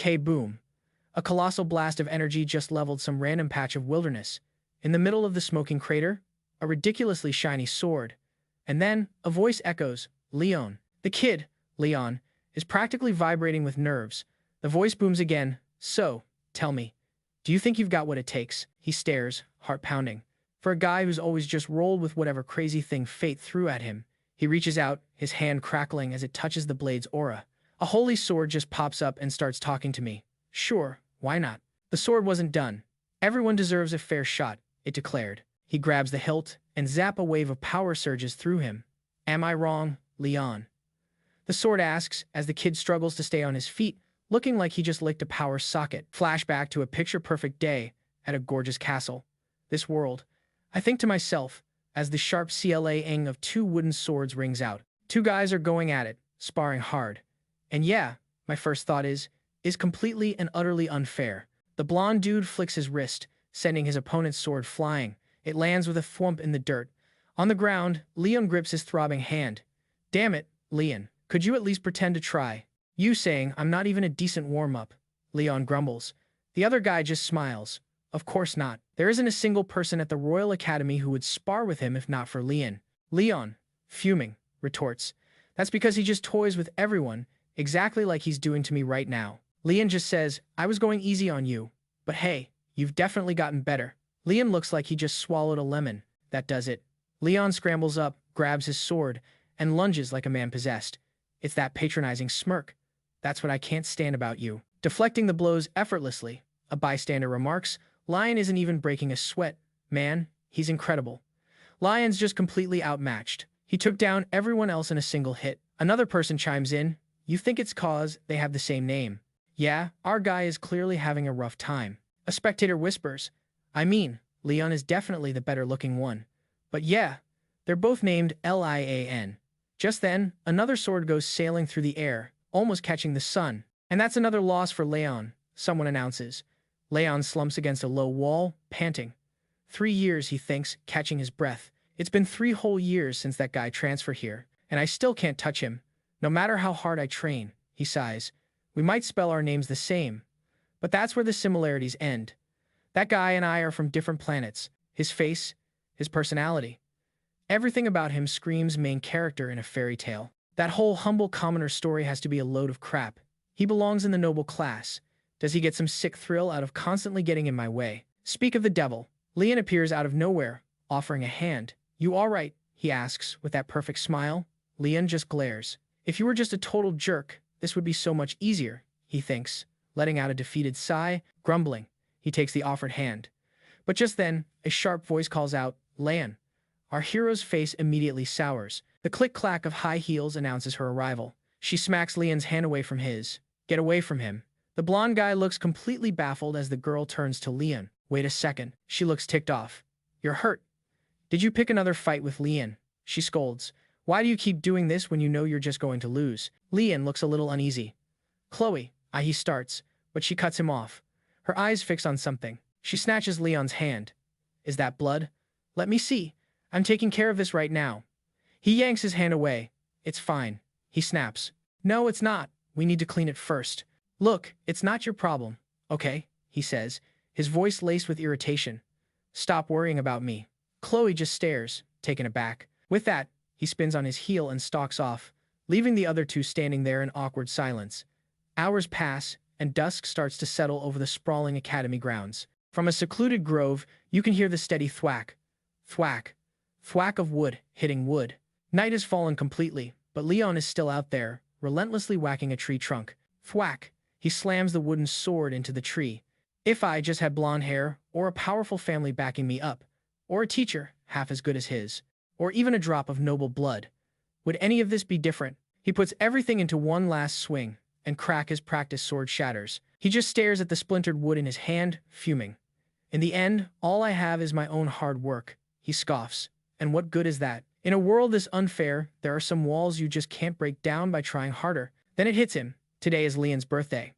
Okay, boom. A colossal blast of energy just leveled some random patch of wilderness. In the middle of the smoking crater, a ridiculously shiny sword. And then, a voice echoes, Leon. The kid, Leon, is practically vibrating with nerves. The voice booms again. So, tell me, do you think you've got what it takes? He stares, heart pounding. For a guy who's always just rolled with whatever crazy thing fate threw at him, he reaches out, his hand crackling as it touches the blade's aura. A holy sword just pops up and starts talking to me. Sure, why not? The sword wasn't done. Everyone deserves a fair shot, it declared. He grabs the hilt, and zap, a wave of power surges through him. Am I wrong, Leon? The sword asks, as the kid struggles to stay on his feet, looking like he just licked a power socket. Flashback to a picture-perfect day at a gorgeous castle. This world. I think to myself, as the sharp clang of two wooden swords rings out. Two guys are going at it, sparring hard. And yeah, my first thought is completely and utterly unfair. The blonde dude flicks his wrist, sending his opponent's sword flying. It lands with a thwomp in the dirt. On the ground, Leon grips his throbbing hand. Damn it, Leon. Could you at least pretend to try? You saying I'm not even a decent warm-up. Leon grumbles. The other guy just smiles. Of course not. There isn't a single person at the Royal Academy who would spar with him if not for Leon. Leon, fuming, retorts. That's because he just toys with everyone, exactly like he's doing to me right now. Leon just says, I was going easy on you. But hey, you've definitely gotten better. Leon looks like he just swallowed a lemon. That does it. Leon scrambles up, grabs his sword, and lunges like a man possessed. It's that patronizing smirk. That's what I can't stand about you. Deflecting the blows effortlessly, a bystander remarks, Lion isn't even breaking a sweat. Man, he's incredible. Lion's just completely outmatched. He took down everyone else in a single hit. Another person chimes in. You think it's cause they have the same name. Yeah, our guy is clearly having a rough time. A spectator whispers. I mean, Leon is definitely the better-looking one. But yeah, they're both named Lian. Just then, another sword goes sailing through the air, almost catching the sun. And that's another loss for Leon, someone announces. Leon slumps against a low wall, panting. 3 years, he thinks, catching his breath. It's been 3 whole years since that guy transferred here, and I still can't touch him. No matter how hard I train, he sighs. We might spell our names the same, but that's where the similarities end. That guy and I are from different planets. His face, his personality. Everything about him screams main character in a fairy tale. That whole humble commoner story has to be a load of crap. He belongs in the noble class. Does he get some sick thrill out of constantly getting in my way? Speak of the devil. Leon appears out of nowhere, offering a hand. You all right? He asks, with that perfect smile. Leon just glares. If you were just a total jerk, this would be so much easier, he thinks, letting out a defeated sigh, grumbling. He takes the offered hand. But just then, a sharp voice calls out, Leon. Our hero's face immediately sours. The click-clack of high heels announces her arrival. She smacks Leon's hand away from his. Get away from him. The blonde guy looks completely baffled as the girl turns to Leon. Wait a second. She looks ticked off. You're hurt. Did you pick another fight with Leon? She scolds. Why do you keep doing this when you know you're just going to lose? Leon looks a little uneasy. Chloe, he starts, but she cuts him off. Her eyes fix on something. She snatches Leon's hand. Is that blood? Let me see. I'm taking care of this right now. He yanks his hand away. It's fine. He snaps. No, it's not. We need to clean it first. Look, it's not your problem. Okay, he says, his voice laced with irritation. Stop worrying about me. Chloe just stares, taken aback. With that, he spins on his heel and stalks off, leaving the other two standing there in awkward silence. Hours pass, and dusk starts to settle over the sprawling academy grounds. From a secluded grove, you can hear the steady thwack. Thwack. Thwack of wood hitting wood. Night has fallen completely, but Leon is still out there, relentlessly whacking a tree trunk. Thwack. He slams the wooden sword into the tree. If I just had blonde hair, or a powerful family backing me up, or a teacher half as good as his, or even a drop of noble blood, would any of this be different? He puts everything into one last swing, and crack, his practiced sword shatters. He just stares at the splintered wood in his hand, fuming. In the end, all I have is my own hard work, he scoffs. And what good is that? In a world this unfair, there are some walls you just can't break down by trying harder. Then it hits him. Today is Leon's birthday.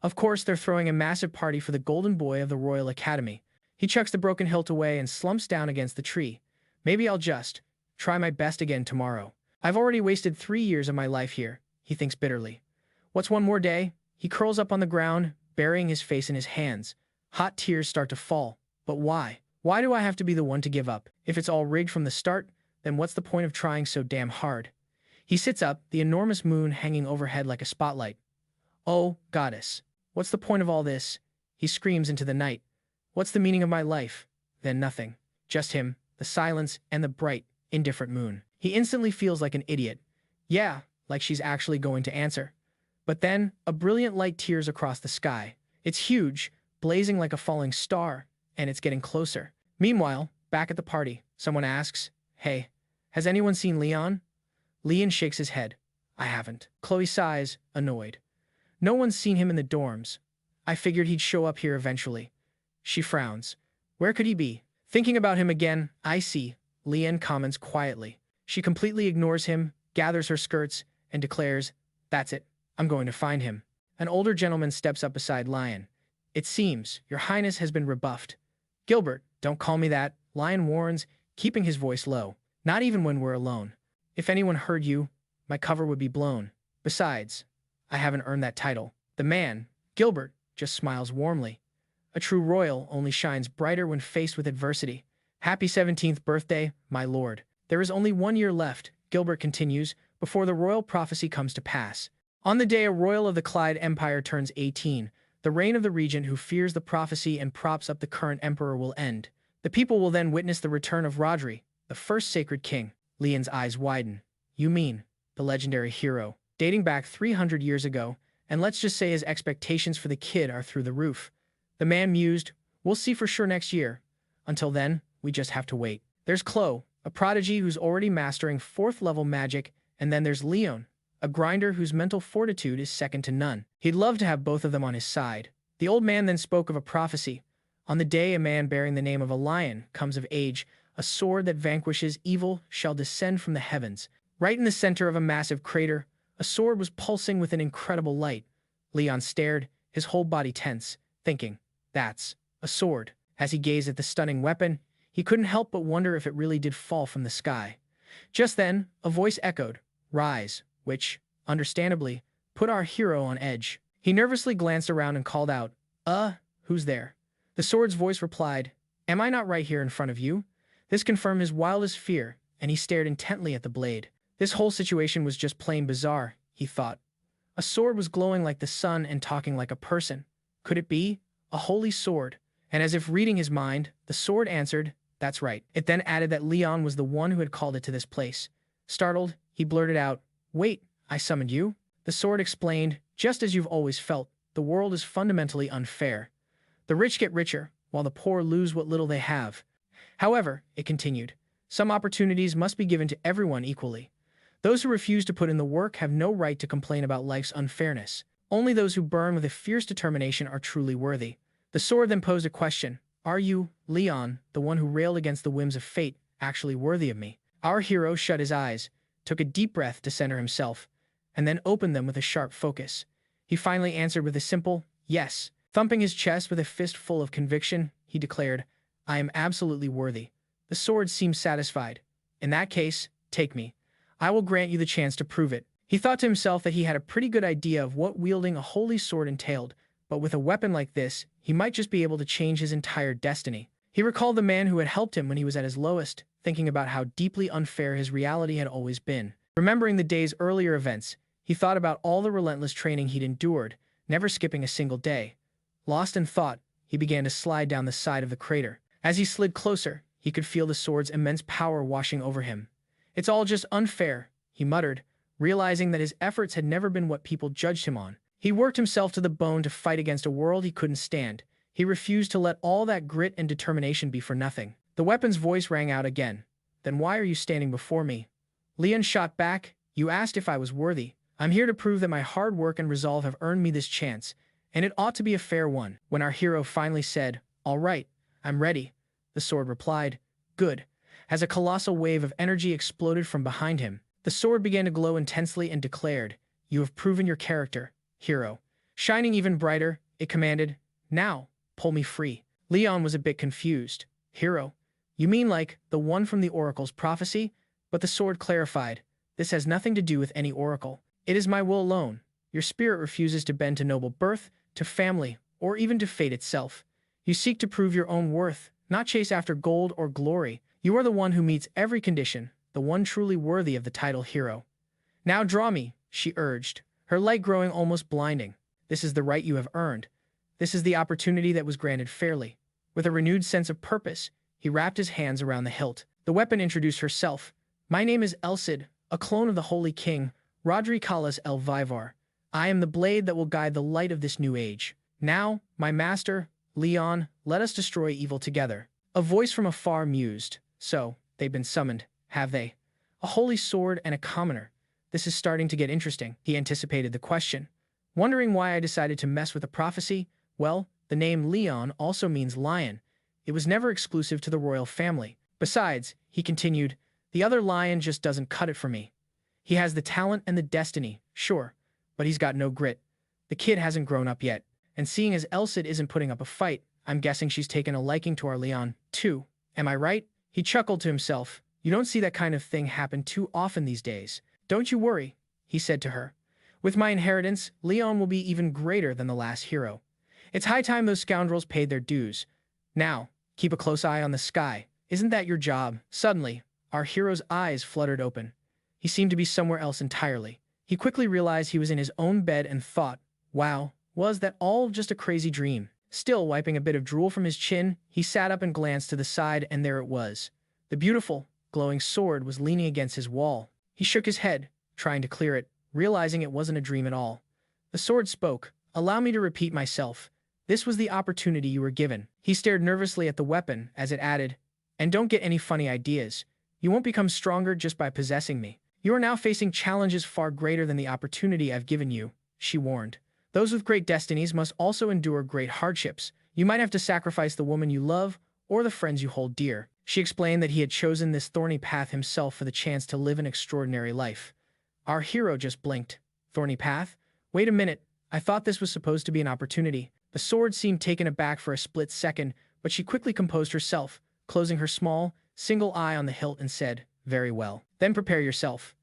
Of course, they're throwing a massive party for the golden boy of the Royal Academy. He chucks the broken hilt away and slumps down against the tree. Maybe I'll just try my best again tomorrow. I've already wasted 3 years of my life here, he thinks bitterly. What's one more day? He curls up on the ground, burying his face in his hands. Hot tears start to fall. But why? Why do I have to be the one to give up? If it's all rigged from the start, then what's the point of trying so damn hard? He sits up, the enormous moon hanging overhead like a spotlight. Oh, goddess. What's the point of all this? He screams into the night. What's the meaning of my life? Then nothing. Just him, the silence, and the bright, indifferent moon. He instantly feels like an idiot. Yeah, like she's actually going to answer. But then, a brilliant light tears across the sky. It's huge, blazing like a falling star, and it's getting closer. Meanwhile, back at the party, someone asks, "Hey, has anyone seen Leon?" Leon shakes his head. "I haven't." Chloe sighs, annoyed. "No one's seen him in the dorms. I figured he'd show up here eventually." She frowns. "Where could he be?" Thinking about him again, "I see," Leon comments quietly. She completely ignores him, gathers her skirts, and declares, "That's it. I'm going to find him." An older gentleman steps up beside Lion. "It seems your highness has been rebuffed." "Gilbert, don't call me that," Lion warns, keeping his voice low. "Not even when we're alone. If anyone heard you, my cover would be blown. Besides, I haven't earned that title." The man, Gilbert, just smiles warmly. A true royal only shines brighter when faced with adversity. "Happy 17th birthday, my lord. There is only 1 year left," Gilbert continues, "before the royal prophecy comes to pass. On the day a royal of the Clyde Empire turns 18, the reign of the regent who fears the prophecy and props up the current emperor will end. The people will then witness the return of Rodri, the first sacred king." Leon's eyes widen. "You mean, the legendary hero, dating back 300 years ago, and let's just say his expectations for the kid are through the roof." The man mused, "We'll see for sure next year. Until then, we just have to wait." There's Chloe, a prodigy who's already mastering 4th level magic, and then there's Leon, a grinder whose mental fortitude is second to none. He'd love to have both of them on his side. The old man then spoke of a prophecy. "On the day a man bearing the name of a lion comes of age, a sword that vanquishes evil shall descend from the heavens." Right in the center of a massive crater, a sword was pulsing with an incredible light. Leon stared, his whole body tense, thinking, "That's a sword." As he gazed at the stunning weapon, he couldn't help but wonder if it really did fall from the sky. Just then, a voice echoed, "Rise," which, understandably, put our hero on edge. He nervously glanced around and called out, Who's there?" The sword's voice replied, "Am I not right here in front of you?" This confirmed his wildest fear, and he stared intently at the blade. This whole situation was just plain bizarre, he thought. A sword was glowing like the sun and talking like a person. Could it be a holy sword? And as if reading his mind, the sword answered, "That's right." It then added that Leon was the one who had called it to this place. Startled, he blurted out, "Wait, I summoned you?" The sword explained, "Just as you've always felt, the world is fundamentally unfair. The rich get richer, while the poor lose what little they have. However," it continued, "some opportunities must be given to everyone equally. Those who refuse to put in the work have no right to complain about life's unfairness. Only those who burn with a fierce determination are truly worthy." The sword then posed a question. "Are you, Leon, the one who railed against the whims of fate, actually worthy of me?" Our hero shut his eyes, took a deep breath to center himself, and then opened them with a sharp focus. He finally answered with a simple, "Yes." Thumping his chest with a fist full of conviction, he declared, "I am absolutely worthy." The sword seemed satisfied. "In that case, take me. I will grant you the chance to prove it." He thought to himself that he had a pretty good idea of what wielding a holy sword entailed, but with a weapon like this, he might just be able to change his entire destiny. He recalled the man who had helped him when he was at his lowest, thinking about how deeply unfair his reality had always been. Remembering the day's earlier events, he thought about all the relentless training he'd endured, never skipping a single day. Lost in thought, he began to slide down the side of the crater. As he slid closer, he could feel the sword's immense power washing over him. "It's all just unfair," he muttered, realizing that his efforts had never been what people judged him on. He worked himself to the bone to fight against a world he couldn't stand. He refused to let all that grit and determination be for nothing. The weapon's voice rang out again. "Then why are you standing before me?" Leon shot back, "You asked if I was worthy. I'm here to prove that my hard work and resolve have earned me this chance, and it ought to be a fair one." When our hero finally said, "All right, I'm ready," the sword replied, "Good." As a colossal wave of energy exploded from behind him, the sword began to glow intensely and declared, "You have proven your character, hero." Shining even brighter, it commanded, "Now, pull me free." Leon was a bit confused. "Hero? You mean like the one from the oracle's prophecy?" But the sword clarified, "This has nothing to do with any oracle. It is my will alone. Your spirit refuses to bend to noble birth, to family, or even to fate itself. You seek to prove your own worth, not chase after gold or glory. You are the one who meets every condition, the one truly worthy of the title hero. Now draw me, she urged, her light growing almost blinding. This is the right you have earned. This is the opportunity that was granted fairly. With a renewed sense of purpose, he wrapped his hands around the hilt. The weapon introduced herself. My name is Elsid, a clone of the Holy King, Rodri Callas el Vivar. I am the blade that will guide the light of this new age. Now, my master, Leon, let us destroy evil together. A voice from afar mused. So, they've been summoned, have they? A holy sword and a commoner. This is starting to get interesting. He anticipated the question. Wondering why I decided to mess with a prophecy? Well, the name Leon also means lion. It was never exclusive to the royal family. Besides, he continued, the other lion just doesn't cut it for me. He has the talent and the destiny, sure, but he's got no grit. The kid hasn't grown up yet. And seeing as Elsid isn't putting up a fight, I'm guessing she's taken a liking to our Leon, too. Am I right? He chuckled to himself. You don't see that kind of thing happen too often these days. Don't you worry, he said to her. With my inheritance, Leon will be even greater than the last hero. It's high time those scoundrels paid their dues. Now, keep a close eye on the sky. Isn't that your job? Suddenly, our hero's eyes fluttered open. He seemed to be somewhere else entirely. He quickly realized he was in his own bed and thought, wow, was that all just a crazy dream? Still wiping a bit of drool from his chin, he sat up and glanced to the side, and there it was. The beautiful, glowing sword was leaning against his wall. He shook his head, trying to clear it, realizing it wasn't a dream at all. The sword spoke. Allow me to repeat myself. This was the opportunity you were given. He stared nervously at the weapon as it added, and don't get any funny ideas. You won't become stronger just by possessing me. You are now facing challenges far greater than the opportunity I've given you, she warned. Those with great destinies must also endure great hardships. You might have to sacrifice the woman you love or the friends you hold dear. She explained that he had chosen this thorny path himself for the chance to live an extraordinary life. Our hero just blinked. Thorny path? Wait a minute. I thought this was supposed to be an opportunity. The sword seemed taken aback for a split second, but she quickly composed herself, closing her small, single eye on the hilt and said, very well. Then prepare yourself.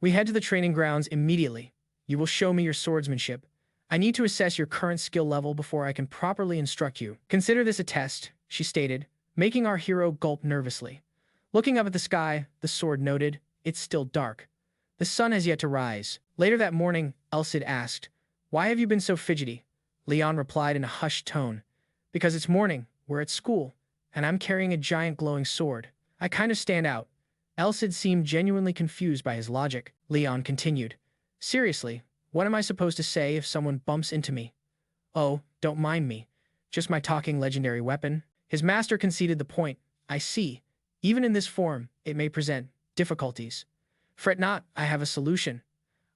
We head to the training grounds immediately. You will show me your swordsmanship. I need to assess your current skill level before I can properly instruct you. Consider this a test, she stated, making our hero gulp nervously. Looking up at the sky, the sword noted, it's still dark. The sun has yet to rise. Later that morning, Elsid asked, why have you been so fidgety? Leon replied in a hushed tone, because it's morning, we're at school, and I'm carrying a giant glowing sword. I kind of stand out. Elsid seemed genuinely confused by his logic. Leon continued, seriously, what am I supposed to say if someone bumps into me? Oh, don't mind me. Just my talking legendary weapon. His master conceded the point. I see. Even in this form, it may present difficulties. Fret not, I have a solution.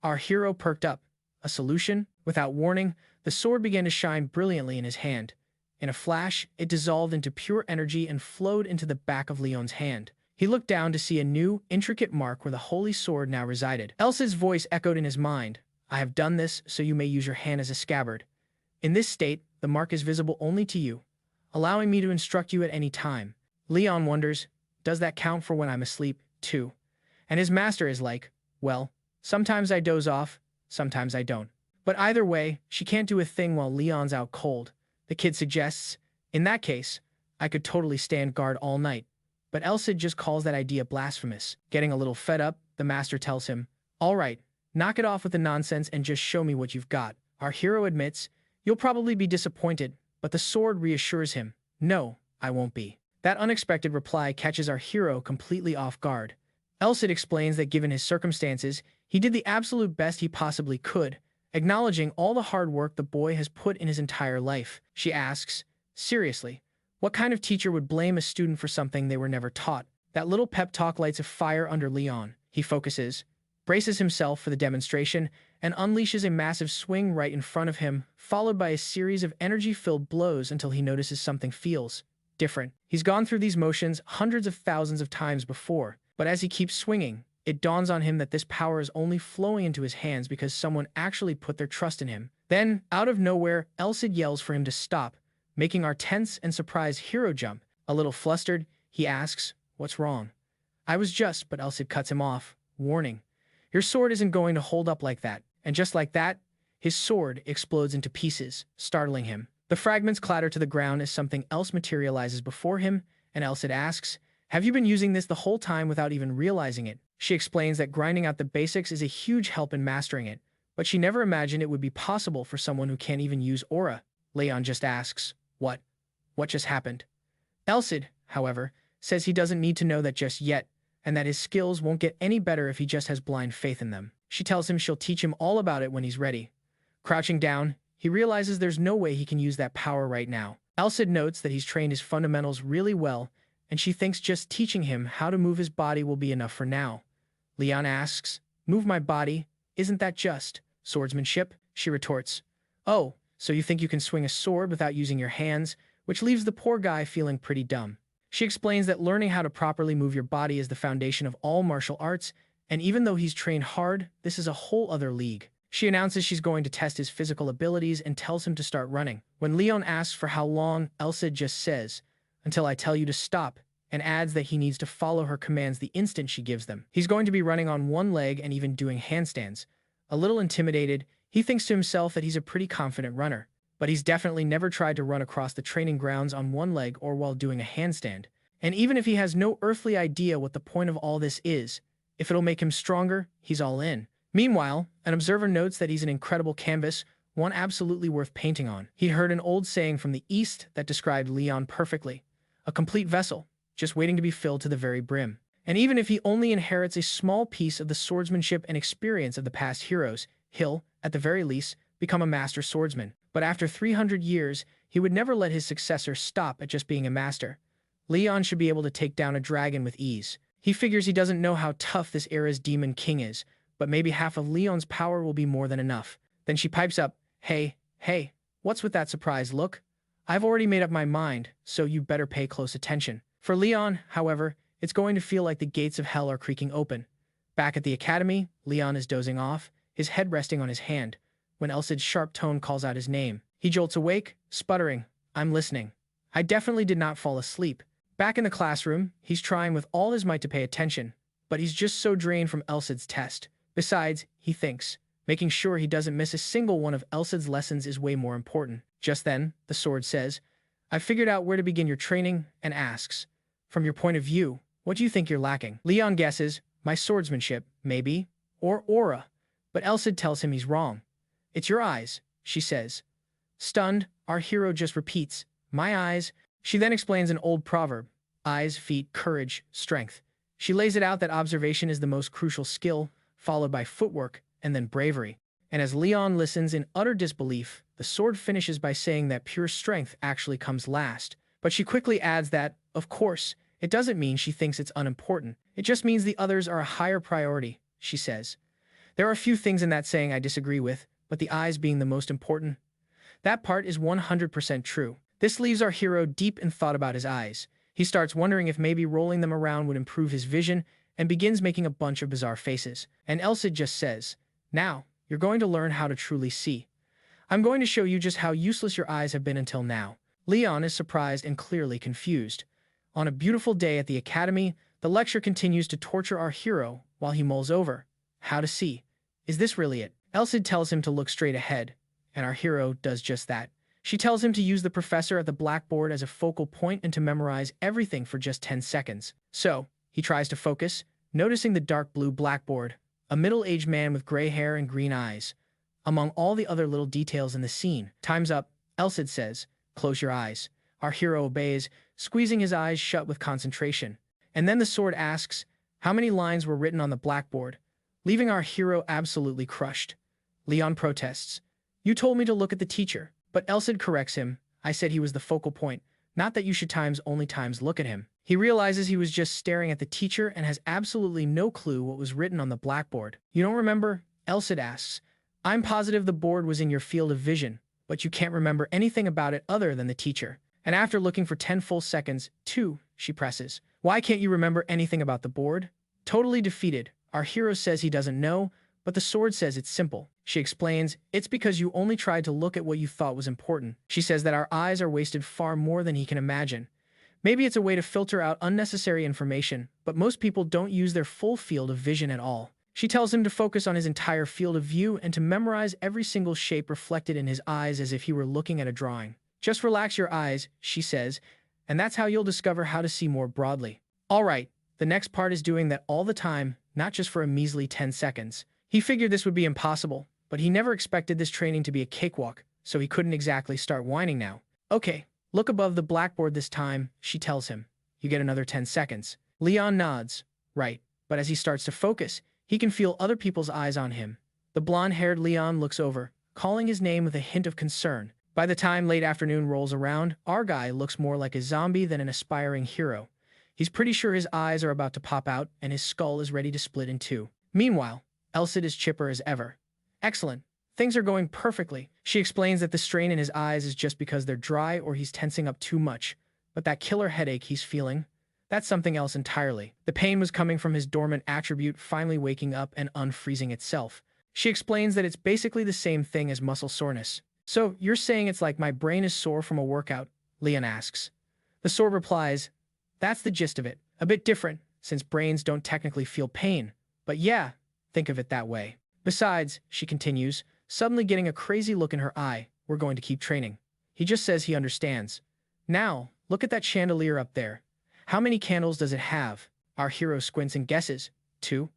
Our hero perked up. A solution? Without warning, the sword began to shine brilliantly in his hand. In a flash, it dissolved into pure energy and flowed into the back of Leon's hand. He looked down to see a new, intricate mark where the holy sword now resided. Elsid's voice echoed in his mind. I have done this so you may use your hand as a scabbard. In this state, the mark is visible only to you, allowing me to instruct you at any time. Leon wonders, does that count for when I'm asleep, too? And his master is like, well, sometimes I doze off, sometimes I don't. But either way, she can't do a thing while Leon's out cold. The kid suggests, in that case, I could totally stand guard all night. But Elsid just calls that idea blasphemous. Getting a little fed up, the master tells him, all right, knock it off with the nonsense and just show me what you've got. Our hero admits, you'll probably be disappointed, but the sword reassures him, no, I won't be. That unexpected reply catches our hero completely off guard. Elsid explains that given his circumstances, he did the absolute best he possibly could, acknowledging all the hard work the boy has put in his entire life. She asks, seriously, what kind of teacher would blame a student for something they were never taught? That little pep talk lights a fire under Leon. He focuses, braces himself for the demonstration, and unleashes a massive swing right in front of him, followed by a series of energy-filled blows until he notices something feels different. He's gone through these motions hundreds of thousands of times before, but as he keeps swinging, it dawns on him that this power is only flowing into his hands because someone actually put their trust in him. Then, out of nowhere, Elsid yells for him to stop, making our tense and surprised hero jump. A little flustered, he asks, what's wrong? I was just, but Elsid cuts him off, warning, your sword isn't going to hold up like that. And just like that, his sword explodes into pieces, startling him. The fragments clatter to the ground as something else materializes before him, and Elsid asks, "Have you been using this the whole time without even realizing it?" She explains that grinding out the basics is a huge help in mastering it, but she never imagined it would be possible for someone who can't even use aura. Leon just asks, "What? What just happened?" Elsid, however, says he doesn't need to know that just yet, and that his skills won't get any better if he just has blind faith in them. She tells him she'll teach him all about it when he's ready. Crouching down, he realizes there's no way he can use that power right now. Elsid notes that he's trained his fundamentals really well, and she thinks just teaching him how to move his body will be enough for now. Leon asks, "Move my body? Isn't that just swordsmanship?" She retorts, "Oh, so you think you can swing a sword without using your hands?" Which leaves the poor guy feeling pretty dumb. She explains that learning how to properly move your body is the foundation of all martial arts, and even though he's trained hard, this is a whole other league. She announces she's going to test his physical abilities and tells him to start running. When Leon asks for how long, Elsid just says, "Until I tell you to stop," and adds that he needs to follow her commands the instant she gives them. He's going to be running on one leg and even doing handstands. A little intimidated, he thinks to himself that he's a pretty confident runner, but he's definitely never tried to run across the training grounds on one leg or while doing a handstand. And even if he has no earthly idea what the point of all this is, if it'll make him stronger, he's all in. Meanwhile, an observer notes that he's an incredible canvas, one absolutely worth painting on. He'd heard an old saying from the East that described Leon perfectly: a complete vessel, just waiting to be filled to the very brim. And even if he only inherits a small piece of the swordsmanship and experience of the past heroes, he'll, at the very least, become a master swordsman. But after 300 years, he would never let his successor stop at just being a master. Leon should be able to take down a dragon with ease. He figures he doesn't know how tough this era's demon king is, but maybe half of Leon's power will be more than enough. Then she pipes up, hey, what's with that surprised look? I've already made up my mind, so you better pay close attention." For Leon, however, it's going to feel like the gates of hell are creaking open. Back at the academy, Leon is dozing off, his head resting on his hand, when Elsid's sharp tone calls out his name. He jolts awake, sputtering, "I'm listening." I definitely did not fall asleep. Back in the classroom, he's trying with all his might to pay attention, but he's just so drained from Elsid's test. Besides, he thinks, making sure he doesn't miss a single one of Elsid's lessons is way more important. Just then, the sword says, "I've figured out where to begin your training," and asks, "From your point of view, what do you think you're lacking?" Leon guesses, "My swordsmanship, maybe, or aura," but Elsid tells him he's wrong. "It's your eyes," she says. Stunned, our hero just repeats, "My eyes." She then explains an old proverb: eyes, feet, courage, strength. She lays it out that observation is the most crucial skill, followed by footwork, and then bravery. And as Leon listens in utter disbelief, the sword finishes by saying that pure strength actually comes last. But she quickly adds that, of course, it doesn't mean she thinks it's unimportant. It just means the others are a higher priority, she says. There are a few things in that saying I disagree with, but the eyes being the most important, that part is 100% true. This leaves our hero deep in thought about his eyes. He starts wondering if maybe rolling them around would improve his vision, and begins making a bunch of bizarre faces. And Elsid just says, "Now, you're going to learn how to truly see. I'm going to show you just how useless your eyes have been until now." Leon is surprised and clearly confused. On a beautiful day at the academy, the lecture continues to torture our hero while he mulls over how to see. Is this really it? Elsid tells him to look straight ahead, and our hero does just that. She tells him to use the professor at the blackboard as a focal point and to memorize everything for just 10 seconds. So, he tries to focus, noticing the dark blue blackboard, a middle-aged man with gray hair and green eyes, among all the other little details in the scene. "Time's up," Elsid says. "Close your eyes." Our hero obeys, squeezing his eyes shut with concentration. And then the sword asks how many lines were written on the blackboard, leaving our hero absolutely crushed. Leon protests, "You told me to look at the teacher." But Elsid corrects him, "I said he was the focal point, not that you should only times look at him." He realizes he was just staring at the teacher and has absolutely no clue what was written on the blackboard. "You don't remember?" Elsid asks. "I'm positive the board was in your field of vision, but you can't remember anything about it other than the teacher." And after looking for 10 full seconds, "Two," she presses. "Why can't you remember anything about the board?" Totally defeated, our hero says he doesn't know, but the sword says it's simple. She explains, "It's because you only tried to look at what you thought was important." She says that our eyes are wasted far more than he can imagine. Maybe it's a way to filter out unnecessary information, but most people don't use their full field of vision at all. She tells him to focus on his entire field of view and to memorize every single shape reflected in his eyes as if he were looking at a drawing. Just relax your eyes, she says, and that's how you'll discover how to see more broadly. All right, the next part is doing that all the time, not just for a measly 10 seconds. He figured this would be impossible, but he never expected this training to be a cakewalk, so he couldn't exactly start whining now. Okay, look above the blackboard this time, she tells him. You get another 10 seconds. Leon nods. Right, but as he starts to focus, he can feel other people's eyes on him. The blonde-haired Leon looks over, calling his name with a hint of concern. By the time late afternoon rolls around, our guy looks more like a zombie than an aspiring hero. He's pretty sure his eyes are about to pop out and his skull is ready to split in two. Meanwhile, Elsid is chipper as ever. Excellent. Things are going perfectly. She explains that the strain in his eyes is just because they're dry or he's tensing up too much. But that killer headache he's feeling, that's something else entirely. The pain was coming from his dormant attribute finally waking up and unfreezing itself. She explains that it's basically the same thing as muscle soreness. So, you're saying it's like my brain is sore from a workout? Leon asks. The sword replies, that's the gist of it. A bit different, since brains don't technically feel pain. But yeah, think of it that way. Besides, she continues, suddenly getting a crazy look in her eye, we're going to keep training. He just says he understands. Now, look at that chandelier up there. How many candles does it have? Our hero squints and guesses. 2.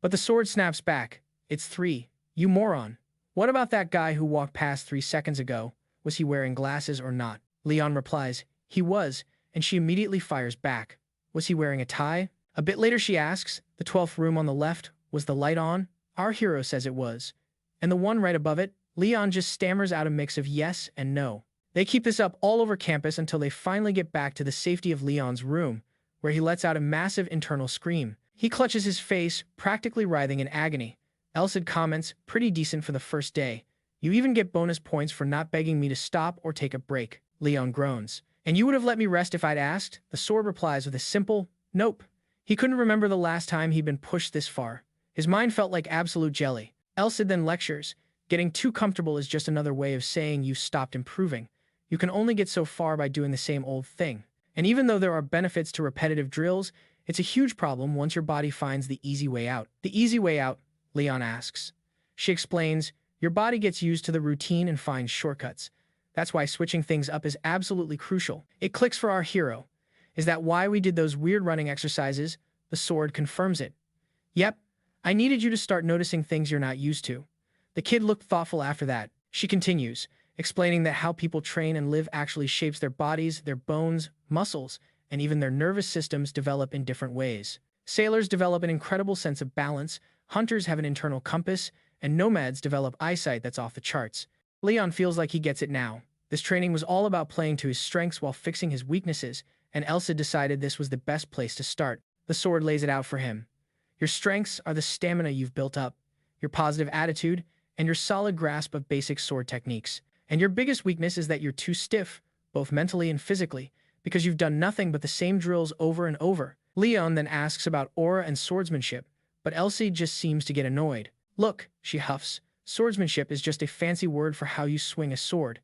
But the sword snaps back. It's 3. You moron. What about that guy who walked past 3 seconds ago? Was he wearing glasses or not? Leon replies, he was, and she immediately fires back. Was he wearing a tie? A bit later she asks, the 12th room on the left, was the light on? Our hero says it was. And the one right above it? Leon just stammers out a mix of yes and no. They keep this up all over campus until they finally get back to the safety of Leon's room, where he lets out a massive internal scream. He clutches his face, practically writhing in agony. Elsid comments, pretty decent for the first day. You even get bonus points for not begging me to stop or take a break. Leon groans. And you would have let me rest if I'd asked? The sword replies with a simple, nope. He couldn't remember the last time he'd been pushed this far. His mind felt like absolute jelly. Elsid then lectures, getting too comfortable is just another way of saying you stopped improving. You can only get so far by doing the same old thing. And even though there are benefits to repetitive drills, it's a huge problem once your body finds the easy way out. The easy way out? Leon asks. She explains, your body gets used to the routine and finds shortcuts. That's why switching things up is absolutely crucial. It clicks for our hero. Is that why we did those weird running exercises? The sword confirms it. Yep, I needed you to start noticing things you're not used to. The kid looked thoughtful after that. She continues, explaining that how people train and live actually shapes their bodies, their bones, muscles, and even their nervous systems develop in different ways. Sailors develop an incredible sense of balance, hunters have an internal compass, and nomads develop eyesight that's off the charts. Leon feels like he gets it now. This training was all about playing to his strengths while fixing his weaknesses, and Elsa decided this was the best place to start. The sword lays it out for him. Your strengths are the stamina you've built up, your positive attitude, and your solid grasp of basic sword techniques. And your biggest weakness is that you're too stiff, both mentally and physically, because you've done nothing but the same drills over and over. Leon then asks about aura and swordsmanship, but Elsie just seems to get annoyed. Look, she huffs, swordsmanship is just a fancy word for how you swing a sword.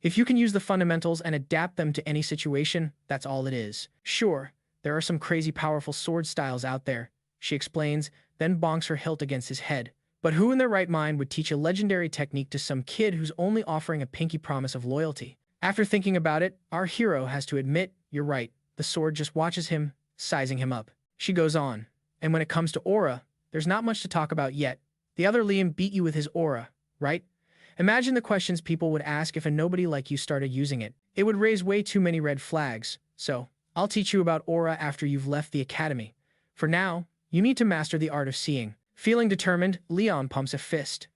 If you can use the fundamentals and adapt them to any situation, that's all it is. Sure, there are some crazy powerful sword styles out there, she explains, then bonks her hilt against his head. But who in their right mind would teach a legendary technique to some kid who's only offering a pinky promise of loyalty? After thinking about it, our hero has to admit, you're right. The sword just watches him, sizing him up. She goes on. And when it comes to aura, there's not much to talk about yet. The other Liam beat you with his aura, right? Imagine the questions people would ask if a nobody like you started using it. It would raise way too many red flags. So, I'll teach you about aura after you've left the academy. For now, you need to master the art of seeing. Feeling determined, Leon pumps a fist.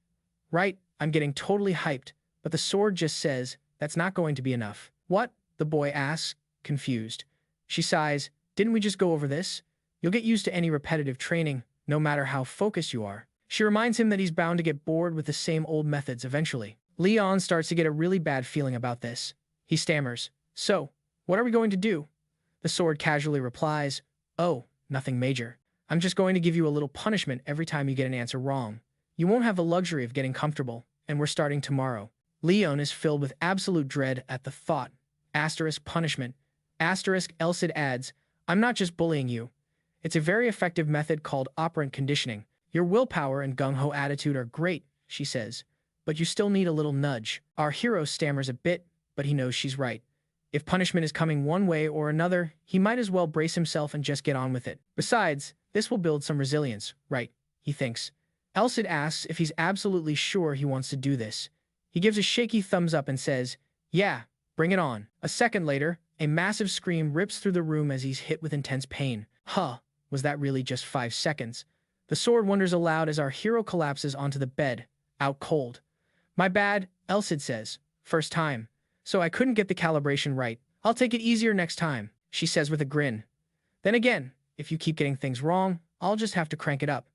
Right, I'm getting totally hyped, but the sword just says, that's not going to be enough. What? The boy asks, confused. She sighs, didn't we just go over this? You'll get used to any repetitive training, no matter how focused you are. She reminds him that he's bound to get bored with the same old methods eventually. Leon starts to get a really bad feeling about this. He stammers, so, what are we going to do? The sword casually replies, oh, nothing major. I'm just going to give you a little punishment every time you get an answer wrong. You won't have the luxury of getting comfortable, and we're starting tomorrow. Leon is filled with absolute dread at the thought. Asterisk punishment. Asterisk Elsid adds, I'm not just bullying you. It's a very effective method called operant conditioning. Your willpower and gung-ho attitude are great, she says, but you still need a little nudge. Our hero stammers a bit, but he knows she's right. If punishment is coming one way or another, he might as well brace himself and just get on with it. Besides, this will build some resilience, right? He thinks. Elsid asks if he's absolutely sure he wants to do this. He gives a shaky thumbs up and says, yeah, bring it on. A second later, a massive scream rips through the room as he's hit with intense pain. Huh, was that really just 5 seconds? The sword wonders aloud as our hero collapses onto the bed, out cold. My bad, Elsid says. First time. So I couldn't get the calibration right. I'll take it easier next time, she says with a grin. Then again, if you keep getting things wrong, I'll just have to crank it up.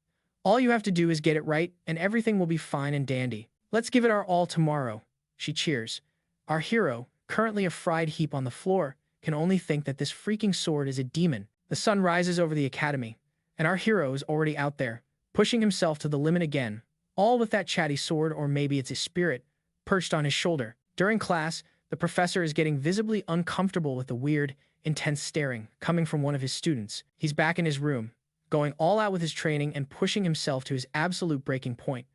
All you have to do is get it right, and everything will be fine and dandy. Let's give it our all tomorrow, she cheers. Our hero, currently a fried heap on the floor, can only think that this freaking sword is a demon. The sun rises over the academy, and our hero is already out there, pushing himself to the limit again, all with that chatty sword, or maybe it's his spirit, perched on his shoulder. During class, the professor is getting visibly uncomfortable with the weird, intense staring coming from one of his students. He's back in his room, going all out with his training and pushing himself to his absolute breaking point.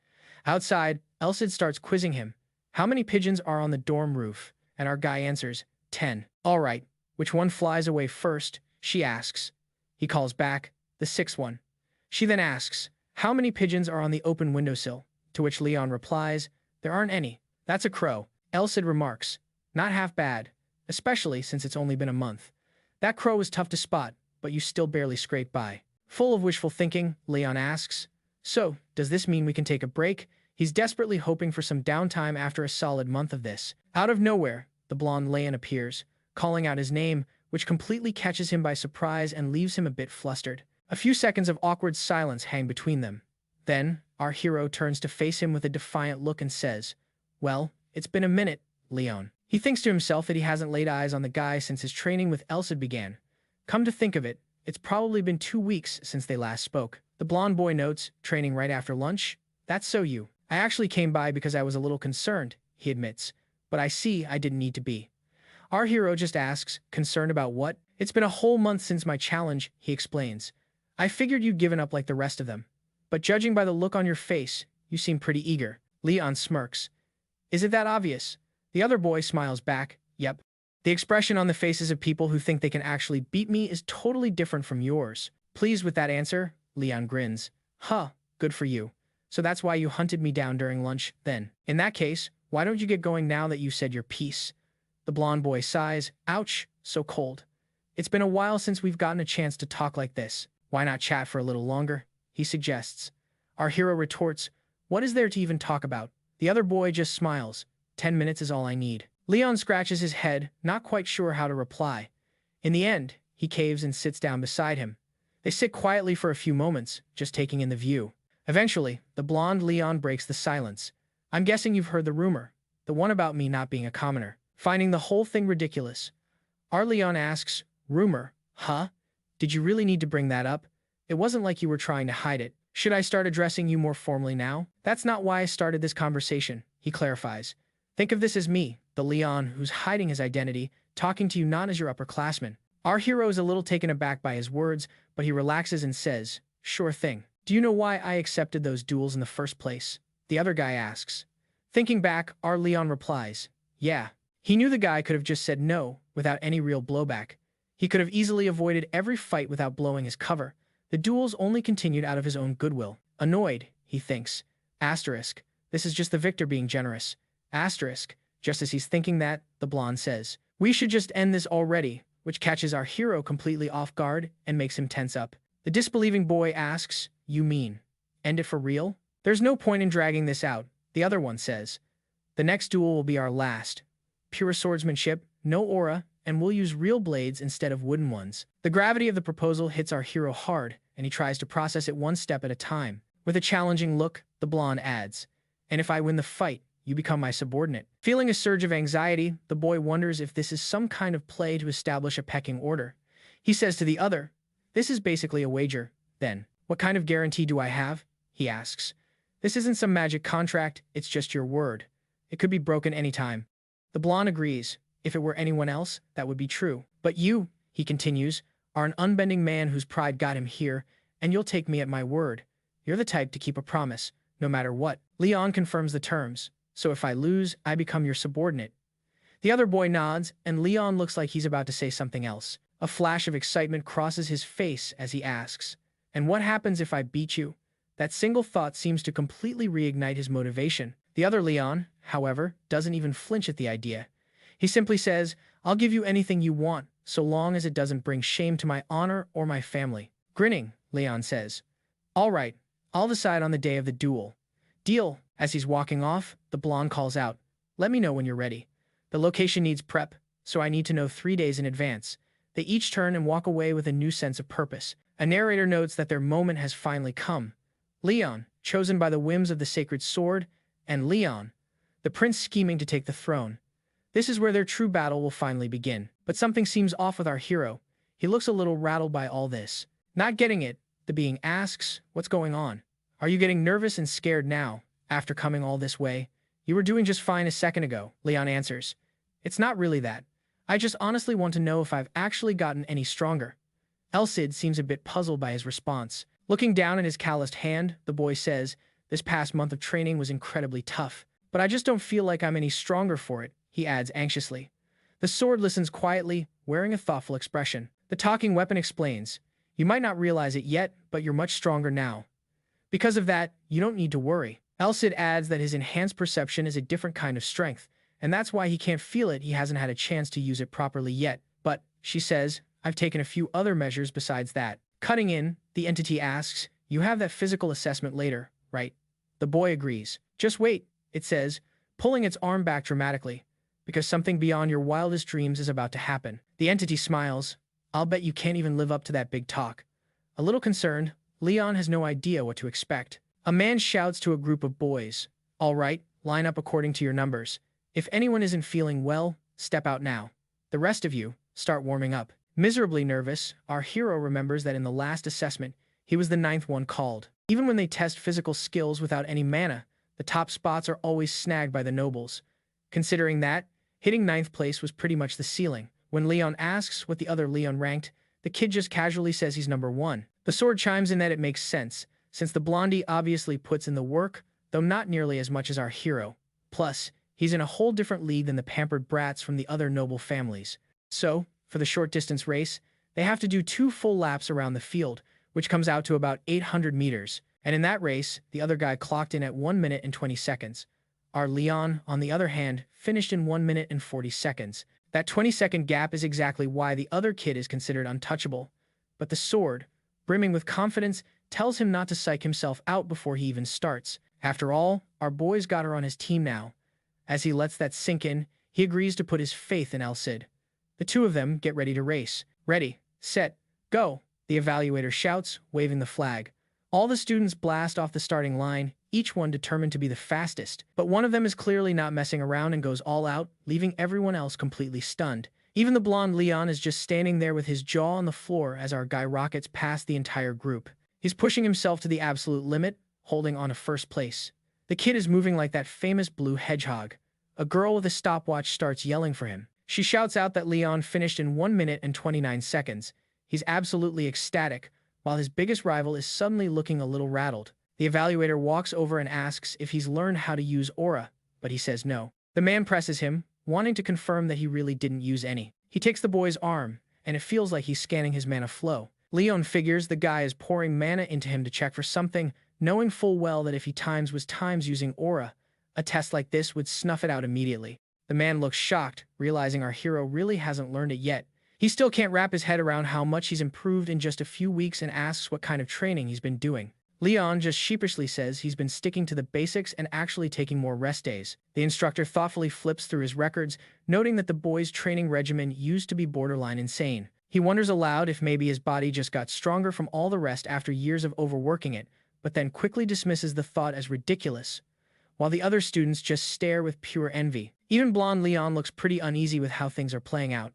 Outside, Elsid starts quizzing him. How many pigeons are on the dorm roof? And our guy answers, 10. All right, which one flies away first? She asks. He calls back, the 6th one. She then asks, how many pigeons are on the open windowsill? To which Leon replies, there aren't any. That's a crow. Elsid remarks, not half bad, especially since it's only been a month. That crow was tough to spot, but you still barely scraped by. Full of wishful thinking, Leon asks, so, does this mean we can take a break? He's desperately hoping for some downtime after a solid month of this. Out of nowhere, the blonde Leon appears, calling out his name, which completely catches him by surprise and leaves him a bit flustered. A few seconds of awkward silence hang between them. Then, our hero turns to face him with a defiant look and says, well, it's been a minute, Leon. He thinks to himself that he hasn't laid eyes on the guy since his training with Elsid began. Come to think of it, it's probably been 2 weeks since they last spoke. The blonde boy notes, training right after lunch? That's so you. I actually came by because I was a little concerned, he admits. But I see I didn't need to be. Our hero just asks, concerned about what? It's been a whole month since my challenge, he explains. I figured you'd given up like the rest of them. But judging by the look on your face, you seem pretty eager. Leon smirks. Is it that obvious? The other boy smiles back. Yep. The expression on the faces of people who think they can actually beat me is totally different from yours. Pleased with that answer, Leon grins. Huh, good for you. So that's why you hunted me down during lunch, then. In that case, why don't you get going now that you said your piece? The blonde boy sighs. Ouch, so cold. It's been a while since we've gotten a chance to talk like this. Why not chat for a little longer? He suggests. Our hero retorts, what is there to even talk about? The other boy just smiles. 10 minutes is all I need. Leon scratches his head, not quite sure how to reply. In the end, he caves and sits down beside him. They sit quietly for a few moments, just taking in the view. Eventually, the blonde Leon breaks the silence. I'm guessing you've heard the rumor. The one about me not being a commoner. Finding the whole thing ridiculous. Our Leon asks, rumor? Huh? Did you really need to bring that up? It wasn't like you were trying to hide it. Should I start addressing you more formally now? That's not why I started this conversation, he clarifies. Think of this as me, the Leon who's hiding his identity, talking to you not as your upperclassman. Our hero is a little taken aback by his words, but he relaxes and says, sure thing. Do you know why I accepted those duels in the first place? The other guy asks. Thinking back, our Leon replies, yeah. He knew the guy could have just said no, without any real blowback. He could have easily avoided every fight without blowing his cover. The duels only continued out of his own goodwill. Annoyed, he thinks. Asterisk. This is just the victor being generous. Asterisk. Just as he's thinking that, the blonde says, we should just end this already, which catches our hero completely off guard and makes him tense up. The disbelieving boy asks, you mean, end it for real? There's no point in dragging this out, the other one says. The next duel will be our last. Pure swordsmanship, no aura, and we'll use real blades instead of wooden ones. The gravity of the proposal hits our hero hard, and he tries to process it one step at a time. With a challenging look, the blonde adds, and if I win the fight, you become my subordinate. Feeling a surge of anxiety, the boy wonders if this is some kind of play to establish a pecking order. He says to the other, this is basically a wager. Then, what kind of guarantee do I have? He asks. This isn't some magic contract, it's just your word. It could be broken anytime. The blonde agrees. If it were anyone else, that would be true. But you, he continues, are an unbending man whose pride got him here, and you'll take me at my word. you're the type to keep a promise, no matter what. Leon confirms the terms. So if I lose, I become your subordinate. The other boy nods, and Leon looks like he's about to say something else. A flash of excitement crosses his face as he asks, "And what happens if I beat you?" That single thought seems to completely reignite his motivation. The other Leon, however, doesn't even flinch at the idea. He simply says, "I'll give you anything you want, so long as it doesn't bring shame to my honor or my family." Grinning, Leon says, "All right, I'll decide on the day of the duel." "Deal." As he's walking off, the blonde calls out, "Let me know when you're ready. The location needs prep, so I need to know 3 days in advance." They each turn and walk away with a new sense of purpose. A narrator notes that their moment has finally come. Leon, chosen by the whims of the sacred sword, and Leon, the prince scheming to take the throne. This is where their true battle will finally begin. But something seems off with our hero. He looks a little rattled by all this. Not getting it, the being asks, "What's going on? Are you getting nervous and scared now, after coming all this way? You were doing just fine a second ago," Leon answers. "It's not really that. I just honestly want to know if I've actually gotten any stronger." Elsid seems a bit puzzled by his response. Looking down at his calloused hand, the boy says, "This past month of training was incredibly tough, but I just don't feel like I'm any stronger for it," he adds anxiously. The sword listens quietly, wearing a thoughtful expression. The talking weapon explains, "You might not realize it yet, but you're much stronger now. Because of that, you don't need to worry." Elsid adds that his enhanced perception is a different kind of strength, and that's why he can't feel it. He hasn't had a chance to use it properly yet. "But," she says, "I've taken a few other measures besides that." Cutting in, the entity asks, "You have that physical assessment later, right?" The boy agrees. "Just wait," it says, pulling its arm back dramatically, "because something beyond your wildest dreams is about to happen." The entity smiles. "I'll bet you can't even live up to that big talk." A little concerned, Leon has no idea what to expect. A man shouts to a group of boys, "All right, line up according to your numbers. If anyone isn't feeling well, step out now. The rest of you, start warming up." Miserably nervous, our hero remembers that in the last assessment, he was the 9th one called. Even when they test physical skills without any mana, the top spots are always snagged by the nobles. Considering that, hitting 9th place was pretty much the ceiling. When Leon asks what the other Leon ranked, the kid just casually says he's number 1. The sword chimes in that it makes sense, since the blondie obviously puts in the work, though not nearly as much as our hero. Plus, he's in a whole different league than the pampered brats from the other noble families. So, for the short-distance race, they have to do 2 full laps around the field, which comes out to about 800 meters. And in that race, the other guy clocked in at 1 minute and 20 seconds. Our Leon, on the other hand, finished in 1 minute and 40 seconds. That 20-second gap is exactly why the other kid is considered untouchable. But the sword, brimming with confidence, tells him not to psych himself out before he even starts. After all, our boy's got her on his team now. As he lets that sink in, he agrees to put his faith in Elsid. The two of them get ready to race. "Ready, set, go," the evaluator shouts, waving the flag. All the students blast off the starting line, each one determined to be the fastest. But one of them is clearly not messing around and goes all out, leaving everyone else completely stunned. Even the blonde Leon is just standing there with his jaw on the floor as our guy rockets past the entire group. He's pushing himself to the absolute limit, holding on to first place. The kid is moving like that famous blue hedgehog. A girl with a stopwatch starts yelling for him. She shouts out that Leon finished in 1 minute and 29 seconds. He's absolutely ecstatic, while his biggest rival is suddenly looking a little rattled. The evaluator walks over and asks if he's learned how to use aura, but he says no. The man presses him, wanting to confirm that he really didn't use any. He takes the boy's arm, and it feels like he's scanning his mana flow. Leon figures the guy is pouring mana into him to check for something, knowing full well that if he was times using aura, a test like this would snuff it out immediately. The man looks shocked, realizing our hero really hasn't learned it yet. He still can't wrap his head around how much he's improved in just a few weeks and asks what kind of training he's been doing. Leon just sheepishly says he's been sticking to the basics and actually taking more rest days. The instructor thoughtfully flips through his records, noting that the boy's training regimen used to be borderline insane. He wonders aloud if maybe his body just got stronger from all the rest after years of overworking it, but then quickly dismisses the thought as ridiculous, while the other students just stare with pure envy. Even blonde Leon looks pretty uneasy with how things are playing out.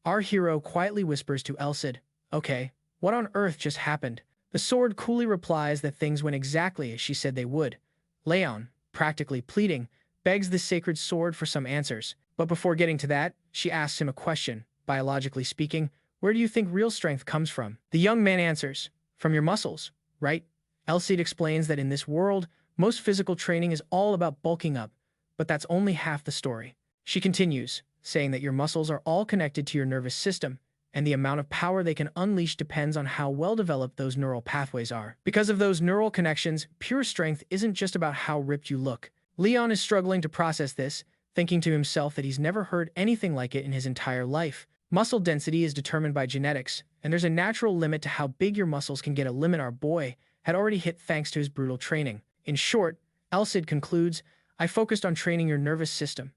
Our hero quietly whispers to Elsid, "Okay, what on earth just happened?" The sword coolly replies that things went exactly as she said they would. Leon, practically pleading, begs the sacred sword for some answers. But before getting to that, she asks him a question. Biologically speaking, where do you think real strength comes from? The young man answers, "From your muscles, right?" Elsie explains that in this world, most physical training is all about bulking up, but that's only half the story. She continues, saying that your muscles are all connected to your nervous system, and the amount of power they can unleash depends on how well developed those neural pathways are. Because of those neural connections, pure strength isn't just about how ripped you look. Leon is struggling to process this, thinking to himself that he's never heard anything like it in his entire life. Muscle density is determined by genetics, and there's a natural limit to how big your muscles can get. A limit our boy had already hit thanks to his brutal training. In short, Elsid concludes, I focused on training your nervous system.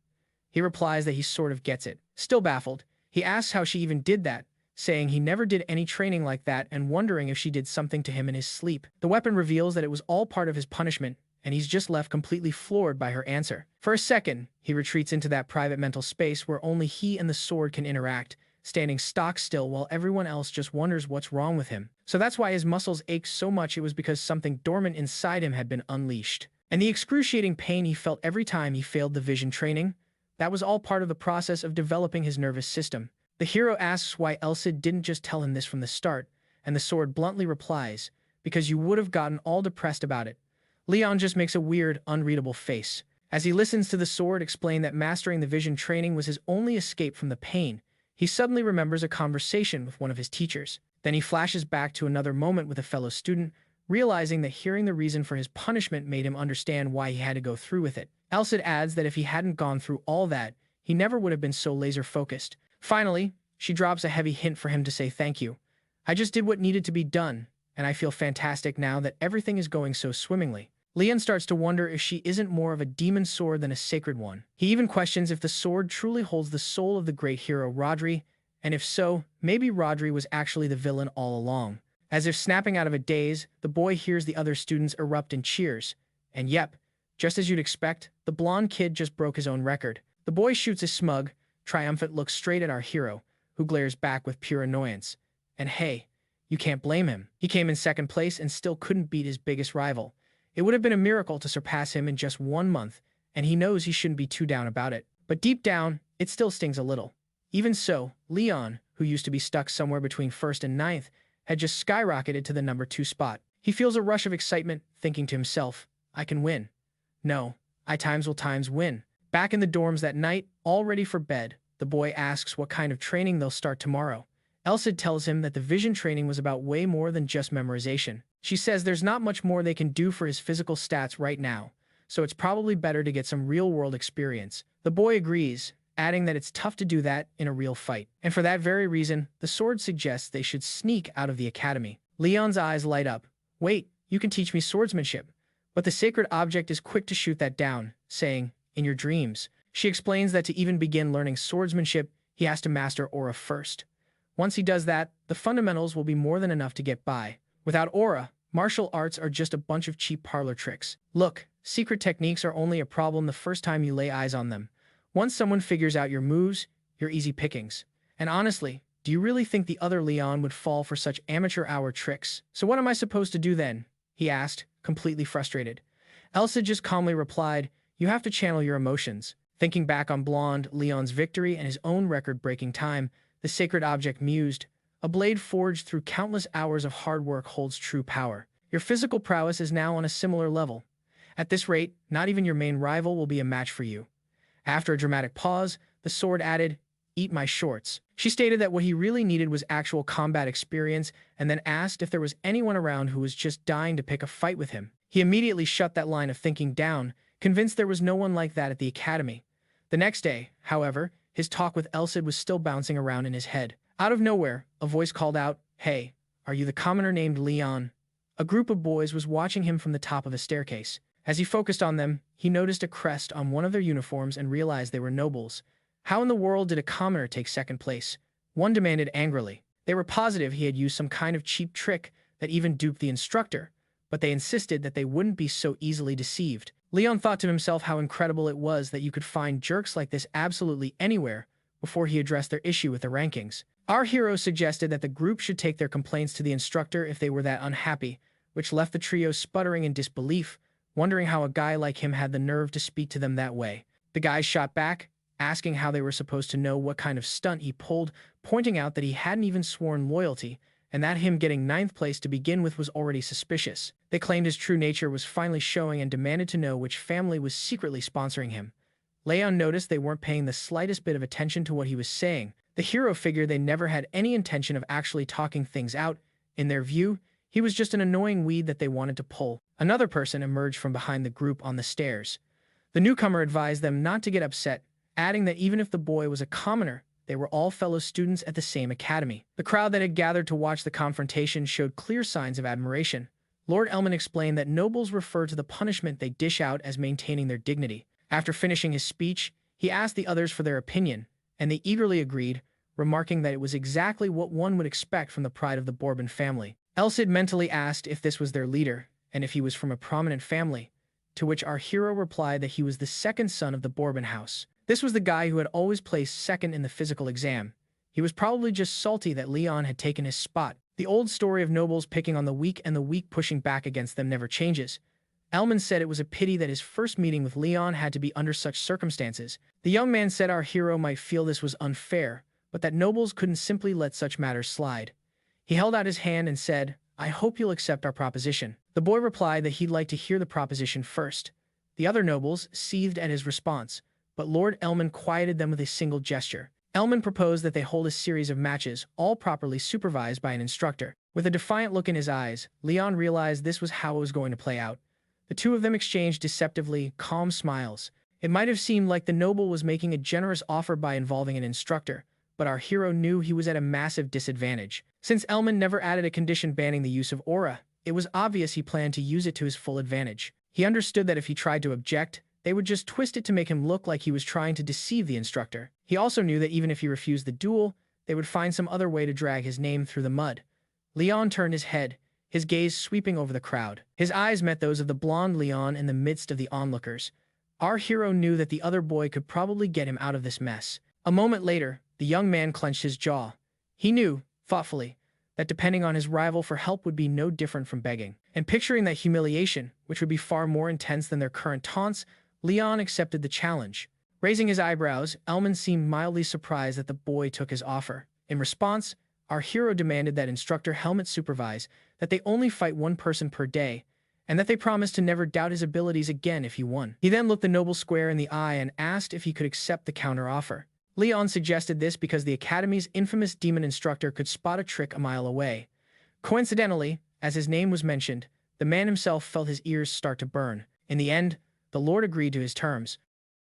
He replies that he sort of gets it. Still baffled, he asks how she even did that, saying he never did any training like that and wondering if she did something to him in his sleep. The weapon reveals that it was all part of his punishment, and he's just left completely floored by her answer. For a second, he retreats into that private mental space where only he and the sword can interact, standing stock still while everyone else just wonders what's wrong with him. So that's why his muscles ached so much. It was because something dormant inside him had been unleashed. And the excruciating pain he felt every time he failed the vision training, that was all part of the process of developing his nervous system. The hero asks why Elsid didn't just tell him this from the start, and the sword bluntly replies, because you would have gotten all depressed about it. Leon just makes a weird, unreadable face. As he listens to the sword explain that mastering the vision training was his only escape from the pain, he suddenly remembers a conversation with one of his teachers. Then he flashes back to another moment with a fellow student, realizing that hearing the reason for his punishment made him understand why he had to go through with it. Elsid adds that if he hadn't gone through all that, he never would have been so laser-focused. Finally, she drops a heavy hint for him to say thank you. I just did what needed to be done, and I feel fantastic now that everything is going so swimmingly. Leon starts to wonder if she isn't more of a demon sword than a sacred one. He even questions if the sword truly holds the soul of the great hero Rodri, and if so, maybe Rodri was actually the villain all along. As if snapping out of a daze, the boy hears the other students erupt in cheers. And yep, just as you'd expect, the blonde kid just broke his own record. The boy shoots a smug, triumphant look straight at our hero, who glares back with pure annoyance. And hey, you can't blame him. He came in second place and still couldn't beat his biggest rival. It would have been a miracle to surpass him in just 1 month, and he knows he shouldn't be too down about it. But deep down, it still stings a little. Even so, Leon, who used to be stuck somewhere between 1st and 9th, had just skyrocketed to the number 2 spot. He feels a rush of excitement, thinking to himself, I can win. No, I will times win. Back in the dorms that night, all ready for bed, the boy asks what kind of training they'll start tomorrow. Elsid tells him that the vision training was about way more than just memorization. She says there's not much more they can do for his physical stats right now, so it's probably better to get some real-world experience. The boy agrees, adding that it's tough to do that in a real fight. And for that very reason, the sword suggests they should sneak out of the academy. Leon's eyes light up. Wait, you can teach me swordsmanship. But the sacred object is quick to shoot that down, saying, in your dreams. She explains that to even begin learning swordsmanship, he has to master aura first. Once he does that, the fundamentals will be more than enough to get by. Without aura, martial arts are just a bunch of cheap parlor tricks. Look, secret techniques are only a problem the first time you lay eyes on them. Once someone figures out your moves, you're easy pickings. And honestly, do you really think the other Leon would fall for such amateur hour tricks? So what am I supposed to do then? He asked, completely frustrated. Elsa just calmly replied, you have to channel your emotions. Thinking back on blonde Leon's victory and his own record-breaking time, the sacred object mused, a blade forged through countless hours of hard work holds true power. Your physical prowess is now on a similar level. At this rate, not even your main rival will be a match for you. After a dramatic pause, the sword added, eat my shorts. She stated that what he really needed was actual combat experience and then asked if there was anyone around who was just dying to pick a fight with him. He immediately shut that line of thinking down, convinced there was no one like that at the academy. The next day, however, his talk with Elsid was still bouncing around in his head. Out of nowhere, a voice called out, hey, are you the commoner named Leon? A group of boys was watching him from the top of a staircase. As he focused on them, he noticed a crest on one of their uniforms and realized they were nobles. How in the world did a commoner take second place? One demanded angrily. They were positive he had used some kind of cheap trick that even duped the instructor, but they insisted that they wouldn't be so easily deceived. Leon thought to himself how incredible it was that you could find jerks like this absolutely anywhere before he addressed their issue with the rankings. Our hero suggested that the group should take their complaints to the instructor if they were that unhappy, which left the trio sputtering in disbelief, wondering how a guy like him had the nerve to speak to them that way. The guys shot back, asking how they were supposed to know what kind of stunt he pulled, pointing out that he hadn't even sworn loyalty, and that him getting ninth place to begin with was already suspicious. They claimed his true nature was finally showing and demanded to know which family was secretly sponsoring him. Leon noticed they weren't paying the slightest bit of attention to what he was saying. The hero figured they never had any intention of actually talking things out. In their view, he was just an annoying weed that they wanted to pull. Another person emerged from behind the group on the stairs. The newcomer advised them not to get upset, adding that even if the boy was a commoner, they were all fellow students at the same academy. The crowd that had gathered to watch the confrontation showed clear signs of admiration. Lord Elman explained that nobles refer to the punishment they dish out as maintaining their dignity. After finishing his speech, he asked the others for their opinion, and they eagerly agreed, remarking that it was exactly what one would expect from the pride of the Bourbon family. Elsid mentally asked if this was their leader, and if he was from a prominent family, to which our hero replied that he was the second son of the Bourbon house. This was the guy who had always placed second in the physical exam. He was probably just salty that Leon had taken his spot. The old story of nobles picking on the weak and the weak pushing back against them never changes. Elman said it was a pity that his first meeting with Leon had to be under such circumstances. The young man said our hero might feel this was unfair, but that nobles couldn't simply let such matters slide. He held out his hand and said, "I hope you'll accept our proposition." The boy replied that he'd like to hear the proposition first. The other nobles seethed at his response, but Lord Elman quieted them with a single gesture. Elman proposed that they hold a series of matches, all properly supervised by an instructor. With a defiant look in his eyes, Leon realized this was how it was going to play out. The two of them exchanged deceptively calm smiles. It might have seemed like the noble was making a generous offer by involving an instructor, but our hero knew he was at a massive disadvantage. Since Elman never added a condition banning the use of aura, it was obvious he planned to use it to his full advantage. He understood that if he tried to object, they would just twist it to make him look like he was trying to deceive the instructor. He also knew that even if he refused the duel, they would find some other way to drag his name through the mud. Leon turned his head, his gaze sweeping over the crowd. His eyes met those of the blonde Leon in the midst of the onlookers. Our hero knew that the other boy could probably get him out of this mess. A moment later, the young man clenched his jaw. He knew, thoughtfully, that depending on his rival for help would be no different from begging. And picturing that humiliation, which would be far more intense than their current taunts, Leon accepted the challenge. Raising his eyebrows, Elman seemed mildly surprised that the boy took his offer. In response, our hero demanded that instructor Helmet supervise that they only fight one person per day, and that they promise to never doubt his abilities again if he won. He then looked the noble square in the eye and asked if he could accept the counter-offer. Leon suggested this because the Academy's infamous demon instructor could spot a trick a mile away. Coincidentally, as his name was mentioned, the man himself felt his ears start to burn. In the end, the Lord agreed to his terms.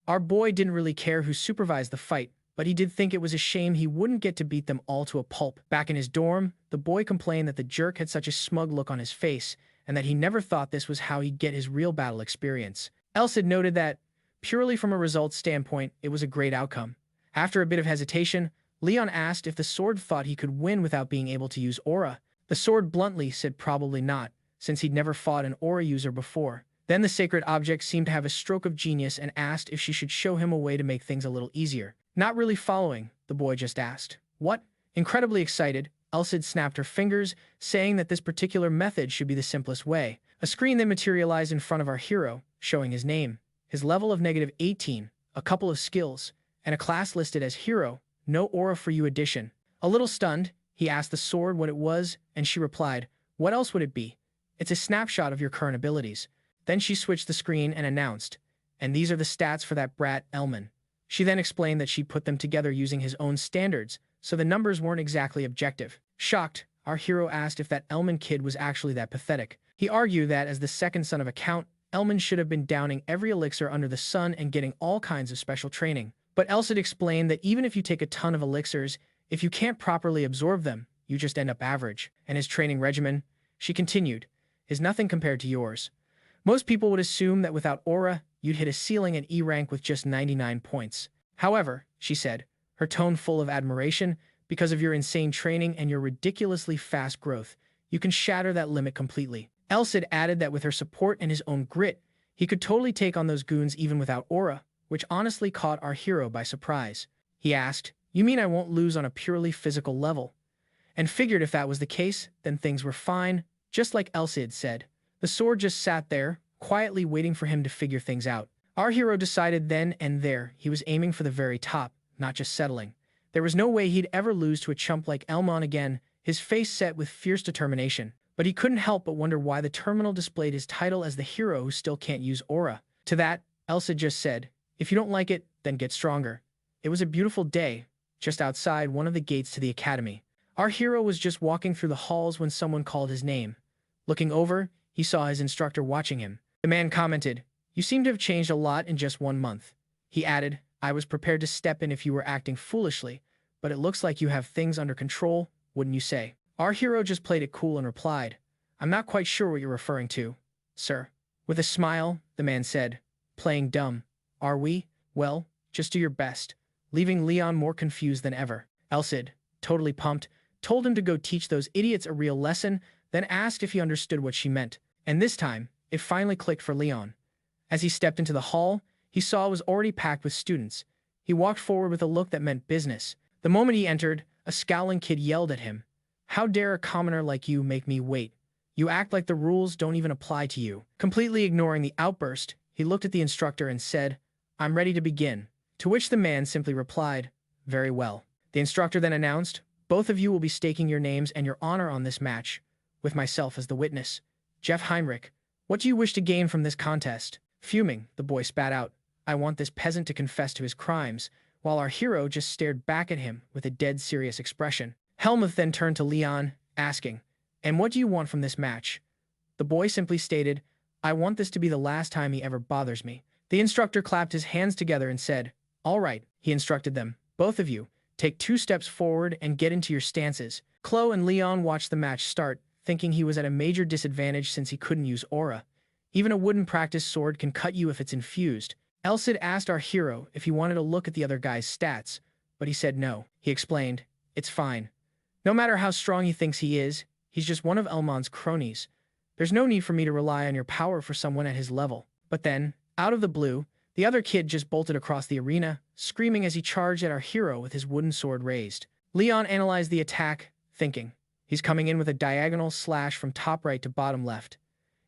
Our boy didn't really care who supervised the fight, but he did think it was a shame he wouldn't get to beat them all to a pulp. Back in his dorm, the boy complained that the jerk had such a smug look on his face, and that he never thought this was how he'd get his real battle experience. Elsid noted that, purely from a results standpoint, it was a great outcome. After a bit of hesitation, Leon asked if the sword thought he could win without being able to use aura. The sword bluntly said probably not, since he'd never fought an aura user before. Then the sacred object seemed to have a stroke of genius and asked if she should show him a way to make things a little easier. Not really following, the boy just asked. What? Incredibly excited, Elsid snapped her fingers, saying that this particular method should be the simplest way. A screen then materialized in front of our hero, showing his name, his level of -18, a couple of skills, and a class listed as Hero, no aura for you addition. A little stunned, he asked the sword what it was, and she replied, "What else would it be? It's a snapshot of your current abilities." Then she switched the screen and announced, "And these are the stats for that brat, Elman." She then explained that she put them together using his own standards, so the numbers weren't exactly objective. Shocked, our hero asked if that Elman kid was actually that pathetic. He argued that as the second son of a count, Elman should have been downing every elixir under the sun and getting all kinds of special training. But Elsid explained that even if you take a ton of elixirs, if you can't properly absorb them, you just end up average. And his training regimen, she continued, is nothing compared to yours. Most people would assume that without aura, you'd hit a ceiling at E rank with just 99 points. However, she said, her tone full of admiration, because of your insane training and your ridiculously fast growth, you can shatter that limit completely. Elsid added that with her support and his own grit, he could totally take on those goons even without aura, which honestly caught our hero by surprise. He asked, "You mean I won't lose on a purely physical level?" And figured if that was the case, then things were fine, just like Elsid said. The sword just sat there, quietly waiting for him to figure things out. Our hero decided then and there he was aiming for the very top, not just settling. There was no way he'd ever lose to a chump like Elman again, his face set with fierce determination. But he couldn't help but wonder why the terminal displayed his title as the hero who still can't use aura. To that, Elsa just said, "If you don't like it, then get stronger." It was a beautiful day, just outside one of the gates to the academy. Our hero was just walking through the halls when someone called his name. Looking over, he saw his instructor watching him. The man commented, "You seem to have changed a lot in just 1 month." He added, "I was prepared to step in if you were acting foolishly, but it looks like you have things under control, wouldn't you say?" Our hero just played it cool and replied, "I'm not quite sure what you're referring to, sir." With a smile, the man said, "Playing dumb, are we? Well, just do your best," leaving Leon more confused than ever. Elsid, totally pumped, told him to go teach those idiots a real lesson, then asked if he understood what she meant. And this time, it finally clicked for Leon. As he stepped into the hall, he saw it was already packed with students. He walked forward with a look that meant business. The moment he entered, a scowling kid yelled at him, "How dare a commoner like you make me wait? You act like the rules don't even apply to you." Completely ignoring the outburst, he looked at the instructor and said, "I'm ready to begin." To which the man simply replied, "Very well." The instructor then announced, "Both of you will be staking your names and your honor on this match, with myself as the witness. Jeff Heinrich, what do you wish to gain from this contest?" Fuming, the boy spat out, "I want this peasant to confess to his crimes," while our hero just stared back at him with a dead serious expression. Helmuth then turned to Leon, asking, "And what do you want from this match?" The boy simply stated, "I want this to be the last time he ever bothers me." The instructor clapped his hands together and said, "All right," he instructed them, "both of you, take 2 steps forward and get into your stances." Chloe and Leon watched the match start, thinking he was at a major disadvantage since he couldn't use aura. Even a wooden practice sword can cut you if it's infused. Elsid asked our hero if he wanted to look at the other guy's stats, but he said no. He explained, "It's fine. No matter how strong he thinks he is, he's just one of Elmon's cronies. There's no need for me to rely on your power for someone at his level." But then, out of the blue, the other kid just bolted across the arena, screaming as he charged at our hero with his wooden sword raised. Leon analyzed the attack, thinking, he's coming in with a diagonal slash from top right to bottom left.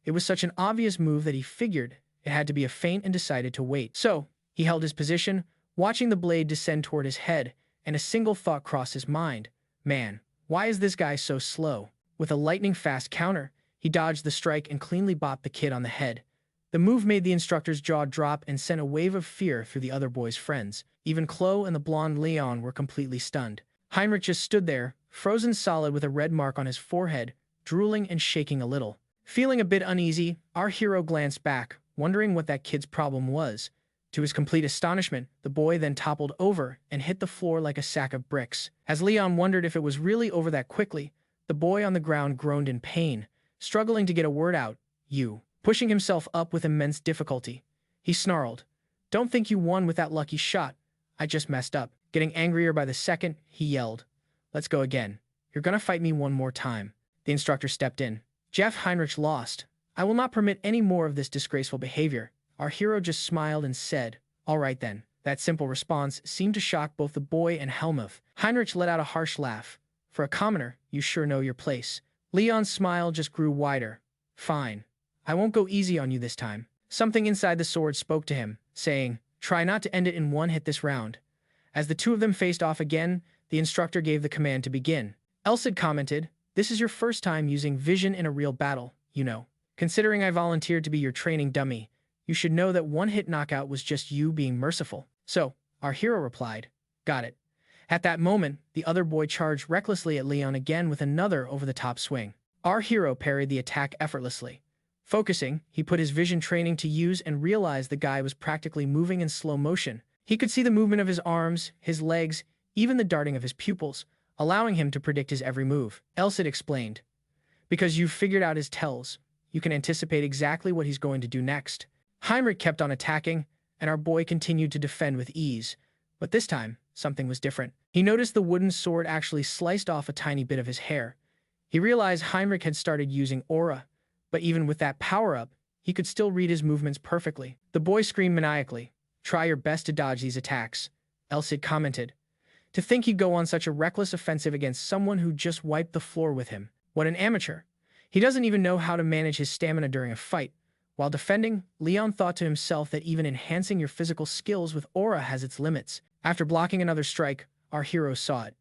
It was such an obvious move that he figured it had to be a feint and decided to wait. So, he held his position, watching the blade descend toward his head, and a single thought crossed his mind. Man, why is this guy so slow? With a lightning-fast counter, he dodged the strike and cleanly bopped the kid on the head. The move made the instructor's jaw drop and sent a wave of fear through the other boy's friends. Even Chloe and the blonde Leon were completely stunned. Heinrich just stood there, frozen solid with a red mark on his forehead, drooling and shaking a little. Feeling a bit uneasy, our hero glanced back, wondering what that kid's problem was. To his complete astonishment, the boy then toppled over and hit the floor like a sack of bricks. As Leon wondered if it was really over that quickly, the boy on the ground groaned in pain, struggling to get a word out. Pushing himself up with immense difficulty. He snarled, "Don't think you won with that lucky shot. I just messed up." Getting angrier by the second, he yelled, "Let's go again. You're gonna fight me one more time." The instructor stepped in. "Jeff Heinrich lost. I will not permit any more of this disgraceful behavior." Our hero just smiled and said, "All right then." That simple response seemed to shock both the boy and Helmuth. Heinrich let out a harsh laugh. "For a commoner, you sure know your place." Leon's smile just grew wider. "Fine. I won't go easy on you this time." Something inside the sword spoke to him, saying, "Try not to end it in one hit this round." As the two of them faced off again, the instructor gave the command to begin. Elsid commented, "This is your first time using vision in a real battle, you know. Considering I volunteered to be your training dummy, you should know that one-hit knockout was just you being merciful." So, our hero replied, "Got it." At that moment, the other boy charged recklessly at Leon again with another over-the-top swing. Our hero parried the attack effortlessly. Focusing, he put his vision training to use and realized the guy was practically moving in slow motion. He could see the movement of his arms, his legs, even the darting of his pupils, allowing him to predict his every move. Elsid explained, "Because you've figured out his tells, you can anticipate exactly what he's going to do next." Heinrich kept on attacking, and our boy continued to defend with ease. But this time, something was different. He noticed the wooden sword actually sliced off a tiny bit of his hair. He realized Heinrich had started using aura, but even with that power-up, he could still read his movements perfectly. The boy screamed maniacally, "Try your best to dodge these attacks," Elsid commented. To think he'd go on such a reckless offensive against someone who just wiped the floor with him. What an amateur. He doesn't even know how to manage his stamina during a fight. While defending, Leon thought to himself that even enhancing your physical skills with aura has its limits. After blocking another strike, our hero saw it.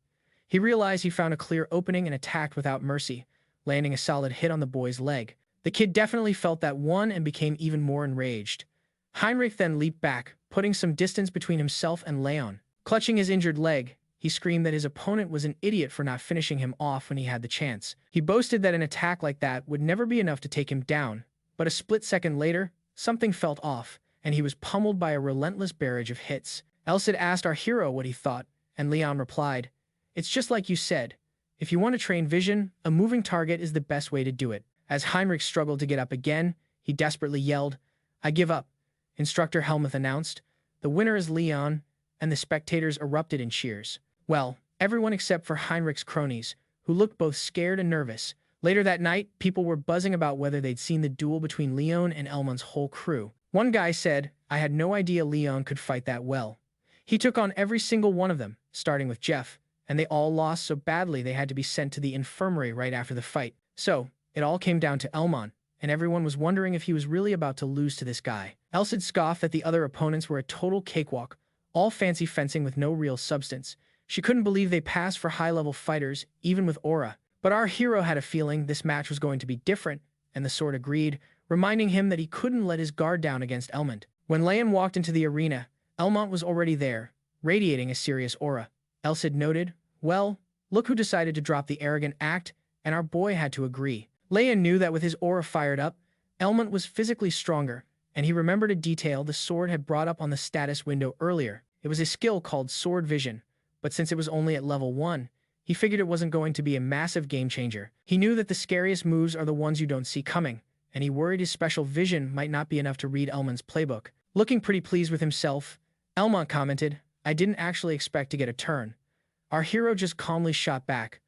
He realized he found a clear opening and attacked without mercy, landing a solid hit on the boy's leg. The kid definitely felt that one and became even more enraged. Heinrich then leaped back, putting some distance between himself and Leon. Clutching his injured leg, he screamed that his opponent was an idiot for not finishing him off when he had the chance. He boasted that an attack like that would never be enough to take him down, but a split second later, something felt off, and he was pummeled by a relentless barrage of hits. Elsid asked our hero what he thought, and Leon replied, "It's just like you said. If you want to train vision, a moving target is the best way to do it." As Heinrich struggled to get up again, he desperately yelled, "I give up." Instructor Helmuth announced, "The winner is Leon," and the spectators erupted in cheers. Well, everyone except for Heinrich's cronies, who looked both scared and nervous. Later that night, people were buzzing about whether they'd seen the duel between Leon and Elmond's whole crew. One guy said, "I had no idea Leon could fight that well. He took on every single one of them, starting with Jeff, and they all lost so badly they had to be sent to the infirmary right after the fight. So, it all came down to Elmond, and everyone was wondering if he was really about to lose to this guy." Elsid scoffed that the other opponents were a total cakewalk, all fancy fencing with no real substance. She couldn't believe they passed for high-level fighters, even with aura. But our hero had a feeling this match was going to be different, and the sword agreed, reminding him that he couldn't let his guard down against Elmond. When Leon walked into the arena, Elmond was already there, radiating a serious aura. Elsid noted, "Well, look who decided to drop the arrogant act," and our boy had to agree. Leon knew that with his aura fired up, Elmond was physically stronger, and he remembered a detail the sword had brought up on the status window earlier. It was a skill called Sword Vision, but since it was only at level 1, he figured it wasn't going to be a massive game-changer. He knew that the scariest moves are the ones you don't see coming, and he worried his special vision might not be enough to read Elmond's playbook. Looking pretty pleased with himself, Elmond commented, "I didn't actually expect to get a turn." Our hero just calmly shot back,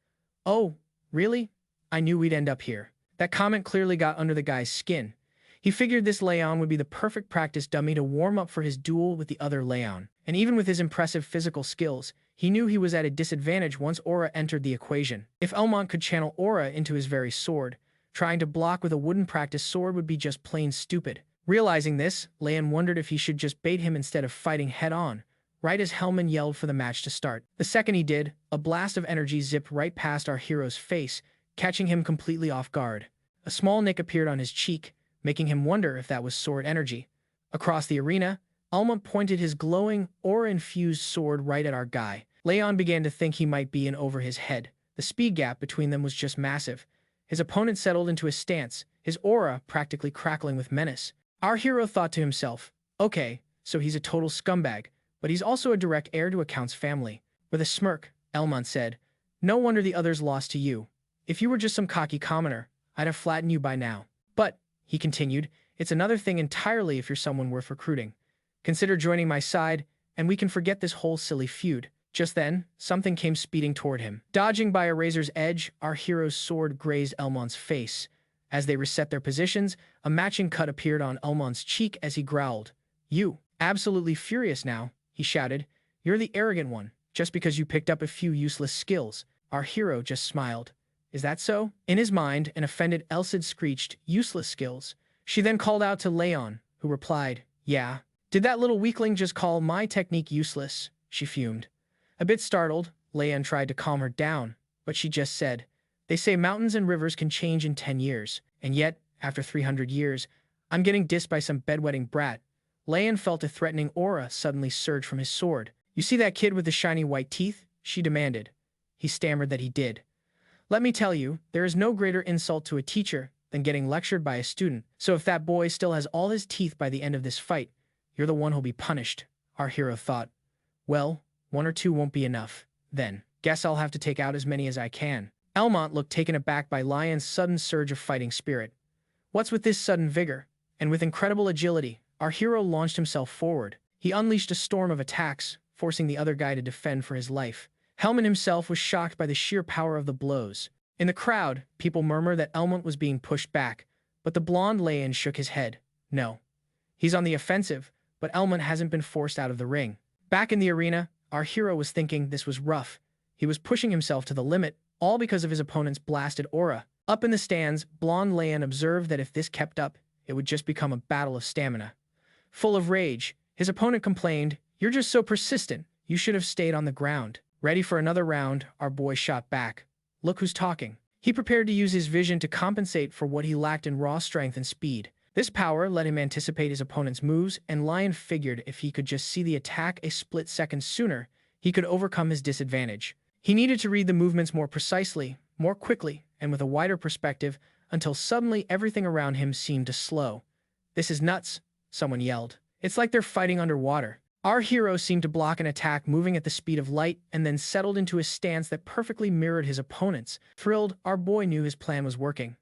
"Oh, really? I knew we'd end up here." That comment clearly got under the guy's skin. He figured this Leon would be the perfect practice dummy to warm up for his duel with the other Leon. And even with his impressive physical skills, he knew he was at a disadvantage once aura entered the equation. If Elmond could channel aura into his very sword, trying to block with a wooden practice sword would be just plain stupid. Realizing this, Leon wondered if he should just bait him instead of fighting head-on, right as Helmond yelled for the match to start. The second he did, a blast of energy zipped right past our hero's face, catching him completely off guard. A small nick appeared on his cheek, making him wonder if that was sword energy. Across the arena, Elmond pointed his glowing, aura-infused sword right at our guy. Leon began to think he might be in over his head. The speed gap between them was just massive. His opponent settled into a stance, his aura practically crackling with menace. Our hero thought to himself, "Okay, so he's a total scumbag, but he's also a direct heir to a count's family." With a smirk, Elmond said, "No wonder the others lost to you. If you were just some cocky commoner, I'd have flattened you by now. But," he continued, "it's another thing entirely if you're someone worth recruiting. Consider joining my side, and we can forget this whole silly feud." Just then, something came speeding toward him. Dodging by a razor's edge, our hero's sword grazed Elmond's face. As they reset their positions, a matching cut appeared on Elmond's cheek as he growled. "You, absolutely furious now," he shouted. "You're the arrogant one, just because you picked up a few useless skills." Our hero just smiled. "Is that so?" In his mind, an offended Elsid screeched, "Useless skills." She then called out to Leon, who replied, "Yeah. Did that little weakling just call my technique useless?" She fumed. A bit startled, Leon tried to calm her down, but she just said, "They say mountains and rivers can change in 10 years, and yet, after 300 years, I'm getting dissed by some bedwetting brat." Leon felt a threatening aura suddenly surge from his sword. "You see that kid with the shiny white teeth?" she demanded. He stammered that he did. "Let me tell you, there is no greater insult to a teacher than getting lectured by a student, so if that boy still has all his teeth by the end of this fight, you're the one who'll be punished," our hero thought. "Well, 1 or 2 won't be enough. Then, guess I'll have to take out as many as I can." Elmond looked taken aback by Leon's sudden surge of fighting spirit. What's with this sudden vigor? And with incredible agility, our hero launched himself forward. He unleashed a storm of attacks, forcing the other guy to defend for his life. Helmond himself was shocked by the sheer power of the blows. In the crowd, people murmured that Elmond was being pushed back, but the blonde Leon shook his head. "No. He's on the offensive, but Elmond hasn't been forced out of the ring." Back in the arena, our hero was thinking this was rough. He was pushing himself to the limit, all because of his opponent's blasted aura. Up in the stands, blonde Leon observed that if this kept up, it would just become a battle of stamina. Full of rage, his opponent complained, "You're just so persistent. You should have stayed on the ground." Ready for another round, our boy shot back. Look who's talking. He prepared to use his vision to compensate for what he lacked in raw strength and speed. This power let him anticipate his opponent's moves, and Lion figured if he could just see the attack a split second sooner, he could overcome his disadvantage. He needed to read the movements more precisely, more quickly, and with a wider perspective, until suddenly everything around him seemed to slow. "This is nuts," someone yelled. "It's like they're fighting underwater." Our hero seemed to block an attack moving at the speed of light and then settled into a stance that perfectly mirrored his opponent's. Thrilled, our boy knew his plan was working.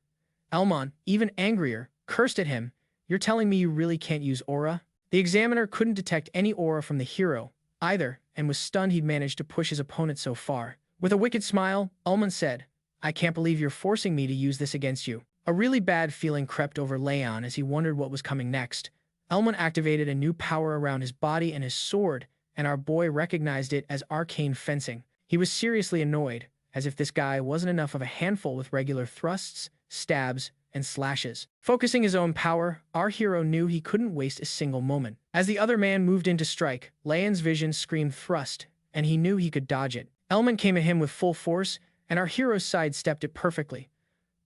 Elmont, even angrier, cursed at him. "You're telling me you really can't use aura?" The examiner couldn't detect any aura from the hero, either, and was stunned he'd managed to push his opponent so far. With a wicked smile, Elmont said, "I can't believe you're forcing me to use this against you." A really bad feeling crept over Leon as he wondered what was coming next. Elmont activated a new power around his body and his sword, and our boy recognized it as arcane fencing. He was seriously annoyed, as if this guy wasn't enough of a handful with regular thrusts, stabs, and slashes. Focusing his own power, our hero knew he couldn't waste a single moment. As the other man moved in to strike, Leon's vision screamed thrust, and he knew he could dodge it. Elmont came at him with full force, and our hero sidestepped it perfectly.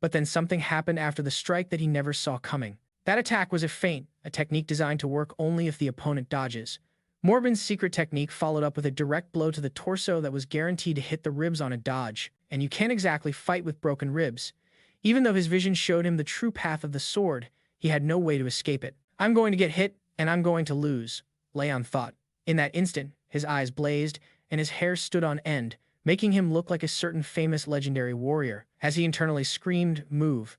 But then something happened after the strike that he never saw coming. That attack was a feint, a technique designed to work only if the opponent dodges. Morbin's secret technique followed up with a direct blow to the torso that was guaranteed to hit the ribs on a dodge, and you can't exactly fight with broken ribs. Even though his vision showed him the true path of the sword, he had no way to escape it. "I'm going to get hit, and I'm going to lose," Leon thought. In that instant, his eyes blazed, and his hair stood on end, making him look like a certain famous legendary warrior. As he internally screamed, "Move!"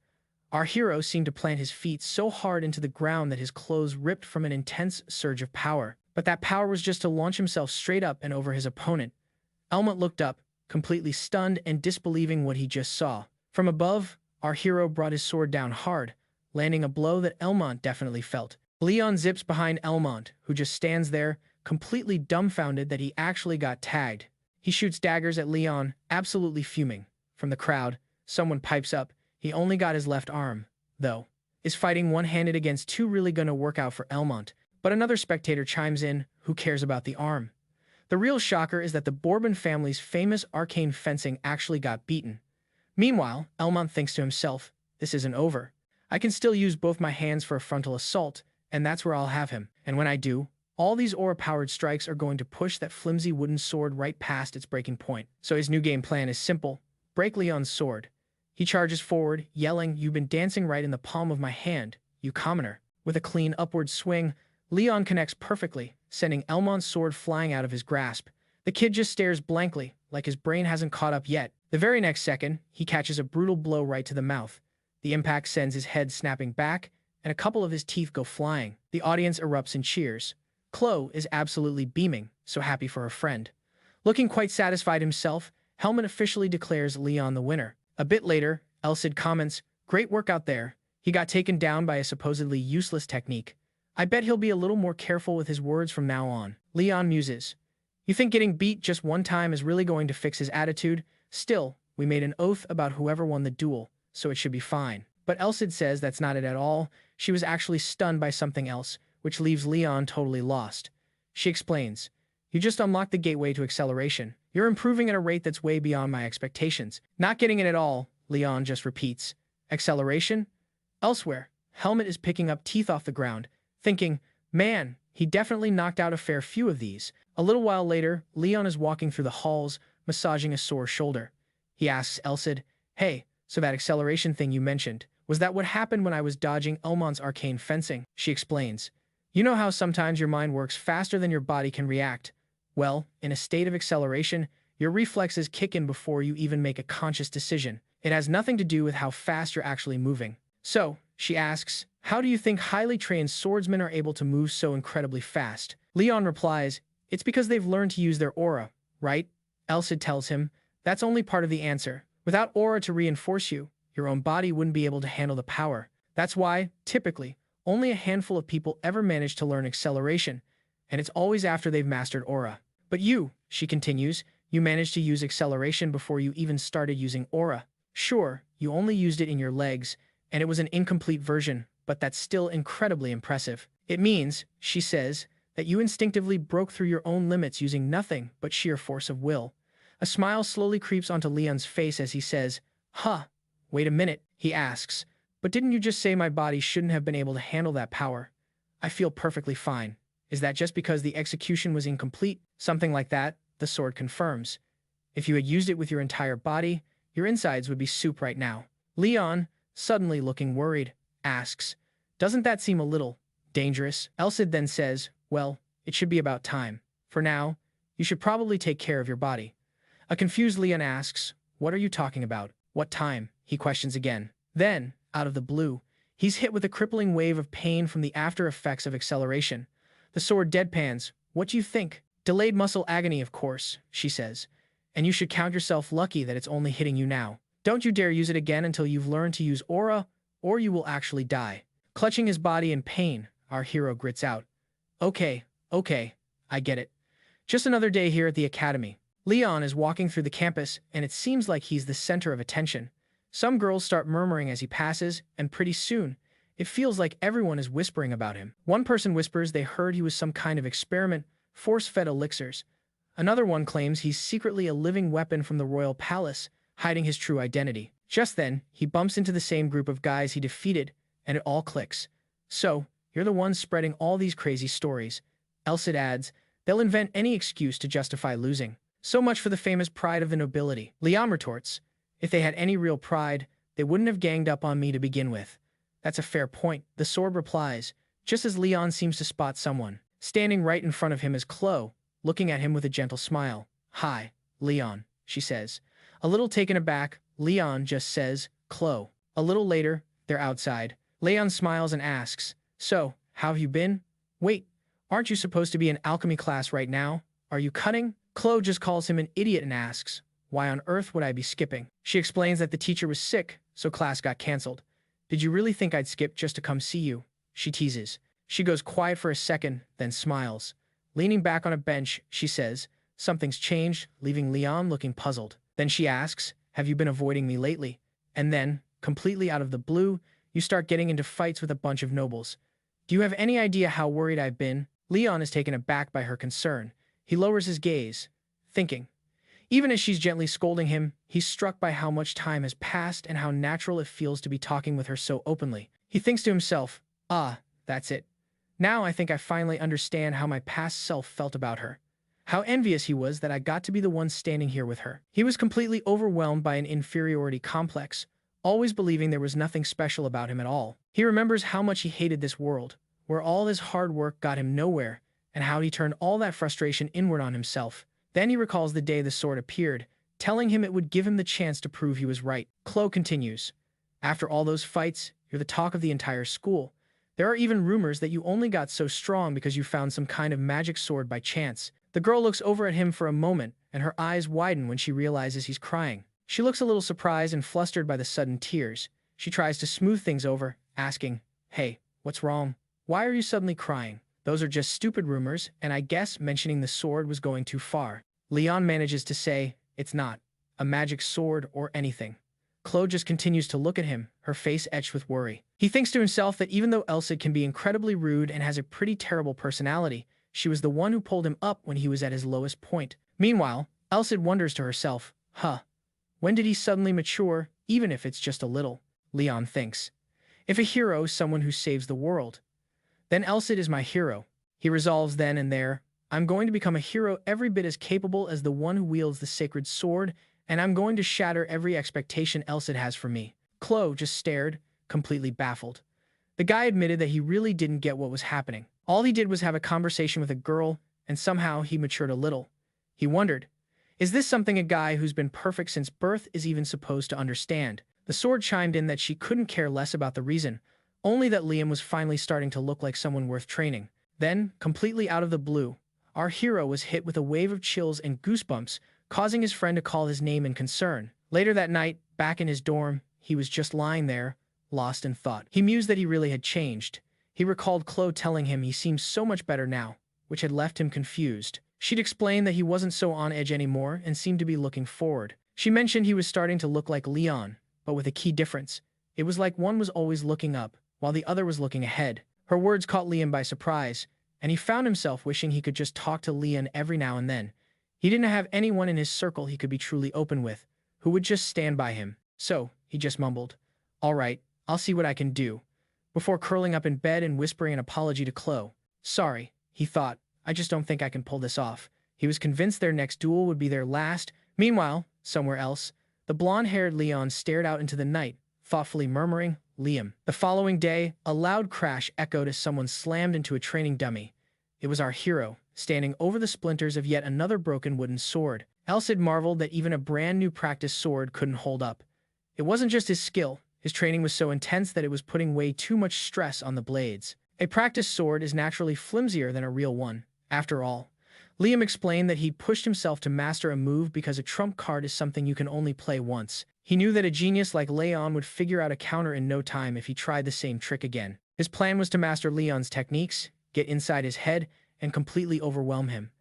our hero seemed to plant his feet so hard into the ground that his clothes ripped from an intense surge of power. But that power was just to launch himself straight up and over his opponent. Elmont looked up, completely stunned and disbelieving what he just saw. From above, our hero brought his sword down hard, landing a blow that Elmont definitely felt. Leon zips behind Elmont, who just stands there, completely dumbfounded that he actually got tagged. He shoots daggers at Leon, absolutely fuming. From the crowd, someone pipes up, "He only got his left arm, though. Is fighting one-handed against two really gonna work out for Elmont?" But another spectator chimes in, "Who cares about the arm?" The real shocker is that the Bourbon family's famous arcane fencing actually got beaten. Meanwhile, Elmont thinks to himself, "This isn't over. I can still use both my hands for a frontal assault, and that's where I'll have him. And when I do, all these aura-powered strikes are going to push that flimsy wooden sword right past its breaking point." So his new game plan is simple: break Leon's sword. He charges forward, yelling, "You've been dancing right in the palm of my hand, you commoner." With a clean upward swing, Leon connects perfectly, sending Elmont's sword flying out of his grasp. The kid just stares blankly, like his brain hasn't caught up yet. The very next second, he catches a brutal blow right to the mouth. The impact sends his head snapping back, and a couple of his teeth go flying. The audience erupts in cheers. Chloe is absolutely beaming, so happy for her friend. Looking quite satisfied himself, Helmut officially declares Leon the winner. A bit later, Elsid comments, "Great work out there. He got taken down by a supposedly useless technique. I bet he'll be a little more careful with his words from now on." Leon muses, "You think getting beat just one time is really going to fix his attitude? Still, we made an oath about whoever won the duel, so it should be fine." But Elsid says that's not it at all. She was actually stunned by something else, which leaves Leon totally lost. She explains, "You just unlocked the gateway to acceleration. You're improving at a rate that's way beyond my expectations." Not getting it at all, Leon just repeats, "Acceleration?" Elsewhere, Helmut is picking up teeth off the ground, thinking, "Man, he definitely knocked out a fair few of these." A little while later, Leon is walking through the halls, massaging a sore shoulder. He asks Elsid, "Hey, so that acceleration thing you mentioned, was that what happened when I was dodging Elmont's arcane fencing?" She explains, "You know how sometimes your mind works faster than your body can react? Well, in a state of acceleration, your reflexes kick in before you even make a conscious decision. It has nothing to do with how fast you're actually moving." So, she asks, "How do you think highly trained swordsmen are able to move so incredibly fast?" Leon replies, "It's because they've learned to use their aura, right?" Elsid tells him, "That's only part of the answer. Without aura to reinforce you, your own body wouldn't be able to handle the power. That's why, typically, only a handful of people ever manage to learn acceleration, and it's always after they've mastered aura. But you," she continues, "you managed to use acceleration before you even started using aura. Sure, you only used it in your legs, and it was an incomplete version, but that's still incredibly impressive. It means," she says, "that you instinctively broke through your own limits using nothing but sheer force of will. A smile slowly creeps onto Leon's face as he says, "Huh, wait a minute," he asks. "But didn't you just say my body shouldn't have been able to handle that power? I feel perfectly fine. Is that just because the execution was incomplete?" "Something like that," the sword confirms. "If you had used it with your entire body, your insides would be soup right now." Leon, suddenly looking worried, asks, "Doesn't that seem a little dangerous?" Elsid then says, "Well, it should be about time. For now, you should probably take care of your body." A confused Leon asks, "What are you talking about? What time?" he questions again. Then, out of the blue, he's hit with a crippling wave of pain from the after effects of acceleration. The sword deadpans, "What do you think?" "Delayed muscle agony, of course," she says. "And you should count yourself lucky that it's only hitting you now. Don't you dare use it again until you've learned to use aura, or you will actually die." Clutching his body in pain, our hero grits out, Okay, I get it. Just another day here at the academy." Leon is walking through the campus, and it seems like he's the center of attention. Some girls start murmuring as he passes, and pretty soon, it feels like everyone is whispering about him. One person whispers they heard he was some kind of experiment, force-fed elixirs. Another one claims he's secretly a living weapon from the royal palace, hiding his true identity. Just then, he bumps into the same group of guys he defeated, and it all clicks. "So, you're the one spreading all these crazy stories." Elsid adds, "They'll invent any excuse to justify losing. So much for the famous pride of the nobility." Leon retorts, "If they had any real pride, they wouldn't have ganged up on me to begin with." "That's a fair point," the sword replies, just as Leon seems to spot someone. Standing right in front of him is Chloe, looking at him with a gentle smile. "Hi, Leon," she says. A little taken aback, Leon just says, "Chloe." A little later, they're outside. Leon smiles and asks, "So, how have you been? Wait, aren't you supposed to be in alchemy class right now? Are you cutting?" Chloe just calls him an idiot and asks, "Why on earth would I be skipping?" She explains that the teacher was sick, so class got canceled. "Did you really think I'd skip just to come see you?" she teases. She goes quiet for a second, then smiles. Leaning back on a bench, she says, "Something's changed," leaving Leon looking puzzled. Then she asks, "Have you been avoiding me lately?" And then, completely out of the blue, you start getting into fights with a bunch of nobles. "Do you have any idea how worried I've been?" Leon is taken aback by her concern. He lowers his gaze, thinking. Even as she's gently scolding him, he's struck by how much time has passed and how natural it feels to be talking with her so openly. He thinks to himself, that's it. Now I think I finally understand how my past self felt about her. How envious he was that I got to be the one standing here with her. He was completely overwhelmed by an inferiority complex, always believing there was nothing special about him at all. He remembers how much he hated this world, where all his hard work got him nowhere, and how he turned all that frustration inward on himself. Then he recalls the day the sword appeared, telling him it would give him the chance to prove he was right. Chloe continues, "After all those fights, you're the talk of the entire school. There are even rumors that you only got so strong because you found some kind of magic sword by chance." The girl looks over at him for a moment, and her eyes widen when she realizes he's crying. She looks a little surprised and flustered by the sudden tears. She tries to smooth things over, asking, "Hey, what's wrong? Why are you suddenly crying?" "Those are just stupid rumors, and I guess mentioning the sword was going too far." Leon manages to say, "It's not a magic sword or anything." Chloe just continues to look at him, her face etched with worry. He thinks to himself that even though Elsa can be incredibly rude and has a pretty terrible personality, she was the one who pulled him up when he was at his lowest point. Meanwhile, Elsa wonders to herself, when did he suddenly mature, even if it's just a little? Leon thinks, if a hero is someone who saves the world, then Elsa is my hero. He resolves then and there, I'm going to become a hero every bit as capable as the one who wields the sacred sword, and I'm going to shatter every expectation Elsa has for me. Chloe just stared, completely baffled. The guy admitted that he really didn't get what was happening. All he did was have a conversation with a girl, and somehow he matured a little. He wondered, is this something a guy who's been perfect since birth is even supposed to understand? The sword chimed in that she couldn't care less about the reason, only that Liam was finally starting to look like someone worth training. Then, completely out of the blue, our hero was hit with a wave of chills and goosebumps, causing his friend to call his name in concern. Later that night, back in his dorm, he was just lying there, lost in thought. He mused that he really had changed. He recalled Chloe telling him he seemed so much better now, which had left him confused. She'd explained that he wasn't so on edge anymore and seemed to be looking forward. She mentioned he was starting to look like Leon, but with a key difference. It was like one was always looking up, while the other was looking ahead. Her words caught Liam by surprise, and he found himself wishing he could just talk to Leon every now and then. He didn't have anyone in his circle he could be truly open with, who would just stand by him. So, he just mumbled, "All right, I'll see what I can do," before curling up in bed and whispering an apology to Chloe. Sorry, he thought, I just don't think I can pull this off. He was convinced their next duel would be their last. Meanwhile, somewhere else, the blonde-haired Leon stared out into the night, thoughtfully murmuring, Liam. The following day, a loud crash echoed as someone slammed into a training dummy. It was our hero, standing over the splinters of yet another broken wooden sword. Elsid marveled that even a brand-new practice sword couldn't hold up. It wasn't just his skill. His training was so intense that it was putting way too much stress on the blades. A practice sword is naturally flimsier than a real one. After all, Liam explained that he'd pushed himself to master a move because a trump card is something you can only play once. He knew that a genius like Leon would figure out a counter in no time if he tried the same trick again. His plan was to master Leon's techniques, get inside his head, and completely overwhelm him.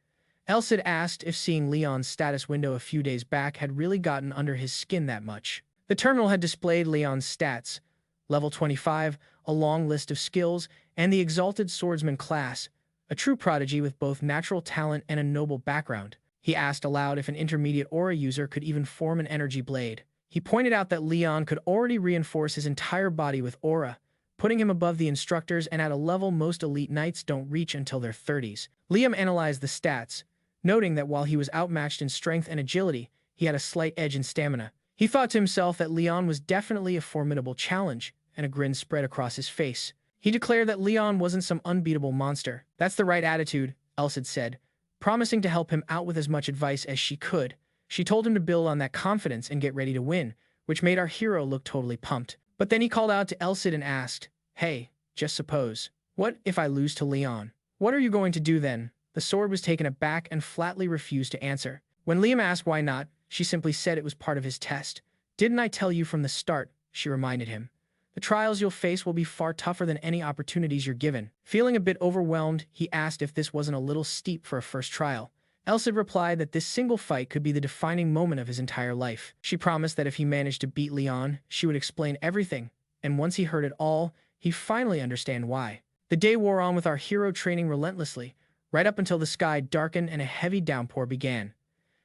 Elsid asked if seeing Leon's status window a few days back had really gotten under his skin that much. The terminal had displayed Leon's stats, level 25, a long list of skills, and the Exalted Swordsman class, a true prodigy with both natural talent and a noble background. He asked aloud if an intermediate aura user could even form an energy blade. He pointed out that Leon could already reinforce his entire body with aura, putting him above the instructors and at a level most elite knights don't reach until their 30s. Liam analyzed the stats, noting that while he was outmatched in strength and agility, he had a slight edge in stamina. He thought to himself that Leon was definitely a formidable challenge, and a grin spread across his face. He declared that Leon wasn't some unbeatable monster. That's the right attitude, Elsid said, promising to help him out with as much advice as she could. She told him to build on that confidence and get ready to win, which made our hero look totally pumped. But then he called out to Elsid and asked, Hey, just suppose. What if I lose to Leon? What are you going to do then? The sword was taken aback and flatly refused to answer. When Liam asked why not, she simply said it was part of his test. Didn't I tell you from the start? She reminded him. The trials you'll face will be far tougher than any opportunities you're given. Feeling a bit overwhelmed, he asked if this wasn't a little steep for a first trial. Elsid replied that this single fight could be the defining moment of his entire life. She promised that if he managed to beat Leon, she would explain everything, and once he heard it all, he'd finally understand why. The day wore on with our hero training relentlessly, right up until the sky darkened and a heavy downpour began.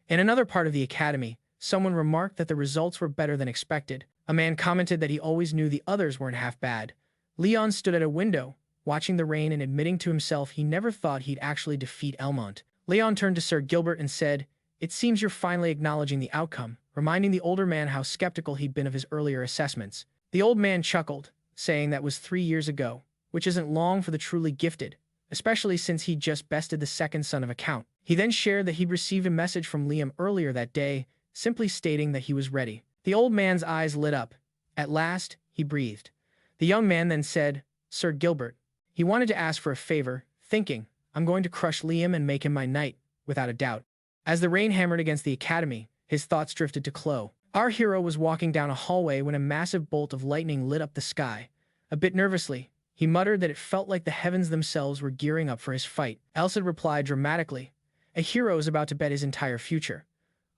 In another part of the academy, someone remarked that the results were better than expected. A man commented that he always knew the others weren't half bad. Leon stood at a window, watching the rain and admitting to himself he never thought he'd actually defeat Elmont. Leon turned to Sir Gilbert and said, It seems you're finally acknowledging the outcome, reminding the older man how skeptical he'd been of his earlier assessments. The old man chuckled, saying that was 3 years ago, which isn't long for the truly gifted, especially since he'd just bested the second son of a count. He then shared that he'd received a message from Liam earlier that day, simply stating that he was ready. The old man's eyes lit up. At last, he breathed. The young man then said, Sir Gilbert. He wanted to ask for a favor, thinking, I'm going to crush Liam and make him my knight, without a doubt. As the rain hammered against the academy, his thoughts drifted to Chloe. Our hero was walking down a hallway when a massive bolt of lightning lit up the sky. A bit nervously, he muttered that it felt like the heavens themselves were gearing up for his fight. Elsid replied dramatically, A hero is about to bet his entire future.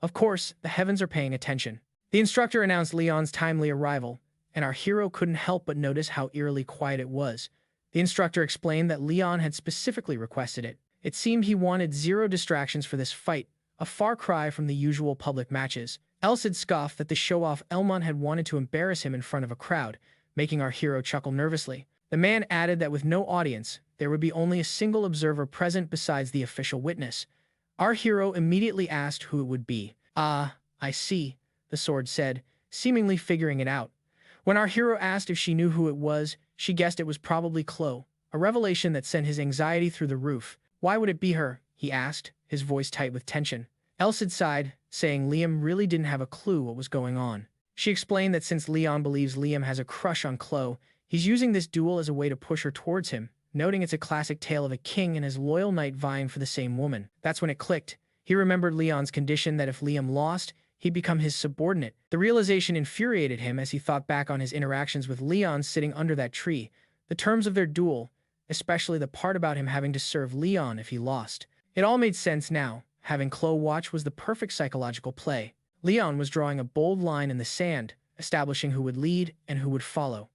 Of course, the heavens are paying attention. The instructor announced Leon's timely arrival, and our hero couldn't help but notice how eerily quiet it was. The instructor explained that Leon had specifically requested it. It seemed he wanted zero distractions for this fight, a far cry from the usual public matches. Elsid scoffed that the show-off Elmont had wanted to embarrass him in front of a crowd, making our hero chuckle nervously. The man added that with no audience, there would be only a single observer present besides the official witness. Our hero immediately asked who it would be. Ah, I see, the sword said, seemingly figuring it out. When our hero asked if she knew who it was, she guessed it was probably Chloe, a revelation that sent his anxiety through the roof. Why would it be her? He asked, his voice tight with tension. Elsid sighed, saying Liam really didn't have a clue what was going on. She explained that since Leon believes Liam has a crush on Chloe, he's using this duel as a way to push her towards him, noting it's a classic tale of a king and his loyal knight vying for the same woman. That's when it clicked. He remembered Leon's condition that if Liam lost, he'd become his subordinate. The realization infuriated him as he thought back on his interactions with Leon sitting under that tree, the terms of their duel, especially the part about him having to serve Leon if he lost. It all made sense now. Having Chloe watch was the perfect psychological play. Leon was drawing a bold line in the sand, establishing who would lead and who would follow.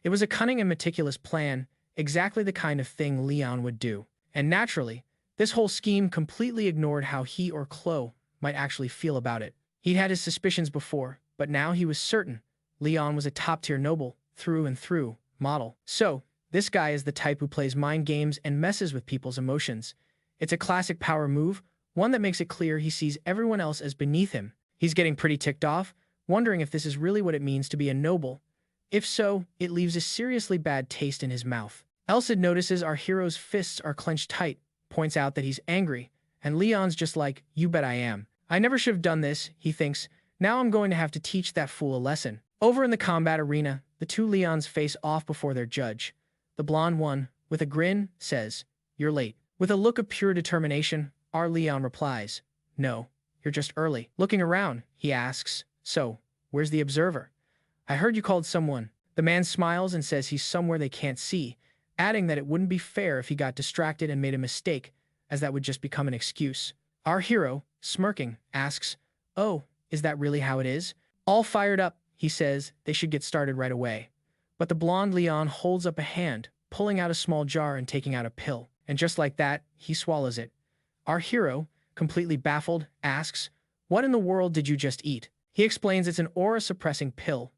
It was a cunning and meticulous plan, exactly the kind of thing Leon would do. And naturally, This whole scheme completely ignored how he or Chloe might actually feel about it. He'd had his suspicions before, but now he was certain Leon was a top-tier noble, through and through, model. So, this guy is the type who plays mind games and messes with people's emotions. It's a classic power move, one that makes it clear he sees everyone else as beneath him. He's getting pretty ticked off, wondering if this is really what it means to be a noble. If so, it leaves a seriously bad taste in his mouth. Elsa notices our hero's fists are clenched tight, points out that he's angry, and Leon's just like, "You bet I am. I never should have done this," he thinks. "Now I'm going to have to teach that fool a lesson." Over in the combat arena, the two Leons face off before their judge. The blonde one, with a grin, says, "You're late." With a look of pure determination, our Leon replies, "No, you're just early." Looking around, he asks, "So, where's the observer? I heard you called someone." The man smiles and says he's somewhere they can't see, adding that it wouldn't be fair if he got distracted and made a mistake, as that would just become an excuse. Our hero, smirking, asks, "Oh, is that really how it is?" All fired up, he says they should get started right away. But the blonde Leon holds up a hand, pulling out a small jar and taking out a pill. And just like that, he swallows it. Our hero, completely baffled, asks, "What in the world did you just eat?" He explains it's an aura-suppressing pill,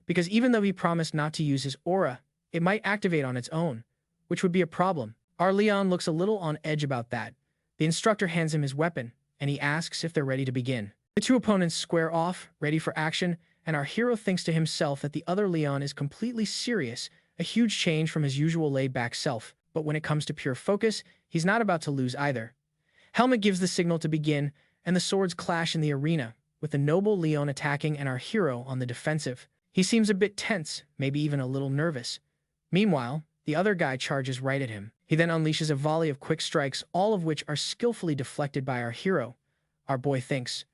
because even though he promised not to use his aura, it might activate on its own, which would be a problem. Our Leon looks a little on edge about that. The instructor hands him his weapon, and he asks if they're ready to begin. The two opponents square off, ready for action, and our hero thinks to himself that the other Leon is completely serious, a huge change from his usual laid-back self. But when it comes to pure focus, he's not about to lose either. Helmet gives the signal to begin, and the swords clash in the arena, with the noble Leon attacking and our hero on the defensive. He seems a bit tense, maybe even a little nervous. Meanwhile, the other guy charges right at him. He then unleashes a volley of quick strikes, all of which are skillfully deflected by our hero. Our boy thinks,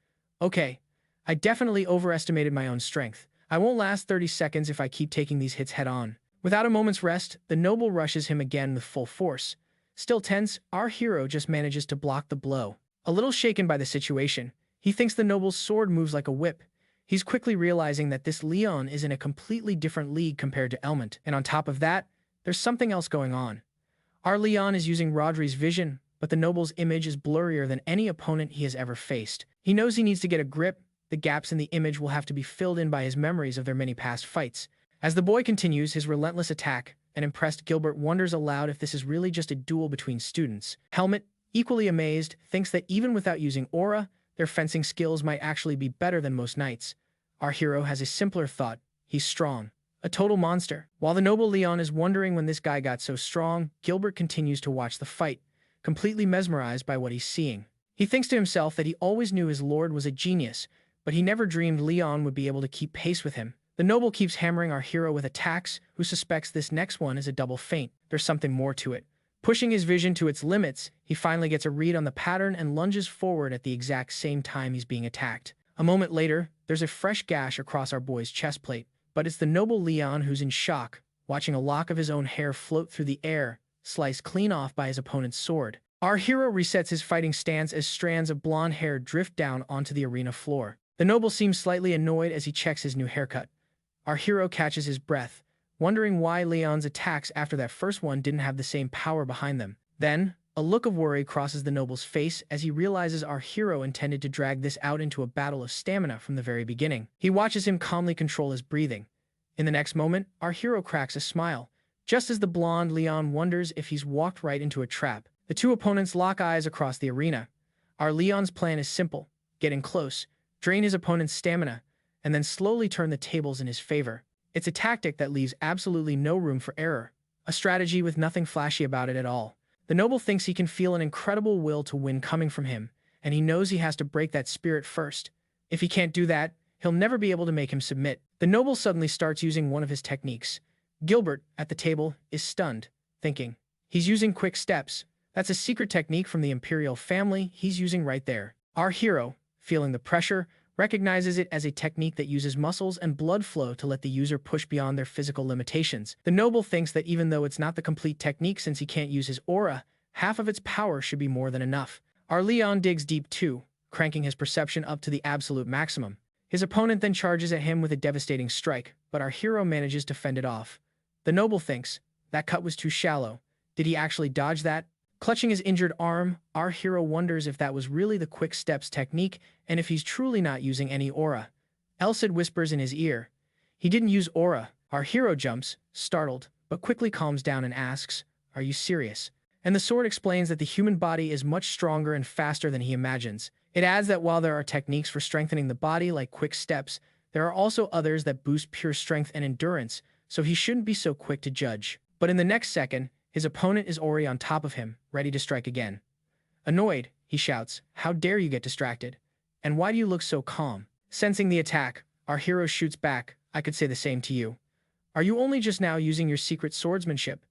"Okay, I definitely overestimated my own strength. I won't last 30 seconds if I keep taking these hits head-on." Without a moment's rest, the noble rushes him again with full force. Still tense, our hero just manages to block the blow. A little shaken by the situation, he thinks the noble's sword moves like a whip. He's quickly realizing that this Leon is in a completely different league compared to Elmont, and on top of that, there's something else going on. Our Leon is using Rodri's vision, but the noble's image is blurrier than any opponent he has ever faced. He knows he needs to get a grip. The gaps in the image will have to be filled in by his memories of their many past fights. As the boy continues his relentless attack, an impressed Gilbert wonders aloud if this is really just a duel between students. Helmet, equally amazed, thinks that even without using aura, their fencing skills might actually be better than most knights. Our hero has a simpler thought. He's strong. A total monster. While the noble Leon is wondering when this guy got so strong, Gilbert continues to watch the fight, completely mesmerized by what he's seeing. He thinks to himself that he always knew his lord was a genius, but he never dreamed Leon would be able to keep pace with him. The noble keeps hammering our hero with attacks, who suspects this next one is a double feint. There's something more to it. Pushing his vision to its limits, he finally gets a read on the pattern and lunges forward at the exact same time he's being attacked. A moment later, there's a fresh gash across our boy's chest plate, but it's the noble Leon who's in shock, watching a lock of his own hair float through the air, sliced clean off by his opponent's sword. Our hero resets his fighting stance as strands of blonde hair drift down onto the arena floor. The noble seems slightly annoyed as he checks his new haircut. Our hero catches his breath, wondering why Leon's attacks after that first one didn't have the same power behind them. Then, a look of worry crosses the noble's face as he realizes our hero intended to drag this out into a battle of stamina from the very beginning. He watches him calmly control his breathing. In the next moment, our hero cracks a smile, just as the blonde Leon wonders if he's walked right into a trap. The two opponents lock eyes across the arena. Our Leon's plan is simple: get in close, drain his opponent's stamina, and then slowly turn the tables in his favor. It's a tactic that leaves absolutely no room for error, a strategy with nothing flashy about it at all. The noble thinks he can feel an incredible will to win coming from him, and he knows he has to break that spirit first. If he can't do that, he'll never be able to make him submit. The noble suddenly starts using one of his techniques. Gilbert, at the table, is stunned, thinking, he's using quick steps. That's a secret technique from the imperial family he's using right there. Our hero, feeling the pressure, recognizes it as a technique that uses muscles and blood flow to let the user push beyond their physical limitations. The noble thinks that even though it's not the complete technique since he can't use his aura, half of its power should be more than enough. Our Leon digs deep too, cranking his perception up to the absolute maximum. His opponent then charges at him with a devastating strike, but our hero manages to fend it off. The noble thinks, that cut was too shallow. Did he actually dodge that? Clutching his injured arm, our hero wonders if that was really the quick steps technique and if he's truly not using any aura. Elsid whispers in his ear. He didn't use aura. Our hero jumps, startled, but quickly calms down and asks, "Are you serious?" And the sword explains that the human body is much stronger and faster than he imagines. It adds that while there are techniques for strengthening the body like quick steps, there are also others that boost pure strength and endurance, so he shouldn't be so quick to judge. But in the next second, his opponent is already on top of him, ready to strike again. Annoyed, he shouts, "How dare you get distracted? And why do you look so calm?" Sensing the attack, our hero shoots back, "I could say the same to you. Are you only just now using your secret swordsmanship?"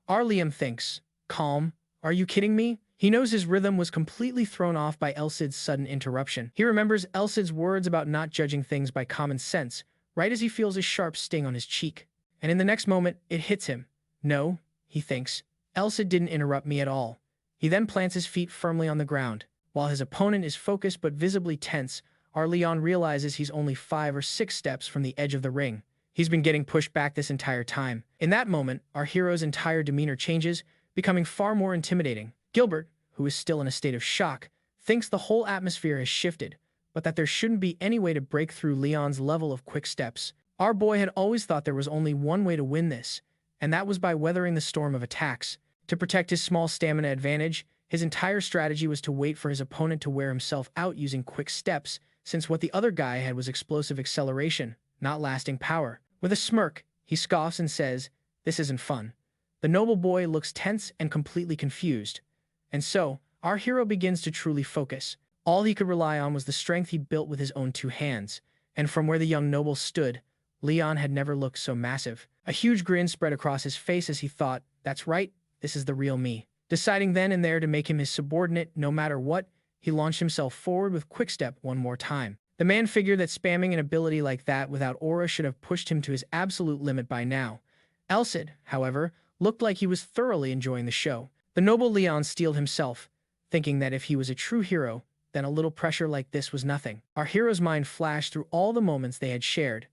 Our Liam thinks, "Calm? Are you kidding me?" He knows his rhythm was completely thrown off by Elsid's sudden interruption. He remembers Elsid's words about not judging things by common sense, right as he feels a sharp sting on his cheek. And in the next moment, it hits him. No, he thinks. Elsid didn't interrupt me at all. He then plants his feet firmly on the ground. While his opponent is focused but visibly tense, our Leon realizes he's only 5 or 6 steps from the edge of the ring. He's been getting pushed back this entire time. In that moment, our hero's entire demeanor changes, becoming far more intimidating. Gilbert, who is still in a state of shock, thinks the whole atmosphere has shifted, but that there shouldn't be any way to break through Leon's level of quick steps. Our boy had always thought there was only one way to win this, and that was by weathering the storm of attacks. To protect his small stamina advantage, his entire strategy was to wait for his opponent to wear himself out using quick steps, since what the other guy had was explosive acceleration, not lasting power. With a smirk, he scoffs and says, "This isn't fun." The noble boy looks tense and completely confused. And so, our hero begins to truly focus. All he could rely on was the strength he built with his own 2 hands. And from where the young noble stood, Leon had never looked so massive. A huge grin spread across his face as he thought, "That's right, this is the real me." Deciding then and there to make him his subordinate no matter what, he launched himself forward with quickstep one more time. The man figured that spamming an ability like that without aura should have pushed him to his absolute limit by now. Elsid, however, looked like he was thoroughly enjoying the show. The noble Leon steeled himself, thinking that if he was a true hero, then a little pressure like this was nothing. Our hero's mind flashed through all the moments they had shared.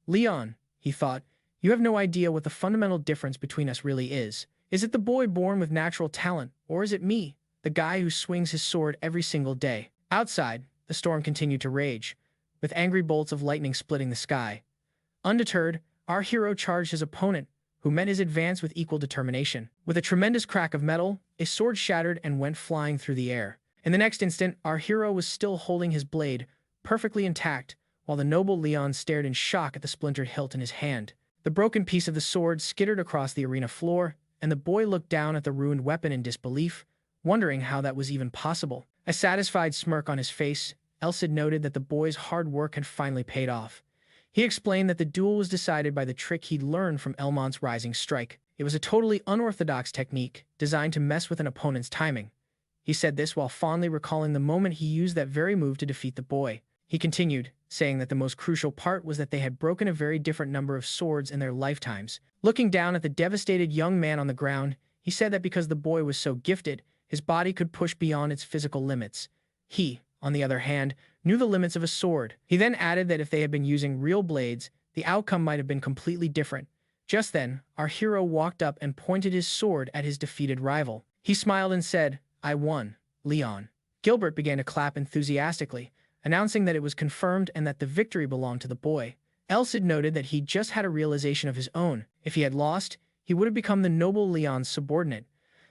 "Leon," he thought, "you have no idea what the fundamental difference between us really is. Is it the boy born with natural talent, or is it me, the guy who swings his sword every single day?" Outside, the storm continued to rage, with angry bolts of lightning splitting the sky. Undeterred, our hero charged his opponent, who met his advance with equal determination. With a tremendous crack of metal, a sword shattered and went flying through the air. In the next instant, our hero was still holding his blade, perfectly intact, while the noble Leon stared in shock at the splintered hilt in his hand. The broken piece of the sword skittered across the arena floor, and the boy looked down at the ruined weapon in disbelief, wondering how that was even possible. A satisfied smirk on his face, Elsid noted that the boy's hard work had finally paid off. He explained that the duel was decided by the trick he'd learned from Elmont's rising strike. It was a totally unorthodox technique, designed to mess with an opponent's timing. He said this while fondly recalling the moment he used that very move to defeat the boy. He continued, saying that the most crucial part was that they had broken a very different number of swords in their lifetimes. Looking down at the devastated young man on the ground, he said that because the boy was so gifted, his body could push beyond its physical limits. He, on the other hand, knew the limits of a sword. He then added that if they had been using real blades, the outcome might have been completely different. Just then, our hero walked up and pointed his sword at his defeated rival. He smiled and said, "I won, Leon." Gilbert began to clap enthusiastically, announcing that it was confirmed and that the victory belonged to the boy. Elsid noted that he just had a realization of his own. If he had lost, he would have become the noble Leon's subordinate.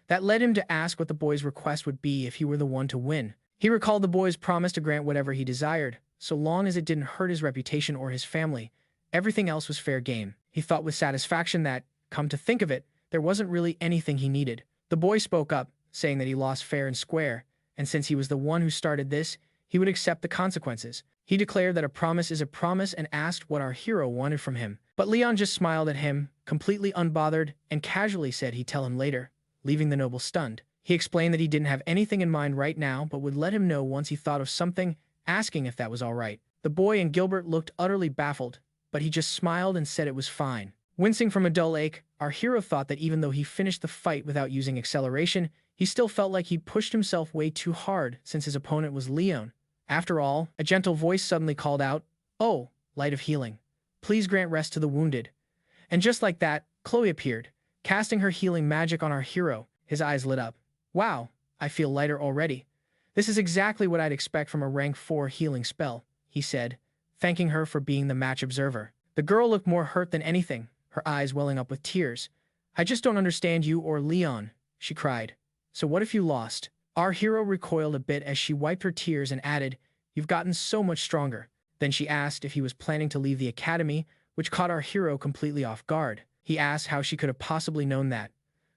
That led him to ask what the boy's request would be if he were the one to win. He recalled the boy's promise to grant whatever he desired, so long as it didn't hurt his reputation or his family. Everything else was fair game. He thought with satisfaction that, come to think of it, there wasn't really anything he needed. The boy spoke up, saying that he lost fair and square, and since he was the one who started this, he would accept the consequences. He declared that a promise is a promise and asked what our hero wanted from him. But Leon just smiled at him, completely unbothered, and casually said he'd tell him later, leaving the noble stunned. He explained that he didn't have anything in mind right now, but would let him know once he thought of something, asking if that was all right. The boy and Gilbert looked utterly baffled, but he just smiled and said it was fine. Wincing from a dull ache, our hero thought that even though he finished the fight without using acceleration, he still felt like he pushed himself way too hard since his opponent was Leon. After all, a gentle voice suddenly called out, "Oh, light of healing. Please grant rest to the wounded." And just like that, Chloe appeared, casting her healing magic on our hero. His eyes lit up. Wow, I feel lighter already. This is exactly what I'd expect from a rank 4 healing spell, he said, thanking her for being the match observer. The girl looked more hurt than anything, her eyes welling up with tears. I just don't understand you or Leon, she cried. So what if you lost? Our hero recoiled a bit as she wiped her tears and added, You've gotten so much stronger. Then she asked if he was planning to leave the academy, which caught our hero completely off guard. He asked how she could have possibly known that.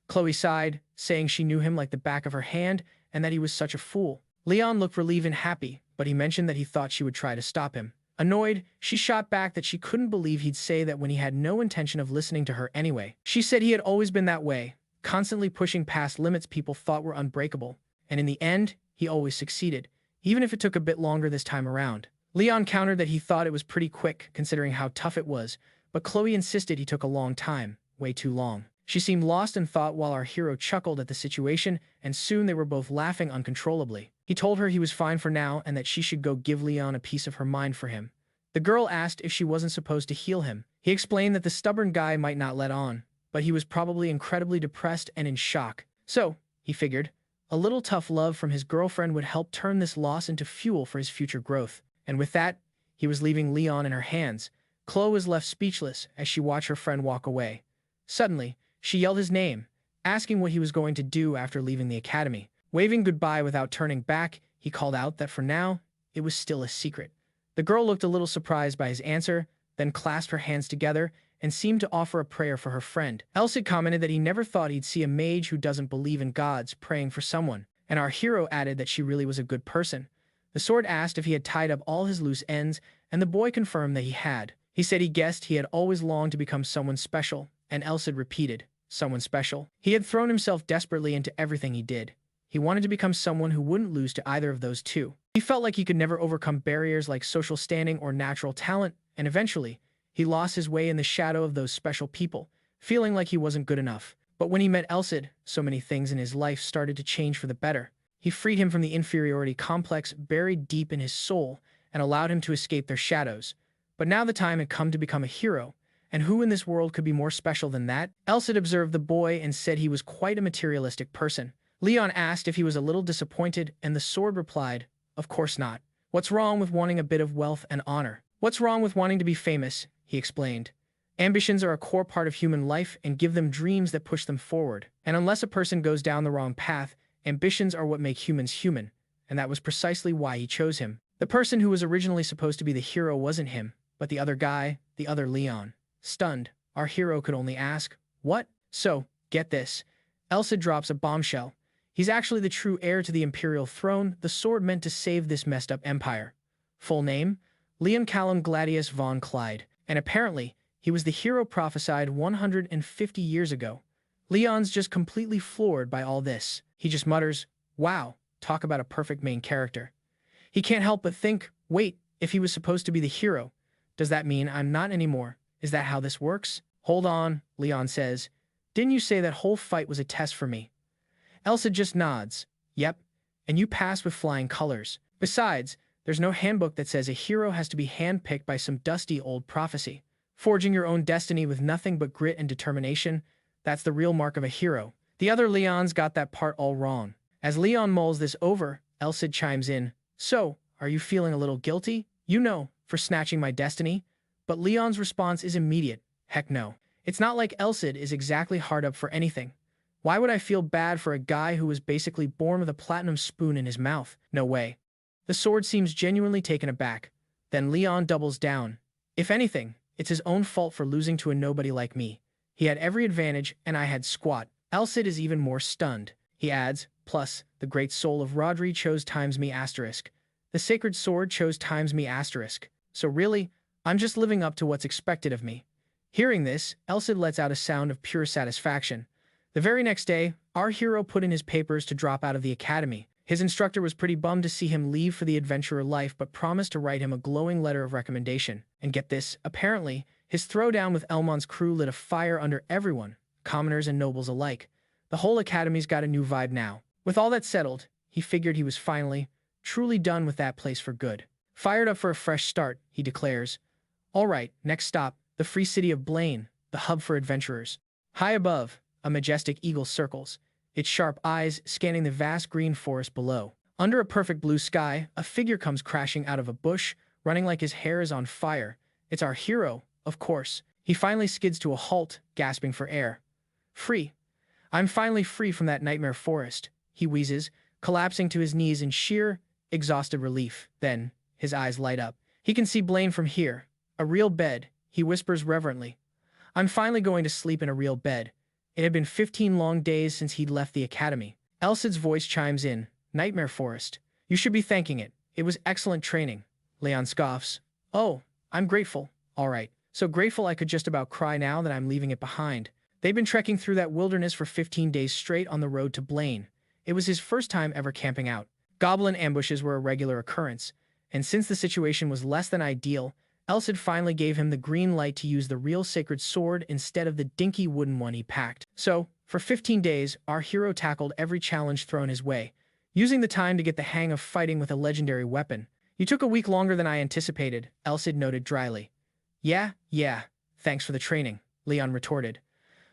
Chloe sighed, saying she knew him like the back of her hand and that he was such a fool. Leon looked relieved and happy, but he mentioned that he thought she would try to stop him. Annoyed, she shot back that she couldn't believe he'd say that when he had no intention of listening to her anyway. She said he had always been that way, constantly pushing past limits people thought were unbreakable, and in the end, he always succeeded, even if it took a bit longer this time around. Leon countered that he thought it was pretty quick, considering how tough it was, but Chloe insisted he took a long time, way too long. She seemed lost in thought while our hero chuckled at the situation, and soon they were both laughing uncontrollably. He told her he was fine for now and that she should go give Leon a piece of her mind for him. The girl asked if she wasn't supposed to heal him. He explained that the stubborn guy might not let on, but he was probably incredibly depressed and in shock. So, he figured, a little tough love from his girlfriend would help turn this loss into fuel for his future growth. And with that, he was leaving Leon in her hands. Chloe was left speechless as she watched her friend walk away. Suddenly, she yelled his name, asking what he was going to do after leaving the academy. Waving goodbye without turning back, he called out that for now, it was still a secret. The girl looked a little surprised by his answer, then clasped her hands together and seemed to offer a prayer for her friend. Elsid commented that he never thought he'd see a mage who doesn't believe in gods praying for someone, and our hero added that she really was a good person. The sword asked if he had tied up all his loose ends, and the boy confirmed that he had. He said he guessed he had always longed to become someone special, and Elsid repeated, someone special. He had thrown himself desperately into everything he did. He wanted to become someone who wouldn't lose to either of those two. He felt like he could never overcome barriers like social standing or natural talent, and eventually, he lost his way in the shadow of those special people, feeling like he wasn't good enough. But when he met Elsid, so many things in his life started to change for the better. He freed him from the inferiority complex buried deep in his soul and allowed him to escape their shadows. But now the time had come to become a hero, and who in this world could be more special than that? Elsid observed the boy and said he was quite a materialistic person. Leon asked if he was a little disappointed, and the sword replied, Of course not. What's wrong with wanting a bit of wealth and honor? What's wrong with wanting to be famous? He explained. Ambitions are a core part of human life and give them dreams that push them forward. And unless a person goes down the wrong path, ambitions are what make humans human, and that was precisely why he chose him. The person who was originally supposed to be the hero wasn't him, but the other guy, the other Leon. Stunned, our hero could only ask, What? So, get this. Elsid drops a bombshell. He's actually the true heir to the imperial throne, the sword meant to save this messed up empire. Full name? Leon Callum Gladius von Clyde. And apparently, he was the hero prophesied 150 years ago. Leon's just completely floored by all this. He just mutters, Wow, talk about a perfect main character. He can't help but think, wait, if he was supposed to be the hero, does that mean I'm not anymore? Is that how this works? Hold on, Leon says. Didn't you say that whole fight was a test for me? Elsa just nods. Yep, and you passed with flying colors. Besides, there's no handbook that says a hero has to be handpicked by some dusty old prophecy. Forging your own destiny with nothing but grit and determination, that's the real mark of a hero. The other Leons got that part all wrong. As Leon mulls this over, Elsid chimes in. So, are you feeling a little guilty? You know, for snatching my destiny? But Leon's response is immediate. Heck no. It's not like Elsid is exactly hard up for anything. Why would I feel bad for a guy who was basically born with a platinum spoon in his mouth? No way. The sword seems genuinely taken aback. Then Leon doubles down. If anything, it's his own fault for losing to a nobody like me. He had every advantage, and I had squat. Elsid is even more stunned. He adds, plus, the great soul of Rodri chose times me asterisk. The sacred sword chose times me asterisk. So really, I'm just living up to what's expected of me. Hearing this, Elsid lets out a sound of pure satisfaction. The very next day, our hero put in his papers to drop out of the academy. His instructor was pretty bummed to see him leave for the adventurer life but promised to write him a glowing letter of recommendation. And get this, apparently, his throwdown with Elmond's crew lit a fire under everyone, commoners and nobles alike. The whole academy's got a new vibe now. With all that settled, he figured he was finally, truly done with that place for good. Fired up for a fresh start, he declares. All right, next stop, the free city of Blaine, the hub for adventurers. High above, a majestic eagle circles, its sharp eyes scanning the vast green forest below. Under a perfect blue sky, a figure comes crashing out of a bush, running like his hair is on fire. It's our hero, of course. He finally skids to a halt, gasping for air. Free. I'm finally free from that nightmare forest, he wheezes, collapsing to his knees in sheer, exhausted relief. Then, his eyes light up. He can see Blaine from here. A real bed, he whispers reverently. I'm finally going to sleep in a real bed. It had been 15 long days since he'd left the academy. Elsid's voice chimes in. Nightmare Forest. You should be thanking it. It was excellent training. Leon scoffs. Oh, I'm grateful. All right. So grateful I could just about cry now that I'm leaving it behind. They've been trekking through that wilderness for 15 days straight on the road to Blaine. It was his first time ever camping out. Goblin ambushes were a regular occurrence, and since the situation was less than ideal, Elsid finally gave him the green light to use the real sacred sword instead of the dinky wooden one he packed. So, for 15 days, our hero tackled every challenge thrown his way, using the time to get the hang of fighting with a legendary weapon. You took a week longer than I anticipated, Elsid noted dryly. Yeah, thanks for the training, Leon retorted.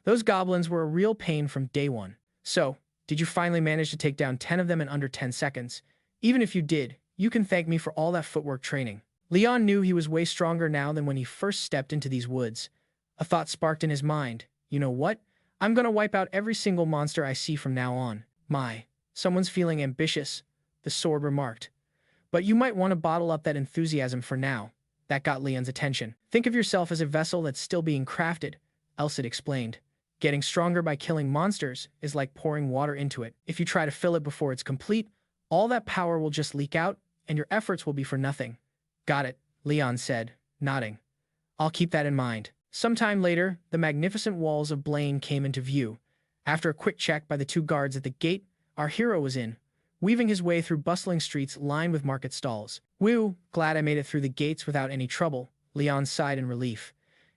Those goblins were a real pain from day one. So, did you finally manage to take down 10 of them in under 10 seconds? Even if you did, you can thank me for all that footwork training. Leon knew he was way stronger now than when he first stepped into these woods. A thought sparked in his mind. You know what? I'm gonna wipe out every single monster I see from now on. Someone's feeling ambitious, the sword remarked. But you might want to bottle up that enthusiasm for now. That got Leon's attention. Think of yourself as a vessel that's still being crafted, Elsid explained. Getting stronger by killing monsters is like pouring water into it. If you try to fill it before it's complete, all that power will just leak out, and your efforts will be for nothing. Got it, Leon said, nodding. I'll keep that in mind. Sometime later, the magnificent walls of Blaine came into view. After a quick check by the two guards at the gate, our hero was in, weaving his way through bustling streets lined with market stalls. Whew, glad I made it through the gates without any trouble, Leon sighed in relief.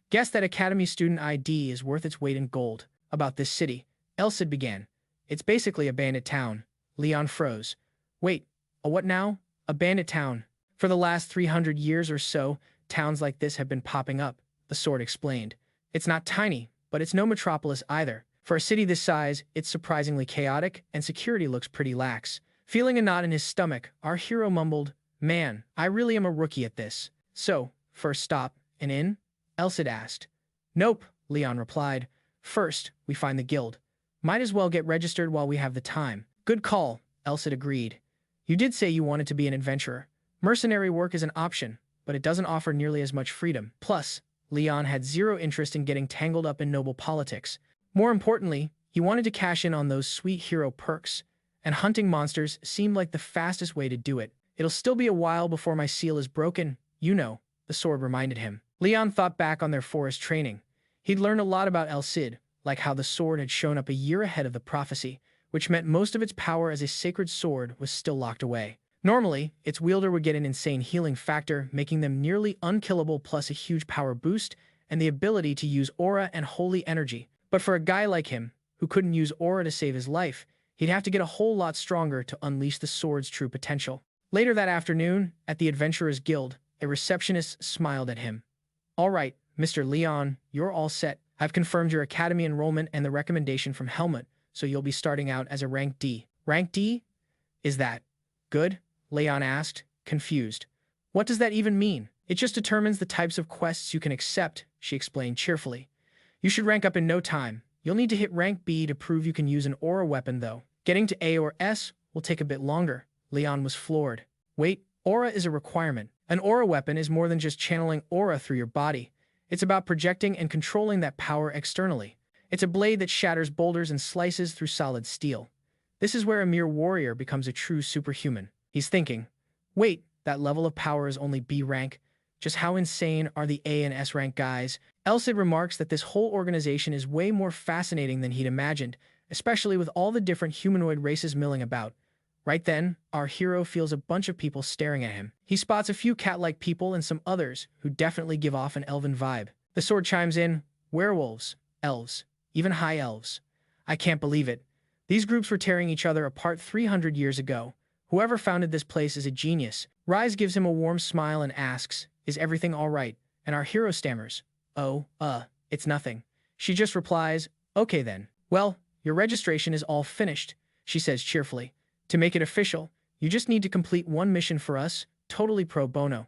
Guess that Academy student ID is worth its weight in gold. About this city, Elsid began. It's basically a bandit town. Leon froze. Wait, a what now? A bandit town. For the last 300 years or so, towns like this have been popping up, the sword explained. It's not tiny, but it's no metropolis either. For a city this size, it's surprisingly chaotic, and security looks pretty lax. Feeling a knot in his stomach, our hero mumbled, Man, I really am a rookie at this. So, first stop, an inn? Elsid asked. Nope, Leon replied. First, we find the guild. Might as well get registered while we have the time. Good call, Elsid agreed. You did say you wanted to be an adventurer. Mercenary work is an option, but it doesn't offer nearly as much freedom. Plus, Leon had zero interest in getting tangled up in noble politics. More importantly, he wanted to cash in on those sweet hero perks, and hunting monsters seemed like the fastest way to do it. It'll still be a while before my seal is broken, you know, the sword reminded him. Leon thought back on their forest training. He'd learned a lot about Elsid, like how the sword had shown up a year ahead of the prophecy, which meant most of its power as a sacred sword was still locked away. Normally, its wielder would get an insane healing factor, making them nearly unkillable, plus a huge power boost and the ability to use aura and holy energy. But for a guy like him, who couldn't use aura to save his life, he'd have to get a whole lot stronger to unleash the sword's true potential. Later that afternoon, at the Adventurers Guild, a receptionist smiled at him. All right, Mr. Leon, you're all set. I've confirmed your academy enrollment and the recommendation from Helmut, so you'll be starting out as a rank D. Rank D? Is that good? Leon asked, confused. What does that even mean? It just determines the types of quests you can accept, she explained cheerfully. You should rank up in no time. You'll need to hit rank B to prove you can use an aura weapon, though. Getting to A or S will take a bit longer. Leon was floored. Wait, aura is a requirement. An aura weapon is more than just channeling aura through your body. It's about projecting and controlling that power externally. It's a blade that shatters boulders and slices through solid steel. This is where a mere warrior becomes a true superhuman. He's thinking, wait, that level of power is only B rank. Just how insane are the A and S rank guys? Elsid remarks that this whole organization is way more fascinating than he'd imagined, especially with all the different humanoid races milling about. Right then, our hero feels a bunch of people staring at him. He spots a few cat-like people and some others who definitely give off an elven vibe. The sword chimes in, werewolves, elves, even high elves. I can't believe it. These groups were tearing each other apart 300 years ago. Whoever founded this place is a genius. Rise gives him a warm smile and asks, Is everything all right? And our hero stammers, Oh, it's nothing. She just replies, Okay then. Well, your registration is all finished, she says cheerfully. To make it official, you just need to complete one mission for us, totally pro bono.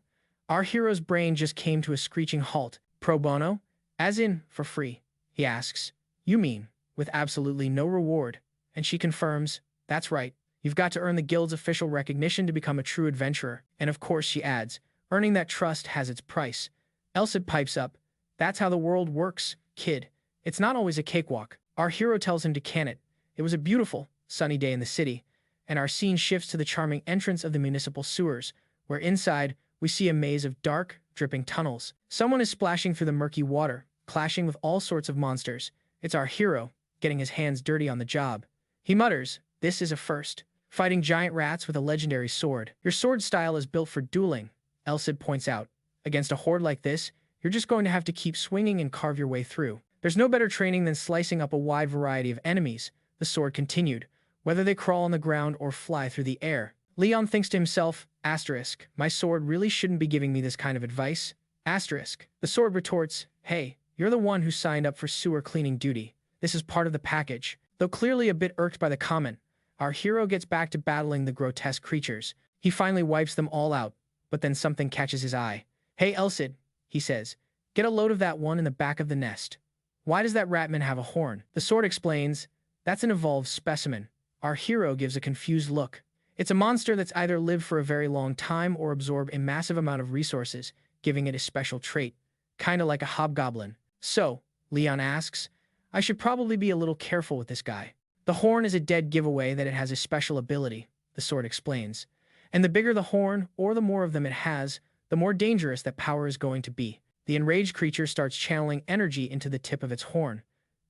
Our hero's brain just came to a screeching halt. Pro bono? As in, for free, he asks. You mean, with absolutely no reward? And she confirms, that's right. You've got to earn the guild's official recognition to become a true adventurer. And of course, she adds, earning that trust has its price. Elsid pipes up, that's how the world works, kid. It's not always a cakewalk. Our hero tells him to can it. It was a beautiful, sunny day in the city, and our scene shifts to the charming entrance of the municipal sewers, where inside, we see a maze of dark, dripping tunnels. Someone is splashing through the murky water, clashing with all sorts of monsters. It's our hero, getting his hands dirty on the job. He mutters, this is a first. Fighting giant rats with a legendary sword. Your sword style is built for dueling, Elsid points out. Against a horde like this, you're just going to have to keep swinging and carve your way through. There's no better training than slicing up a wide variety of enemies, the sword continued, whether they crawl on the ground or fly through the air. Leon thinks to himself, asterisk, my sword really shouldn't be giving me this kind of advice. Asterisk. The sword retorts, hey, you're the one who signed up for sewer cleaning duty. This is part of the package. Though clearly a bit irked by the comment, our hero gets back to battling the grotesque creatures. He finally wipes them all out, but then something catches his eye. Hey Elsid, he says, get a load of that one in the back of the nest. Why does that ratman have a horn? The sword explains, that's an evolved specimen. Our hero gives a confused look. It's a monster that's either lived for a very long time or absorbed a massive amount of resources, giving it a special trait. Kinda like a hobgoblin. So, Leon asks, I should probably be a little careful with this guy. The horn is a dead giveaway that it has a special ability, the sword explains. And the bigger the horn, or the more of them it has, the more dangerous that power is going to be. The enraged creature starts channeling energy into the tip of its horn.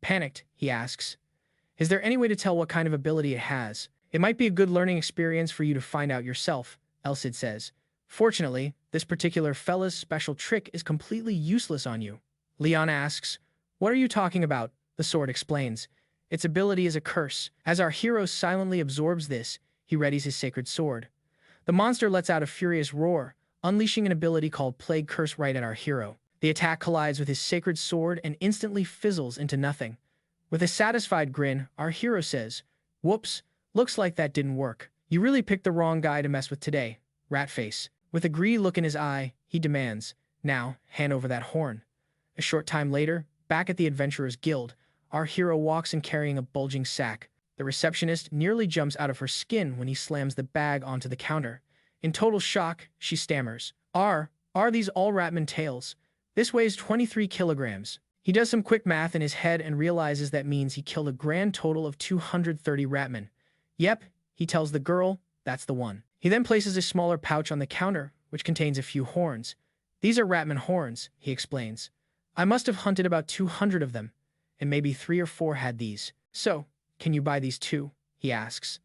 Panicked, he asks, is there any way to tell what kind of ability it has? It might be a good learning experience for you to find out yourself, Elsid says. Fortunately, this particular fella's special trick is completely useless on you. Leon asks, what are you talking about? The sword explains. Its ability is a curse. As our hero silently absorbs this, he readies his sacred sword. The monster lets out a furious roar, unleashing an ability called Plague Curse right at our hero. The attack collides with his sacred sword and instantly fizzles into nothing. With a satisfied grin, our hero says, whoops, looks like that didn't work. You really picked the wrong guy to mess with today, Ratface. With a greedy look in his eye, he demands, now, hand over that horn. A short time later, back at the Adventurers Guild, our hero walks in carrying a bulging sack. The receptionist nearly jumps out of her skin when he slams the bag onto the counter. In total shock, she stammers, Are these all Ratman tails? This weighs 23 kilograms. He does some quick math in his head and realizes that means he killed a grand total of 230 Ratman. Yep, he tells the girl, that's the one. He then places a smaller pouch on the counter, which contains a few horns. These are Ratman horns, he explains. I must have hunted about 200 of them, and maybe 3 or 4 had these. So, can you buy these too? He asks.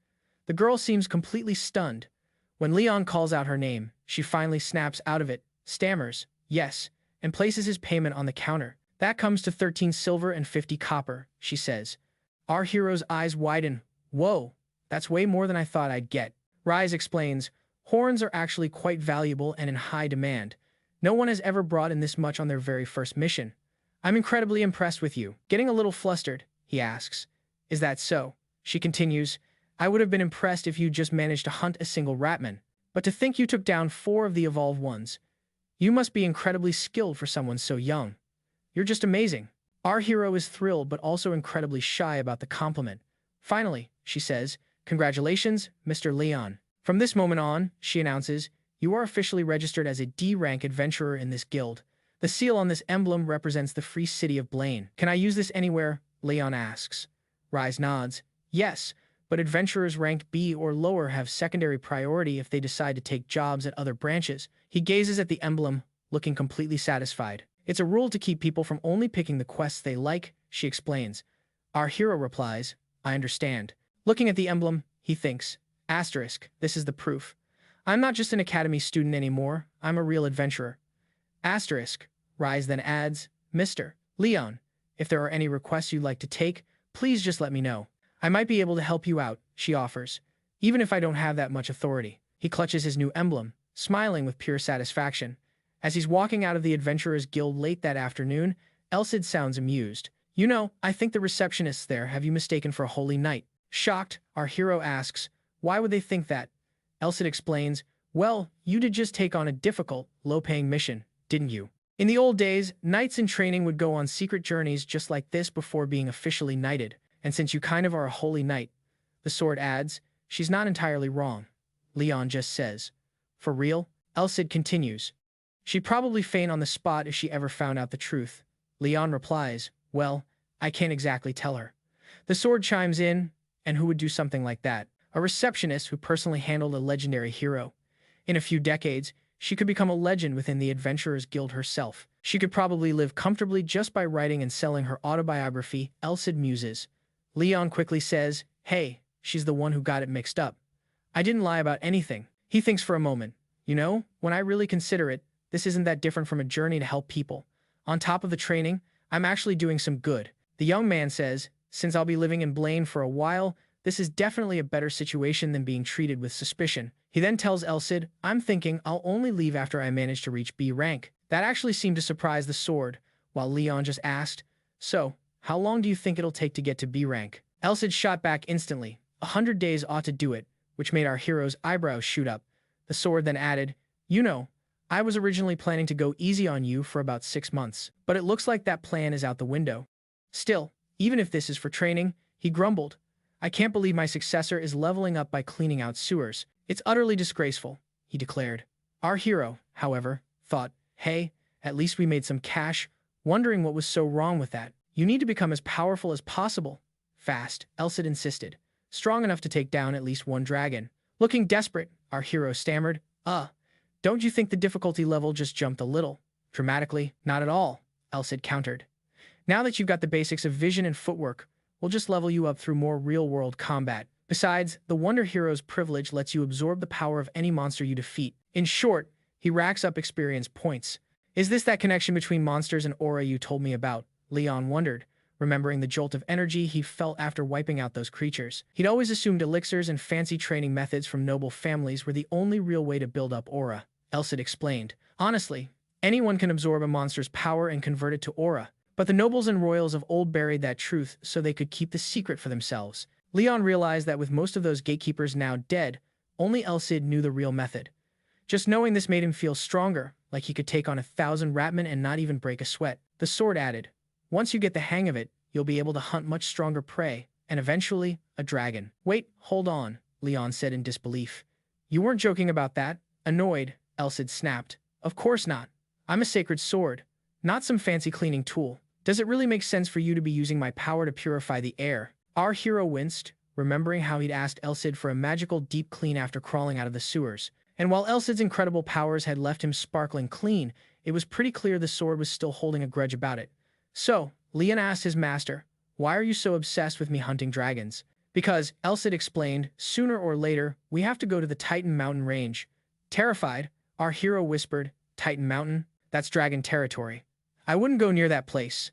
The girl seems completely stunned. When Leon calls out her name, she finally snaps out of it, stammers, yes, and places his payment on the counter. That comes to 13 silver and 50 copper, she says. Our hero's eyes widen. Whoa, that's way more than I thought I'd get. Rise explains, horns are actually quite valuable and in high demand. No one has ever brought in this much on their very first mission. I'm incredibly impressed with you. Getting a little flustered, he asks. Is that so? She continues, I would have been impressed if you just managed to hunt a single Ratman. But to think you took down 4 of the evolved ones. You must be incredibly skilled for someone so young. You're just amazing. Our hero is thrilled but also incredibly shy about the compliment. Finally, she says, congratulations, Mr. Leon. From this moment on, she announces, you are officially registered as a D-rank adventurer in this guild. The seal on this emblem represents the free city of Blaine. Can I use this anywhere? Leon asks. Rise nods. Yes, but adventurers ranked B or lower have secondary priority if they decide to take jobs at other branches. He gazes at the emblem, looking completely satisfied. It's a rule to keep people from only picking the quests they like, she explains. Our hero replies, I understand. Looking at the emblem, he thinks, asterisk, this is the proof. I'm not just an academy student anymore, I'm a real adventurer. Asterisk, Rise then adds, Mr. Leon, if there are any requests you'd like to take, please just let me know. I might be able to help you out, she offers, even if I don't have that much authority. He clutches his new emblem, smiling with pure satisfaction. As he's walking out of the Adventurers Guild late that afternoon, Elsid sounds amused. I think the receptionists there have you mistaken for a holy knight. Shocked, our hero asks, why would they think that? Elsid explains, well, you did just take on a difficult, low-paying mission, didn't you? In the old days, knights in training would go on secret journeys just like this before being officially knighted, and since you kind of are a holy knight, the sword adds, she's not entirely wrong. Leon just says, for real? Elsid continues, she'd probably faint on the spot if she ever found out the truth. Leon replies, well, I can't exactly tell her. The sword chimes in, and who would do something like that? A receptionist who personally handled a legendary hero. In a few decades, she could become a legend within the Adventurers Guild herself. She could probably live comfortably just by writing and selling her autobiography, Elsid muses. Leon quickly says, hey, she's the one who got it mixed up. I didn't lie about anything. He thinks for a moment. When I really consider it, this isn't that different from a journey to help people. On top of the training, I'm actually doing some good. The young man says, since I'll be living in Blaine for a while, this is definitely a better situation than being treated with suspicion. He then tells Elsid, I'm thinking I'll only leave after I manage to reach B rank. That actually seemed to surprise the sword, while Leon just asked, so, how long do you think it'll take to get to B rank? Elsid shot back instantly. 100 days ought to do it, which made our hero's eyebrows shoot up. The sword then added, I was originally planning to go easy on you for about 6 months, but it looks like that plan is out the window. Still, even if this is for training, he grumbled, I can't believe my successor is leveling up by cleaning out sewers. It's utterly disgraceful, he declared. Our hero, however, thought, hey, at least we made some cash, wondering what was so wrong with that. You need to become as powerful as possible. Fast, Elsid insisted. Strong enough to take down at least one dragon. Looking desperate, our hero stammered, don't you think the difficulty level just jumped a little? Dramatically, not at all, Elsid countered. Now that you've got the basics of vision and footwork, we'll just level you up through more real-world combat. Besides, the Wonder Hero's privilege lets you absorb the power of any monster you defeat. In short, he racks up experience points. Is this that connection between monsters and aura you told me about? Leon wondered, remembering the jolt of energy he felt after wiping out those creatures. He'd always assumed elixirs and fancy training methods from noble families were the only real way to build up aura. Elsid explained. Honestly, anyone can absorb a monster's power and convert it to aura, but the nobles and royals of old buried that truth so they could keep the secret for themselves. Leon realized that with most of those gatekeepers now dead, only Elsid knew the real method. Just knowing this made him feel stronger, like he could take on 1,000 ratmen and not even break a sweat. The sword added, once you get the hang of it, you'll be able to hunt much stronger prey, and eventually, a dragon. Wait, hold on, Leon said in disbelief. You weren't joking about that? Annoyed, Elsid snapped. Of course not. I'm a sacred sword, not some fancy cleaning tool. Does it really make sense for you to be using my power to purify the air? Our hero winced, remembering how he'd asked Elsid for a magical deep clean after crawling out of the sewers. And while Elsid's incredible powers had left him sparkling clean, it was pretty clear the sword was still holding a grudge about it. So, Leon asked his master, why are you so obsessed with me hunting dragons? Because, Elsid explained, sooner or later, we have to go to the Titan Mountain range. Terrified, our hero whispered, Titan Mountain? That's dragon territory. I wouldn't go near that place.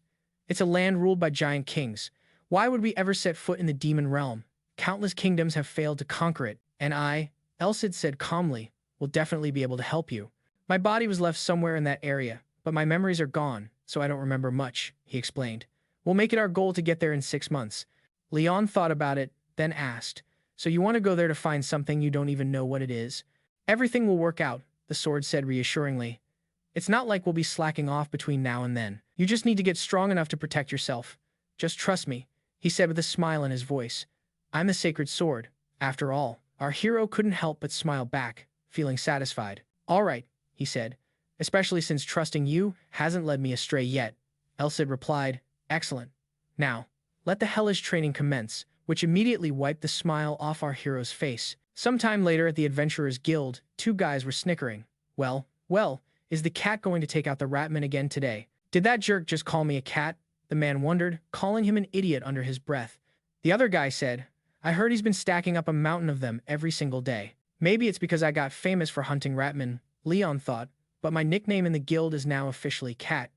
It's a land ruled by giant kings. Why would we ever set foot in the demon realm? Countless kingdoms have failed to conquer it, and I, Elsid said calmly, will definitely be able to help you. My body was left somewhere in that area, but my memories are gone, so I don't remember much, he explained. We'll make it our goal to get there in 6 months. Leon thought about it, then asked, so you want to go there to find something you don't even know what it is? Everything will work out, the sword said reassuringly. It's not like we'll be slacking off between now and then. You just need to get strong enough to protect yourself. Just trust me, he said with a smile in his voice. I'm the sacred sword, after all. Our hero couldn't help but smile back, feeling satisfied. All right, he said, especially since trusting you hasn't led me astray yet. Elsid replied, excellent. Now, let the hellish training commence, which immediately wiped the smile off our hero's face. Sometime later at the Adventurers Guild, 2 guys were snickering. Well, is the cat going to take out the ratman again today? Did that jerk just call me a cat? The man wondered, calling him an idiot under his breath. The other guy said, I heard he's been stacking up a mountain of them every single day. Maybe it's because I got famous for hunting ratmen, Leon thought, but my nickname in the guild is now officially Cat.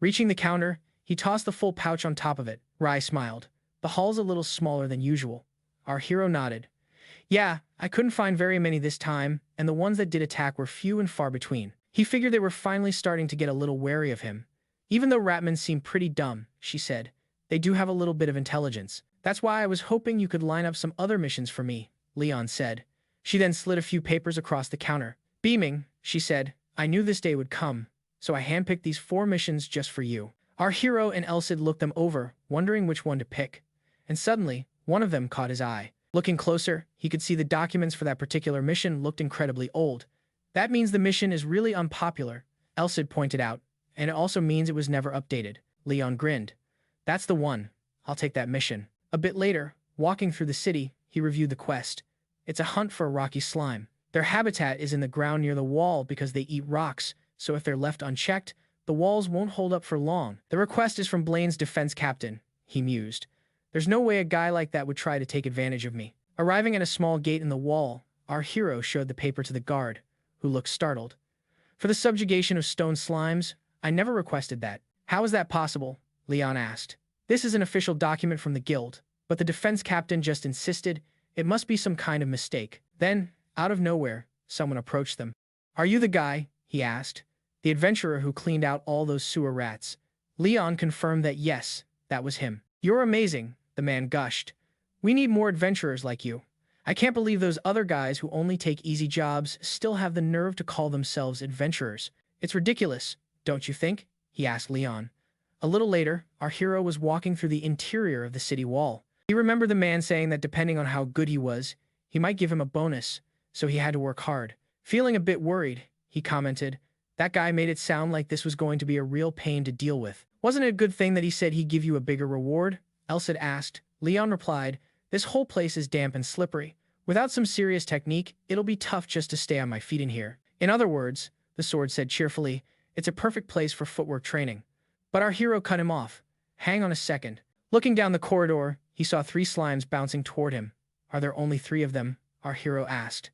Reaching the counter, he tossed the full pouch on top of it. Rai smiled. The haul's a little smaller than usual. Our hero nodded. Yeah, I couldn't find very many this time, and the ones that did attack were few and far between. He figured they were finally starting to get a little wary of him. Even though ratmen seem pretty dumb, she said, they do have a little bit of intelligence. That's why I was hoping you could line up some other missions for me, Leon said. She then slid a few papers across the counter. Beaming, she said, I knew this day would come, so I handpicked these 4 missions just for you. Our hero and Elsid looked them over, wondering which one to pick. And suddenly, one of them caught his eye. Looking closer, he could see the documents for that particular mission looked incredibly old. That means the mission is really unpopular, Elsid pointed out, and it also means it was never updated. Leon grinned. That's the one. I'll take that mission. A bit later, walking through the city, he reviewed the quest. It's a hunt for a rocky slime. Their habitat is in the ground near the wall because they eat rocks, so if they're left unchecked, the walls won't hold up for long. The request is from Blaine's defense captain, he mused. There's no way a guy like that would try to take advantage of me. Arriving at a small gate in the wall, our hero showed the paper to the guard, who looked startled. For the subjugation of stone slimes, I never requested that. How is that possible? Leon asked. This is an official document from the guild, but the defense captain just insisted it must be some kind of mistake. Then, out of nowhere, someone approached them. Are you the guy? He asked. The adventurer who cleaned out all those sewer rats. Leon confirmed that yes, that was him. You're amazing, the man gushed. We need more adventurers like you. I can't believe those other guys who only take easy jobs still have the nerve to call themselves adventurers. It's ridiculous, don't you think? He asked Leon. A little later, our hero was walking through the interior of the city wall. He remembered the man saying that depending on how good he was, he might give him a bonus, so he had to work hard. Feeling a bit worried, he commented, that guy made it sound like this was going to be a real pain to deal with. Wasn't it a good thing that he said he'd give you a bigger reward? Elsid asked. Leon replied, this whole place is damp and slippery. Without some serious technique, it'll be tough just to stay on my feet in here. In other words, the sword said cheerfully, it's a perfect place for footwork training. But our hero cut him off. Hang on a second. Looking down the corridor, he saw 3 slimes bouncing toward him. Are there only 3 of them? Our hero asked.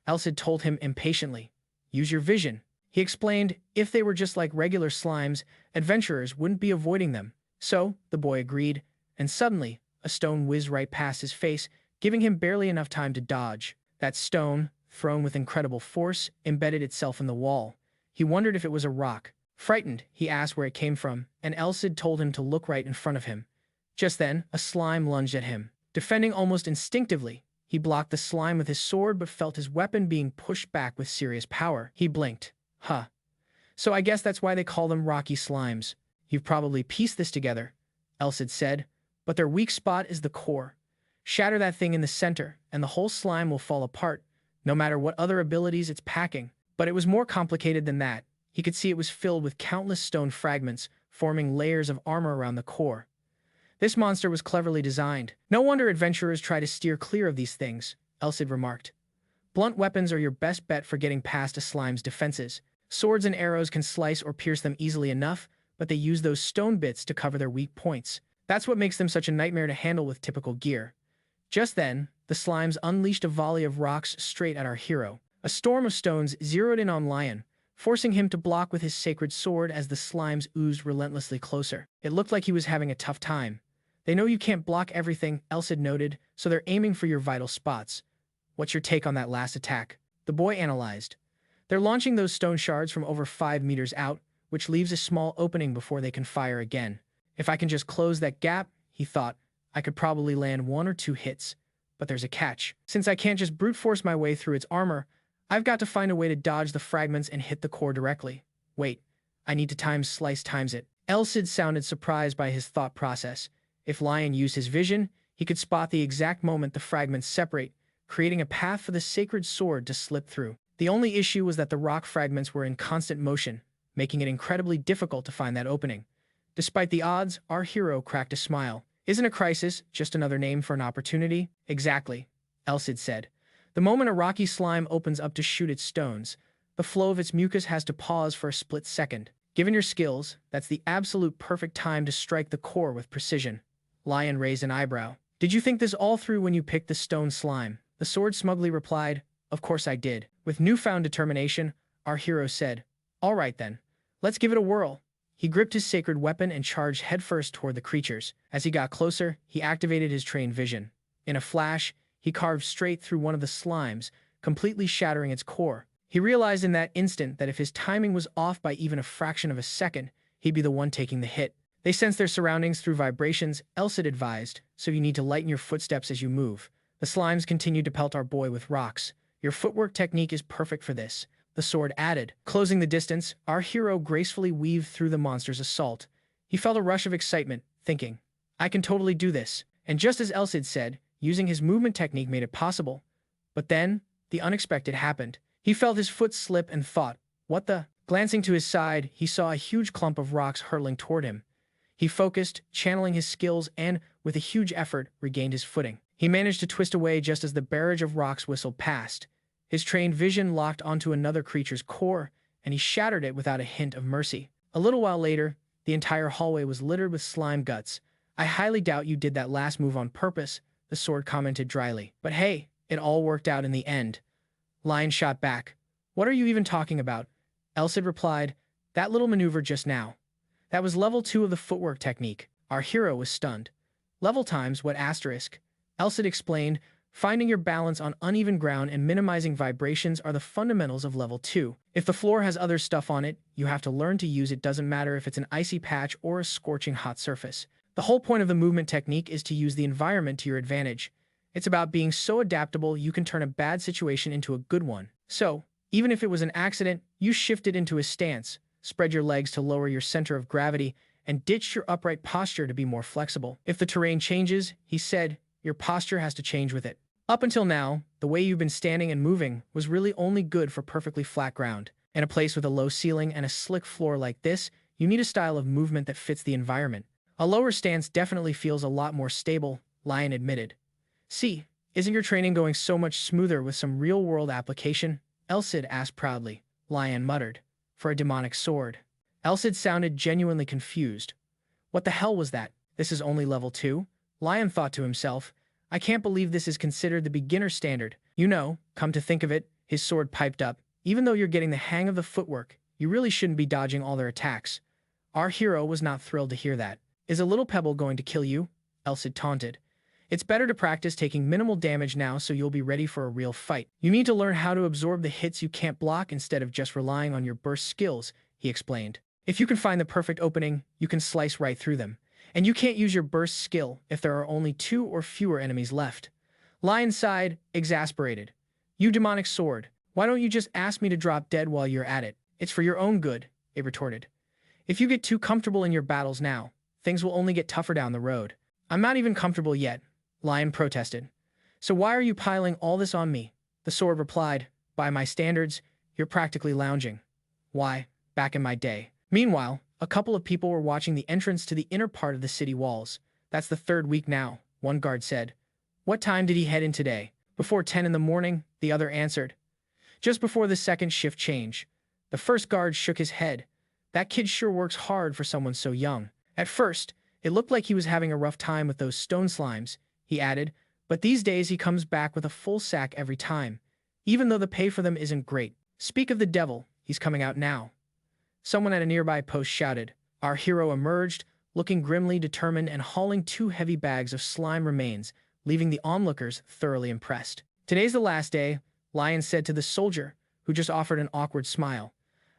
Elsid told him impatiently. Use your vision. He explained, if they were just like regular slimes, adventurers wouldn't be avoiding them. So, the boy agreed, and suddenly, a stone whizzed right past his face, giving him barely enough time to dodge. That stone, thrown with incredible force, embedded itself in the wall. He wondered if it was a rock. Frightened, he asked where it came from, and Elsid told him to look right in front of him. Just then, a slime lunged at him. Defending almost instinctively, he blocked the slime with his sword but felt his weapon being pushed back with serious power. He blinked. Huh. So I guess that's why they call them rocky slimes. You've probably pieced this together, Elsid said, but their weak spot is the core. Shatter that thing in the center, and the whole slime will fall apart, no matter what other abilities it's packing. But it was more complicated than that. He could see it was filled with countless stone fragments, forming layers of armor around the core. This monster was cleverly designed. No wonder adventurers try to steer clear of these things, Elsid remarked. Blunt weapons are your best bet for getting past a slime's defenses. Swords and arrows can slice or pierce them easily enough, but they use those stone bits to cover their weak points. That's what makes them such a nightmare to handle with typical gear. Just then, the slimes unleashed a volley of rocks straight at our hero. A storm of stones zeroed in on Lion, forcing him to block with his sacred sword as the slimes oozed relentlessly closer. It looked like he was having a tough time. They know you can't block everything, Elsid noted, so they're aiming for your vital spots. What's your take on that last attack? The boy analyzed. They're launching those stone shards from over 5 meters out, which leaves a small opening before they can fire again. If I can just close that gap, he thought, I could probably land 1 or 2 hits. But there's a catch. Since I can't just brute force my way through its armor, I've got to find a way to dodge the fragments and hit the core directly. Wait, I need to times it. Elsid sounded surprised by his thought process. If Lion used his vision, he could spot the exact moment the fragments separate, creating a path for the sacred sword to slip through. The only issue was that the rock fragments were in constant motion, making it incredibly difficult to find that opening. Despite the odds, our hero cracked a smile. Isn't a crisis just another name for an opportunity? Exactly, Elsid said. The moment a rocky slime opens up to shoot its stones, the flow of its mucus has to pause for a split second. Given your skills, that's the absolute perfect time to strike the core with precision. Lion raised an eyebrow. Did you think this all through when you picked the stone slime? The sword smugly replied, Of course I did. With newfound determination, our hero said, All right then, let's give it a whirl. He gripped his sacred weapon and charged headfirst toward the creatures. As he got closer, he activated his trained vision. In a flash, he carved straight through one of the slimes, completely shattering its core. He realized in that instant that if his timing was off by even a fraction of a second, he'd be the one taking the hit. They sense their surroundings through vibrations, Elsid advised, so you need to lighten your footsteps as you move. The slimes continued to pelt our boy with rocks. Your footwork technique is perfect for this, the sword added. Closing the distance, our hero gracefully weaved through the monster's assault. He felt a rush of excitement, thinking, I can totally do this. And just as Elsid said, using his movement technique made it possible. But then, the unexpected happened. He felt his foot slip and thought, what the? Glancing to his side, he saw a huge clump of rocks hurtling toward him. He focused, channeling his skills, and, with a huge effort, regained his footing. He managed to twist away just as the barrage of rocks whistled past. His trained vision locked onto another creature's core, and he shattered it without a hint of mercy. A little while later, the entire hallway was littered with slime guts. I highly doubt you did that last move on purpose, the sword commented dryly. But hey, it all worked out in the end. Lion shot back. What are you even talking about? Elsid replied, that little maneuver just now. That was level 2 of the footwork technique. Our hero was stunned. Level times what asterisk? Elsid explained, finding your balance on uneven ground and minimizing vibrations are the fundamentals of level 2. If the floor has other stuff on it, you have to learn to use it. Doesn't matter if it's an icy patch or a scorching hot surface. The whole point of the movement technique is to use the environment to your advantage. It's about being so adaptable you can turn a bad situation into a good one. So, even if it was an accident, you shifted into a stance, spread your legs to lower your center of gravity, and ditched your upright posture to be more flexible. If the terrain changes, he said, your posture has to change with it. Up until now, the way you've been standing and moving was really only good for perfectly flat ground. In a place with a low ceiling and a slick floor like this, you need a style of movement that fits the environment. A lower stance definitely feels a lot more stable, Lion admitted. See, isn't your training going so much smoother with some real-world application? Elsid asked proudly. Lion muttered. For a demonic sword. Elsid sounded genuinely confused. What the hell was that? This is only level 2? Lion thought to himself. I can't believe this is considered the beginner standard. You know, come to think of it, his sword piped up. Even though you're getting the hang of the footwork, you really shouldn't be dodging all their attacks. Our hero was not thrilled to hear that. Is a little pebble going to kill you? Elsid taunted. It's better to practice taking minimal damage now so you'll be ready for a real fight. You need to learn how to absorb the hits you can't block instead of just relying on your burst skills, he explained. If you can find the perfect opening, you can slice right through them. And you can't use your burst skill if there are only 2 or fewer enemies left. Lion sighed, exasperated. You demonic sword, why don't you just ask me to drop dead while you're at it? It's for your own good, it retorted. If you get too comfortable in your battles now, things will only get tougher down the road. I'm not even comfortable yet, Lion protested. So why are you piling all this on me? The sword replied, by my standards, you're practically lounging. Why, back in my day. Meanwhile, a couple of people were watching the entrance to the inner part of the city walls. That's the 3rd week now, one guard said. What time did he head in today? Before 10 in the morning, the other answered. Just before the 2nd shift change. The first guard shook his head. That kid sure works hard for someone so young. At first, it looked like he was having a rough time with those stone slimes, he added, but these days he comes back with a full sack every time, even though the pay for them isn't great. Speak of the devil, he's coming out now. Someone at a nearby post shouted. Our hero emerged, looking grimly determined and hauling 2 heavy bags of slime remains, leaving the onlookers thoroughly impressed. Today's the last day, Lion said to the soldier, who just offered an awkward smile.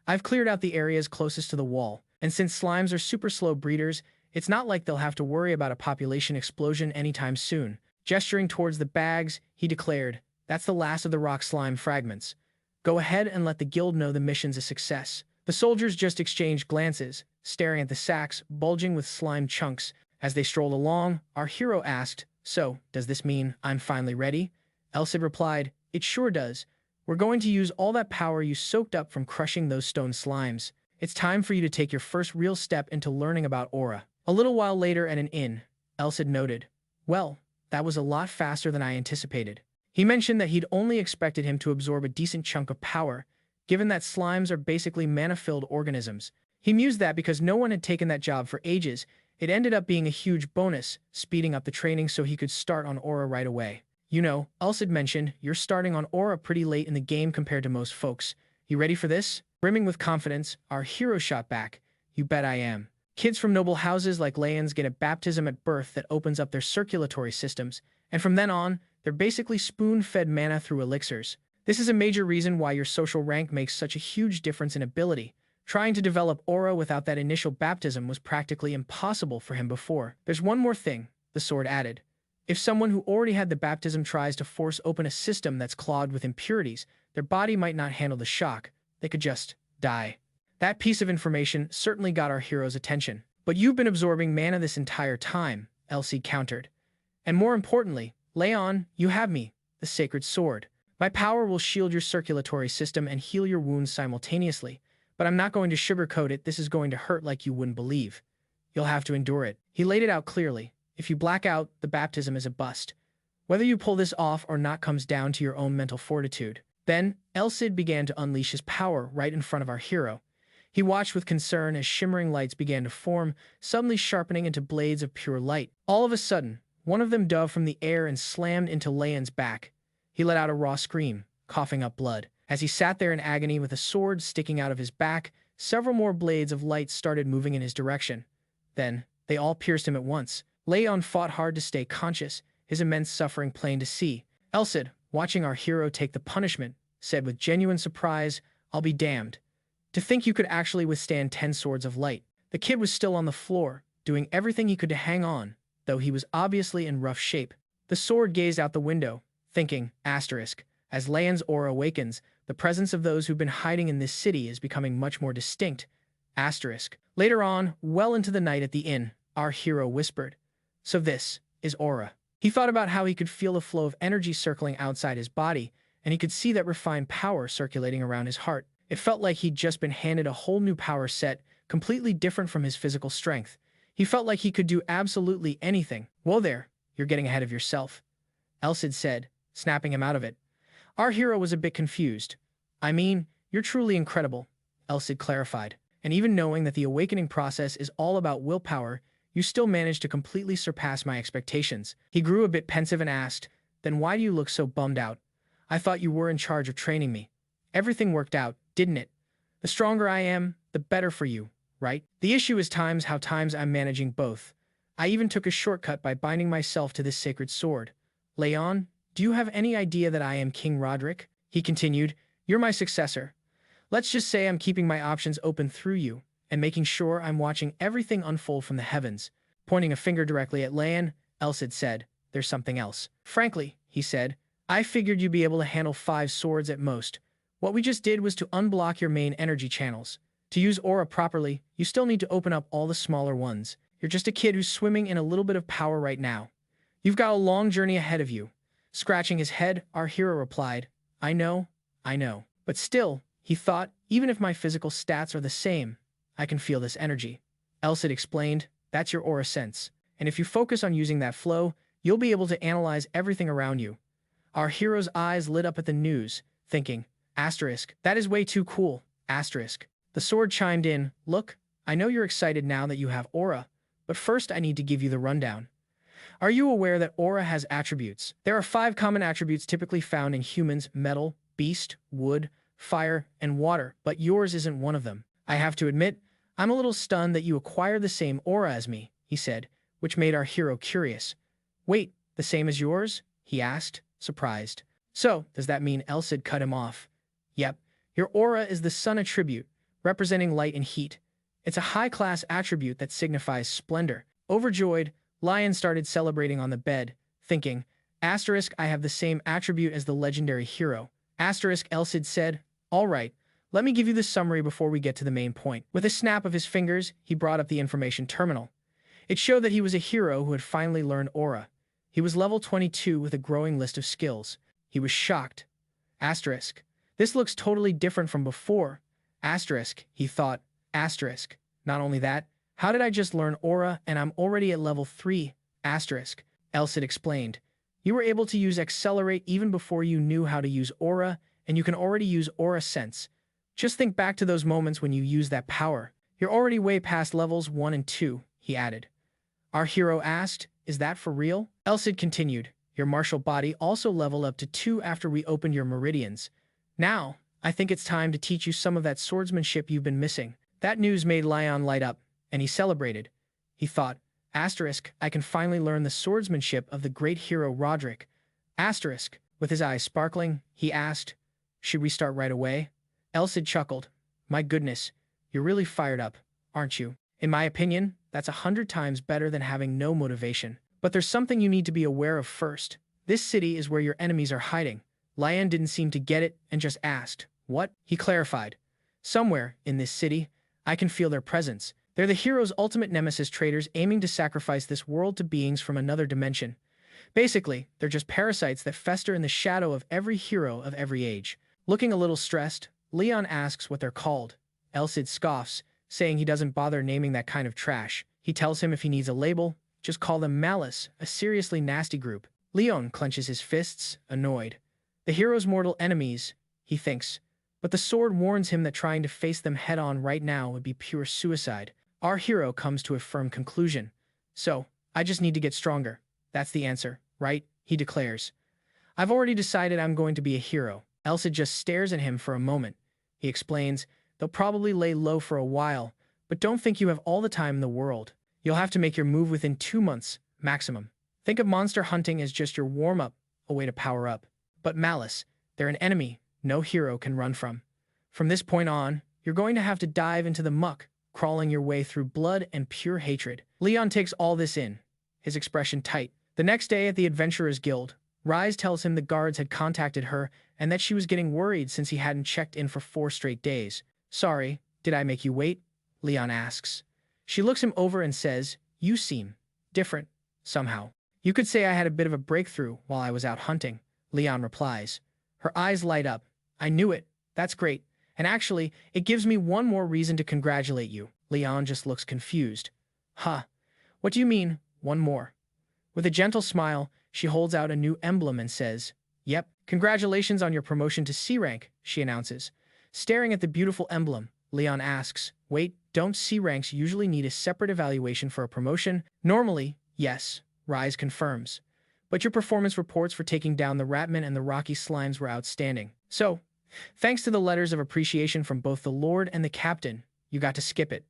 I've cleared out the areas closest to the wall, and since slimes are super slow breeders, it's not like they'll have to worry about a population explosion anytime soon. Gesturing towards the bags, he declared, that's the last of the rock slime fragments. Go ahead and let the guild know the mission's a success. The soldiers just exchanged glances, staring at the sacks bulging with slime chunks. As they strolled along, our hero asked, so, does this mean I'm finally ready? Elsid replied, it sure does. We're going to use all that power you soaked up from crushing those stone slimes. It's time for you to take your first real step into learning about aura. A little while later at an inn, Elsid noted, well, that was a lot faster than I anticipated. He mentioned that he'd only expected him to absorb a decent chunk of power, given that slimes are basically mana-filled organisms. He mused that because no one had taken that job for ages, it ended up being a huge bonus, speeding up the training so he could start on aura right away. You know, Elsid mentioned, you're starting on aura pretty late in the game compared to most folks. You ready for this? Brimming with confidence, our hero shot back. You bet I am. Kids from noble houses like Layans get a baptism at birth that opens up their circulatory systems, and from then on, they're basically spoon-fed mana through elixirs. This is a major reason why your social rank makes such a huge difference in ability. Trying to develop aura without that initial baptism was practically impossible for him before. There's one more thing, the sword added. If someone who already had the baptism tries to force open a system that's clogged with impurities, their body might not handle the shock. They could just die. That piece of information certainly got our hero's attention. But you've been absorbing mana this entire time, Elsie countered. And more importantly, Leon, you have me, the sacred sword. My power will shield your circulatory system and heal your wounds simultaneously. But I'm not going to sugarcoat it. This is going to hurt like you wouldn't believe. You'll have to endure it. He laid it out clearly. If you black out, the baptism is a bust. Whether you pull this off or not comes down to your own mental fortitude. Then, Elcid began to unleash his power right in front of our hero. He watched with concern as shimmering lights began to form, suddenly sharpening into blades of pure light. All of a sudden, one of them dove from the air and slammed into Leon's back. He let out a raw scream, coughing up blood. As he sat there in agony with a sword sticking out of his back, several more blades of light started moving in his direction. Then, they all pierced him at once. Leon fought hard to stay conscious, his immense suffering plain to see. Elcid, watching our hero take the punishment, said with genuine surprise, "I'll be damned. To think you could actually withstand 10 swords of light." The kid was still on the floor, doing everything he could to hang on, though he was obviously in rough shape. The sword gazed out the window, thinking, asterisk, as Leon's aura awakens, the presence of those who've been hiding in this city is becoming much more distinct. Asterisk. Later on, well into the night at the inn, our hero whispered, "So this is aura." He thought about how he could feel a flow of energy circling outside his body, and he could see that refined power circulating around his heart. It felt like he'd just been handed a whole new power set, completely different from his physical strength. He felt like he could do absolutely anything. "Whoa there, you're getting ahead of yourself," Elcid said, snapping him out of it. Our hero was a bit confused. "I mean, you're truly incredible," Elcid clarified. "And even knowing that the awakening process is all about willpower, you still managed to completely surpass my expectations." He grew a bit pensive and asked, "Then why do you look so bummed out? I thought you were in charge of training me. Everything worked out, didn't it? The stronger I am, the better for you, right? The issue is how times I'm managing both. I even took a shortcut by binding myself to this sacred sword. Leon, do you have any idea that I am King Roderick?" He continued, "You're my successor. Let's just say I'm keeping my options open through you, and making sure I'm watching everything unfold from the heavens." Pointing a finger directly at Leon, Elcid said, "There's something else." "Frankly," he said, "I figured you'd be able to handle 5 swords at most. What we just did was to unblock your main energy channels. To use aura properly, you still need to open up all the smaller ones. You're just a kid who's swimming in a little bit of power right now. You've got a long journey ahead of you." Scratching his head, our hero replied, I know. But still, he thought, even if my physical stats are the same, I can feel this energy." Elcid explained, "That's your aura sense. And if you focus on using that flow, you'll be able to analyze everything around you." Our hero's eyes lit up at the news, thinking, asterisk, "That is way too cool, asterisk." The sword chimed in, "Look, I know you're excited now that you have aura, but first I need to give you the rundown. Are you aware that aura has attributes? There are 5 common attributes typically found in humans: metal, beast, wood, fire, and water, but yours isn't one of them. I have to admit, I'm a little stunned that you acquire the same aura as me," he said, which made our hero curious. "Wait, the same as yours?" he asked, surprised. "So, does that mean?" Elcid cut him off. "Yep, your aura is the sun attribute, representing light and heat. It's a high-class attribute that signifies splendor." Overjoyed, Lion started celebrating on the bed, thinking, asterisk, "I have the same attribute as the legendary hero." Asterisk, Elcid said, "All right, let me give you the summary before we get to the main point." With a snap of his fingers, he brought up the information terminal. It showed that he was a hero who had finally learned aura. He was level 22 with a growing list of skills. He was shocked. Asterisk, "This looks totally different from before." Asterisk, he thought. Asterisk, "Not only that, how did I just learn aura and I'm already at level 3? Asterisk, Elcid explained, "You were able to use accelerate even before you knew how to use aura, and you can already use aura sense. Just think back to those moments when you used that power. You're already way past levels 1 and 2, he added. Our hero asked, "Is that for real?" Elcid continued, "Your martial body also leveled up to 2 after we opened your meridians. Now, I think it's time to teach you some of that swordsmanship you've been missing." That news made Lion light up, and he celebrated. He thought, asterisk, "I can finally learn the swordsmanship of the great hero Roderick." Asterisk, with his eyes sparkling, he asked, "Should we start right away?" Elcid chuckled, "My goodness, You're really fired up, aren't you? In my opinion, that's 100 times better than having no motivation. But there's something you need to be aware of first. This city is where your enemies are hiding. Lian didn't seem to get it and just asked, "What?" He clarified. "Somewhere, in this city, I can feel their presence. They're the hero's ultimate nemesis traitors aiming to sacrifice this world to beings from another dimension. Basically, they're just parasites that fester in the shadow of every hero of every age." Looking a little stressed, Leon asks what they're called. Elsid scoffs, saying he doesn't bother naming that kind of trash. He tells him if he needs a label, just call them Malice, a seriously nasty group. Leon clenches his fists, annoyed. The hero's mortal enemies, he thinks, but the sword warns him that trying to face them head-on right now would be pure suicide. Our hero comes to a firm conclusion. "So, I just need to get stronger. That's the answer, right?" he declares. "I've already decided I'm going to be a hero." Elsa just stares at him for a moment. He explains, "They'll probably lay low for a while, but don't think you have all the time in the world. You'll have to make your move within 2 months, maximum. Think of monster hunting as just your warm-up, a way to power up. But Malice, they're an enemy no hero can run from. From this point on, you're going to have to dive into the muck, crawling your way through blood and pure hatred." Leon takes all this in, his expression tight. The next day at the Adventurers Guild, Rise tells him the guards had contacted her and that she was getting worried since he hadn't checked in for 4 straight days. "Sorry, did I make you wait?" Leon asks. She looks him over and says, "You seem different, somehow." "You could say I had a bit of a breakthrough while I was out hunting," Leon replies. Her eyes light up. "I knew it. That's great. And actually, it gives me one more reason to congratulate you." Leon just looks confused. "Huh? What do you mean, one more?" With a gentle smile, she holds out a new emblem and says, "Yep, congratulations on your promotion to C rank," she announces. Staring at the beautiful emblem, Leon asks, "Wait, don't C ranks usually need a separate evaluation for a promotion?" "Normally, yes," Rise confirms. "But your performance reports for taking down the Ratmen and the Rocky Slimes were outstanding. So, thanks to the letters of appreciation from both the Lord and the Captain, you got to skip it."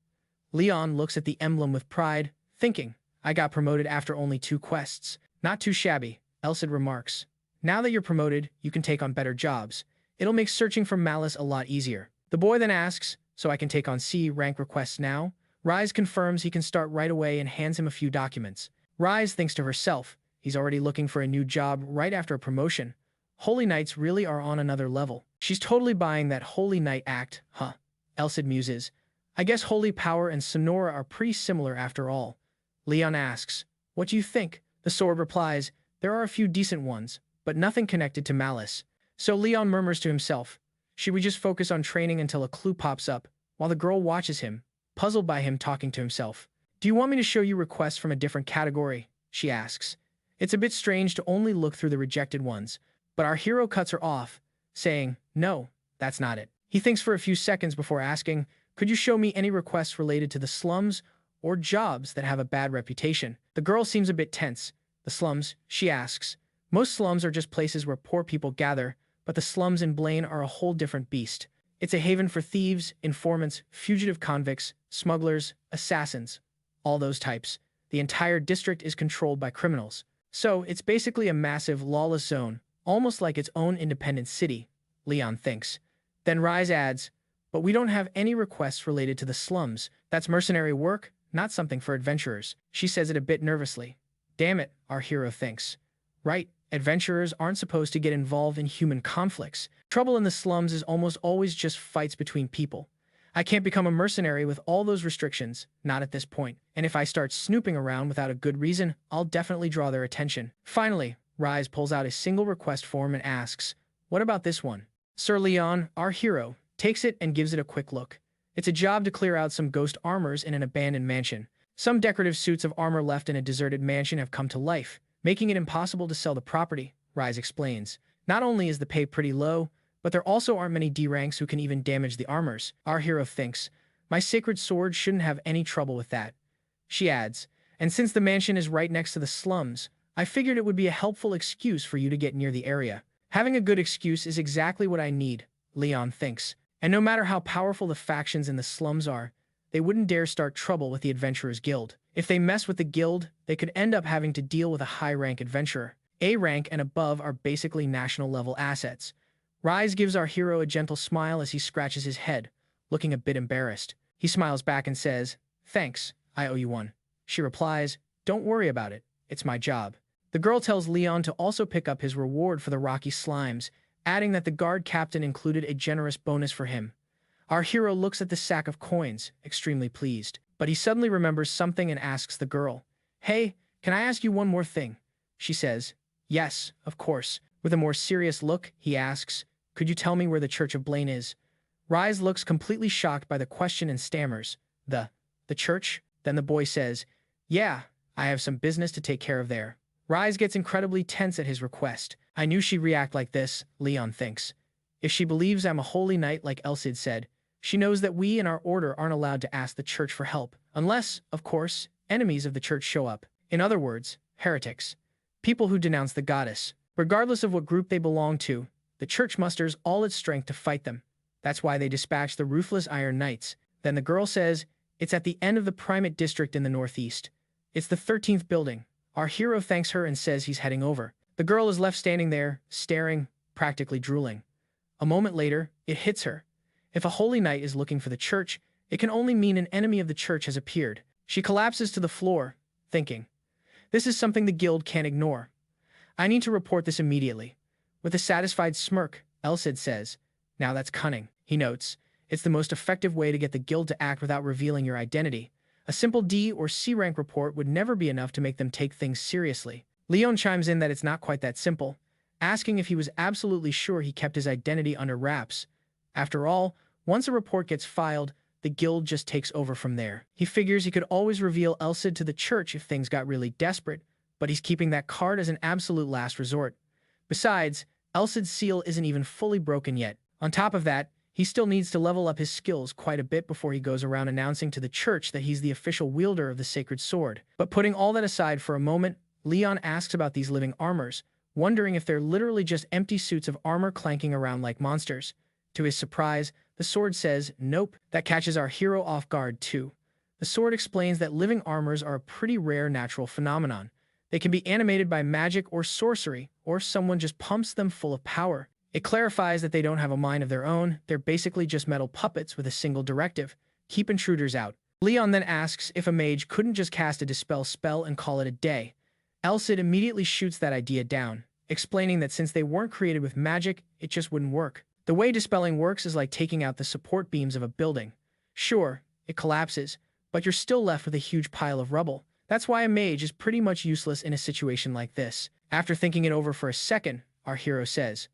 Leon looks at the emblem with pride, thinking, "I got promoted after only 2 quests. Not too shabby," Elsid remarks. "Now that you're promoted, you can take on better jobs. It'll make searching for Malice a lot easier." The boy then asks, "So I can take on C rank requests now?" Rise confirms he can start right away and hands him a few documents. Rise thinks to herself, he's already looking for a new job right after a promotion. Holy Knights really are on another level. She's totally buying that Holy Knight act, huh? Elsid muses. "I guess Holy Power and Sonora are pretty similar after all." Leon asks, "What do you think?" The sword replies, "There are a few decent ones, but nothing connected to Malice." So Leon murmurs to himself, should we just focus on training until a clue pops up, while the girl watches him, puzzled by him talking to himself. "Do you want me to show you requests from a different category?" she asks. It's a bit strange to only look through the rejected ones, but our hero cuts her off, saying, "No, that's not it." He thinks for a few seconds before asking, "Could you show me any requests related to the slums or jobs that have a bad reputation?" The girl seems a bit tense. "The slums?" she asks. "Most slums are just places where poor people gather, but the slums in Blaine are a whole different beast. It's a haven for thieves, informants, fugitive convicts, smugglers, assassins, all those types. The entire district is controlled by criminals. So it's basically a massive, lawless zone, almost like its own independent city," Leon thinks. Then Rise adds, "But we don't have any requests related to the slums. That's mercenary work, not something for adventurers." She says it a bit nervously. Damn it, our hero thinks. Right, adventurers aren't supposed to get involved in human conflicts. Trouble in the slums is almost always just fights between people. I can't become a mercenary with all those restrictions, not at this point. And if I start snooping around without a good reason, I'll definitely draw their attention. Finally, Rise pulls out a single request form and asks, "What about this one?" Sir Leon, our hero, takes it and gives it a quick look. It's a job to clear out some ghost armors in an abandoned mansion. Some decorative suits of armor left in a deserted mansion have come to life, making it impossible to sell the property, Rise explains. Not only is the pay pretty low, but there also aren't many D ranks who can even damage the armors. Our hero thinks, "My sacred sword shouldn't have any trouble with that." She adds, "And since the mansion is right next to the slums, I figured it would be a helpful excuse for you to get near the area." Having a good excuse is exactly what I need, Leon thinks. And no matter how powerful the factions in the slums are, they wouldn't dare start trouble with the Adventurers Guild. If they mess with the guild, they could end up having to deal with a high-rank adventurer. A rank and above are basically national-level assets. Rise gives our hero a gentle smile as he scratches his head, looking a bit embarrassed. He smiles back and says, "Thanks, I owe you one." She replies, "Don't worry about it, it's my job." The girl tells Leon to also pick up his reward for the rocky slimes, adding that the guard captain included a generous bonus for him. Our hero looks at the sack of coins, extremely pleased, but he suddenly remembers something and asks the girl, "Hey, can I ask you one more thing?" She says, "Yes, of course." With a more serious look, he asks, "Could you tell me where the Church of Blaine is?" Rise looks completely shocked by the question and stammers, The church?" Then the boy says, "Yeah, I have some business to take care of there." Rise gets incredibly tense at his request. I knew she'd react like this, Leon thinks. If she believes I'm a holy knight like Elsid said, she knows that we in our order aren't allowed to ask the church for help, unless, of course, enemies of the church show up. In other words, heretics. People who denounce the goddess. Regardless of what group they belong to, the church musters all its strength to fight them. That's why they dispatch the ruthless Iron Knights. Then the girl says, "It's at the end of the Primate District in the northeast. It's the 13th building." Our hero thanks her and says he's heading over. The girl is left standing there, staring, practically drooling. A moment later, it hits her. If a holy knight is looking for the church, it can only mean an enemy of the church has appeared. She collapses to the floor, thinking, "This is something the guild can't ignore. I need to report this immediately." With a satisfied smirk, Elsid says, "Now that's cunning." He notes, "It's the most effective way to get the guild to act without revealing your identity. A simple D or C rank report would never be enough to make them take things seriously." Leon chimes in that it's not quite that simple, asking if he was absolutely sure he kept his identity under wraps. After all, once a report gets filed, the guild just takes over from there. He figures he could always reveal Elsid to the church if things got really desperate, but he's keeping that card as an absolute last resort. Besides, Elsid's seal isn't even fully broken yet. On top of that, he still needs to level up his skills quite a bit before he goes around announcing to the church that he's the official wielder of the sacred sword. But putting all that aside for a moment, Leon asks about these living armors, wondering if they're literally just empty suits of armor clanking around like monsters. To his surprise, the sword says, "Nope." That catches our hero off guard too. The sword explains that living armors are a pretty rare natural phenomenon. They can be animated by magic or sorcery, or someone just pumps them full of power. It clarifies that they don't have a mind of their own, they're basically just metal puppets with a single directive: keep intruders out. Leon then asks if a mage couldn't just cast a dispel spell and call it a day. Elsid immediately shoots that idea down, explaining that since they weren't created with magic, it just wouldn't work. The way dispelling works is like taking out the support beams of a building. Sure, it collapses, but you're still left with a huge pile of rubble. That's why a mage is pretty much useless in a situation like this. After thinking it over for a second, our hero says,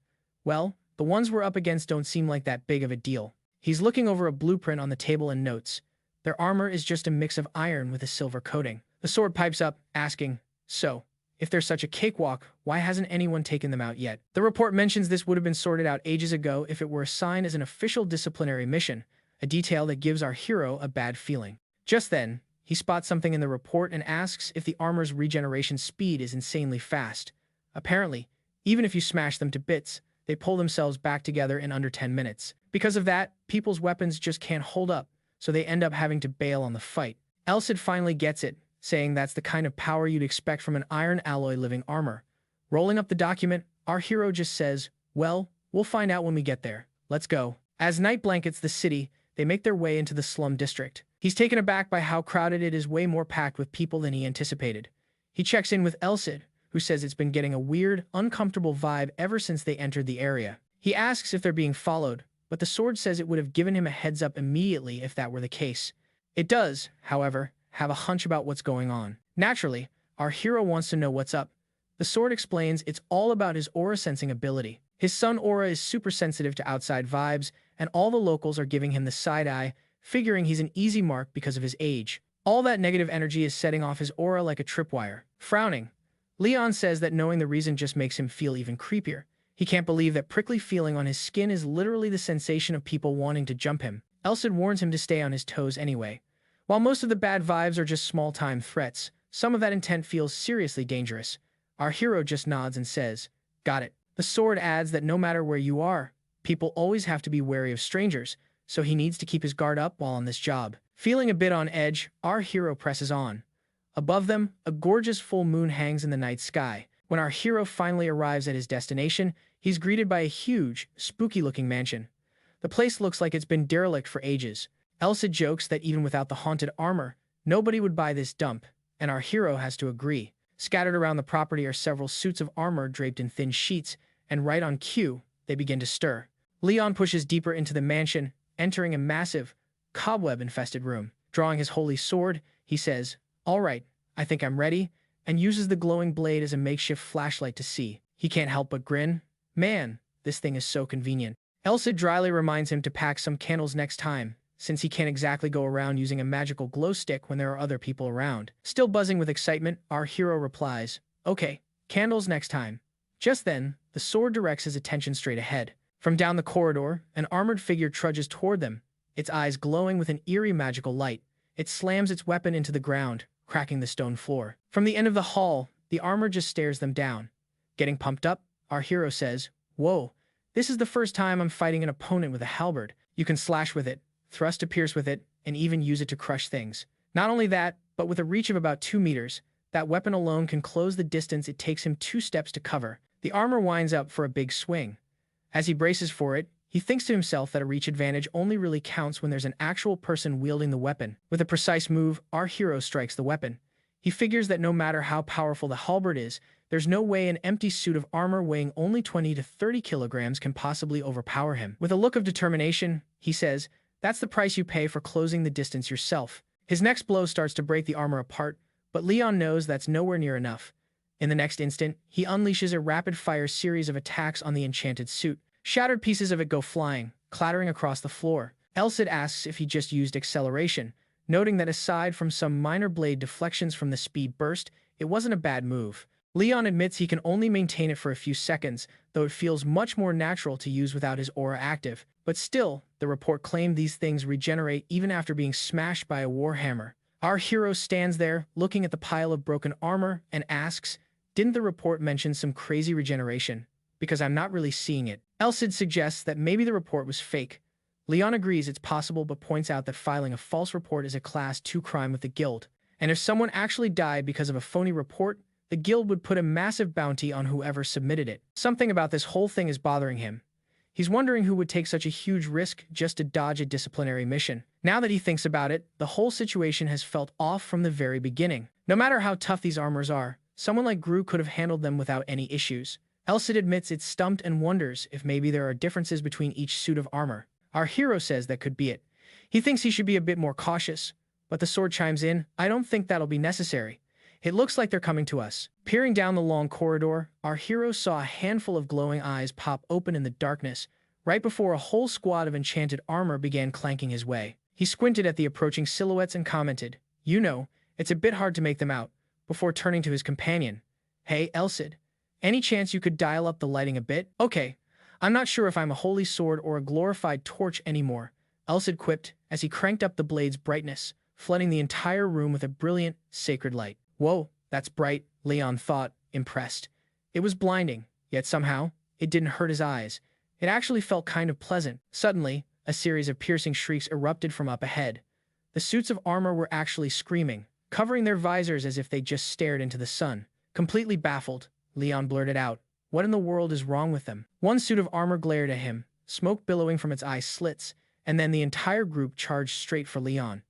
"Well, the ones we're up against don't seem like that big of a deal." He's looking over a blueprint on the table and notes, "Their armor is just a mix of iron with a silver coating." The sword pipes up, asking, "So, if they're such a cakewalk, why hasn't anyone taken them out yet?" The report mentions this would have been sorted out ages ago if it were assigned as an official disciplinary mission, a detail that gives our hero a bad feeling. Just then, he spots something in the report and asks if the armor's regeneration speed is insanely fast. Apparently, even if you smash them to bits, they pull themselves back together in under 10 minutes. Because of that, people's weapons just can't hold up, so they end up having to bail on the fight. Elsid finally gets it, saying that's the kind of power you'd expect from an iron alloy living armor. Rolling up the document, our hero just says, "Well, we'll find out when we get there. Let's go." As night blankets the city, they make their way into the slum district. He's taken aback by how crowded it is, way more packed with people than he anticipated. He checks in with Elsid, who says it's been getting a weird, uncomfortable vibe ever since they entered the area. He asks if they're being followed, but the sword says it would have given him a heads up immediately if that were the case. It does, however, have a hunch about what's going on. Naturally, our hero wants to know what's up. The sword explains it's all about his aura sensing ability. His sun aura is super sensitive to outside vibes, and all the locals are giving him the side eye, figuring he's an easy mark because of his age. All that negative energy is setting off his aura like a tripwire. Frowning, Leon says that knowing the reason just makes him feel even creepier. He can't believe that prickly feeling on his skin is literally the sensation of people wanting to jump him. Elsid warns him to stay on his toes anyway. While most of the bad vibes are just small-time threats, some of that intent feels seriously dangerous. Our hero just nods and says, "Got it." The sword adds that no matter where you are, people always have to be wary of strangers, so he needs to keep his guard up while on this job. Feeling a bit on edge, our hero presses on. Above them, a gorgeous full moon hangs in the night sky. When our hero finally arrives at his destination, he's greeted by a huge, spooky-looking mansion. The place looks like it's been derelict for ages. Elsa jokes that even without the haunted armor, nobody would buy this dump, and our hero has to agree. Scattered around the property are several suits of armor draped in thin sheets, and right on cue, they begin to stir. Leon pushes deeper into the mansion, entering a massive, cobweb-infested room. Drawing his holy sword, he says, "All right, I think I'm ready," and uses the glowing blade as a makeshift flashlight to see. He can't help but grin. Man, this thing is so convenient. Elsa dryly reminds him to pack some candles next time, since he can't exactly go around using a magical glow stick when there are other people around. Still buzzing with excitement, our hero replies, "Okay, candles next time." Just then, the sword directs his attention straight ahead. From down the corridor, an armored figure trudges toward them, its eyes glowing with an eerie magical light. It slams its weapon into the ground, cracking the stone floor. From the end of the hall, the armor just stares them down. Getting pumped up, our hero says, "Whoa, this is the first time I'm fighting an opponent with a halberd. You can slash with it, thrust to pierce with it, and even use it to crush things. Not only that, but with a reach of about 2 meters, that weapon alone can close the distance it takes him 2 steps to cover." The armor winds up for a big swing. As he braces for it, he thinks to himself that a reach advantage only really counts when there's an actual person wielding the weapon. With a precise move, our hero strikes the weapon. He figures that no matter how powerful the halberd is, there's no way an empty suit of armor weighing only 20 to 30 kilograms can possibly overpower him. With a look of determination, he says, "That's the price you pay for closing the distance yourself." His next blow starts to break the armor apart, but Leon knows that's nowhere near enough. In the next instant, he unleashes a rapid-fire series of attacks on the enchanted suit. Shattered pieces of it go flying, clattering across the floor. Elsa asks if he just used acceleration, noting that aside from some minor blade deflections from the speed burst, it wasn't a bad move. Leon admits he can only maintain it for a few seconds, though it feels much more natural to use without his aura active. But still, the report claimed these things regenerate even after being smashed by a warhammer. Our hero stands there, looking at the pile of broken armor, and asks, "Didn't the report mention some crazy regeneration? Because I'm not really seeing it." Elsid suggests that maybe the report was fake. Leon agrees it's possible but points out that filing a false report is a Class 2 crime with the guild. And if someone actually died because of a phony report, the guild would put a massive bounty on whoever submitted it. Something about this whole thing is bothering him. He's wondering who would take such a huge risk just to dodge a disciplinary mission. Now that he thinks about it, the whole situation has felt off from the very beginning. No matter how tough these armors are, someone like Gru could have handled them without any issues. Elsid admits it's stumped and wonders if maybe there are differences between each suit of armor. Our hero says that could be it. He thinks he should be a bit more cautious, but the sword chimes in, "I don't think that'll be necessary. It looks like they're coming to us." Peering down the long corridor, our hero saw a handful of glowing eyes pop open in the darkness, right before a whole squad of enchanted armor began clanking his way. He squinted at the approaching silhouettes and commented, "You know, it's a bit hard to make them out," before turning to his companion. "Hey, Elsid, any chance you could dial up the lighting a bit?" "Okay, I'm not sure if I'm a holy sword or a glorified torch anymore," Elsid quipped as he cranked up the blade's brightness, flooding the entire room with a brilliant, sacred light. "Whoa, that's bright," Leon thought, impressed. It was blinding, yet somehow, it didn't hurt his eyes. It actually felt kind of pleasant. Suddenly, a series of piercing shrieks erupted from up ahead. The suits of armor were actually screaming, covering their visors as if they just stared into the sun. Completely baffled, Leon blurted out, "What in the world is wrong with them?" One suit of armor glared at him, smoke billowing from its eye slits, and then the entire group charged straight for Leon.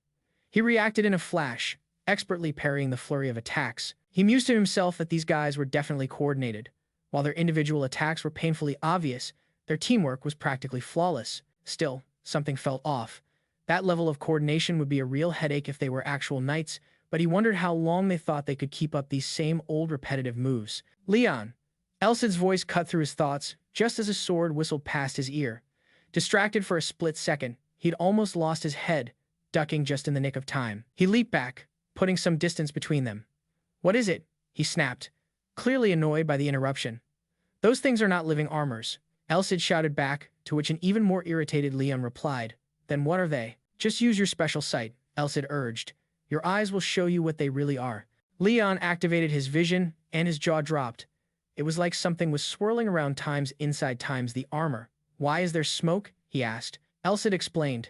He reacted in a flash, expertly parrying the flurry of attacks. He mused to himself that these guys were definitely coordinated. While their individual attacks were painfully obvious, their teamwork was practically flawless. Still, something felt off. That level of coordination would be a real headache if they were actual knights, but he wondered how long they thought they could keep up these same old repetitive moves. "Leon!" Elsid's voice cut through his thoughts, just as a sword whistled past his ear. Distracted for a split second, he'd almost lost his head, ducking just in the nick of time. He leaped back, putting some distance between them. "What is it?" he snapped, clearly annoyed by the interruption. "Those things are not living armors," Elsid shouted back, to which an even more irritated Leon replied. "Then what are they?" "Just use your special sight," Elsid urged. "Your eyes will show you what they really are." Leon activated his vision, and his jaw dropped. It was like something was swirling around times inside times the armor. "Why is there smoke?" he asked. Elsid explained.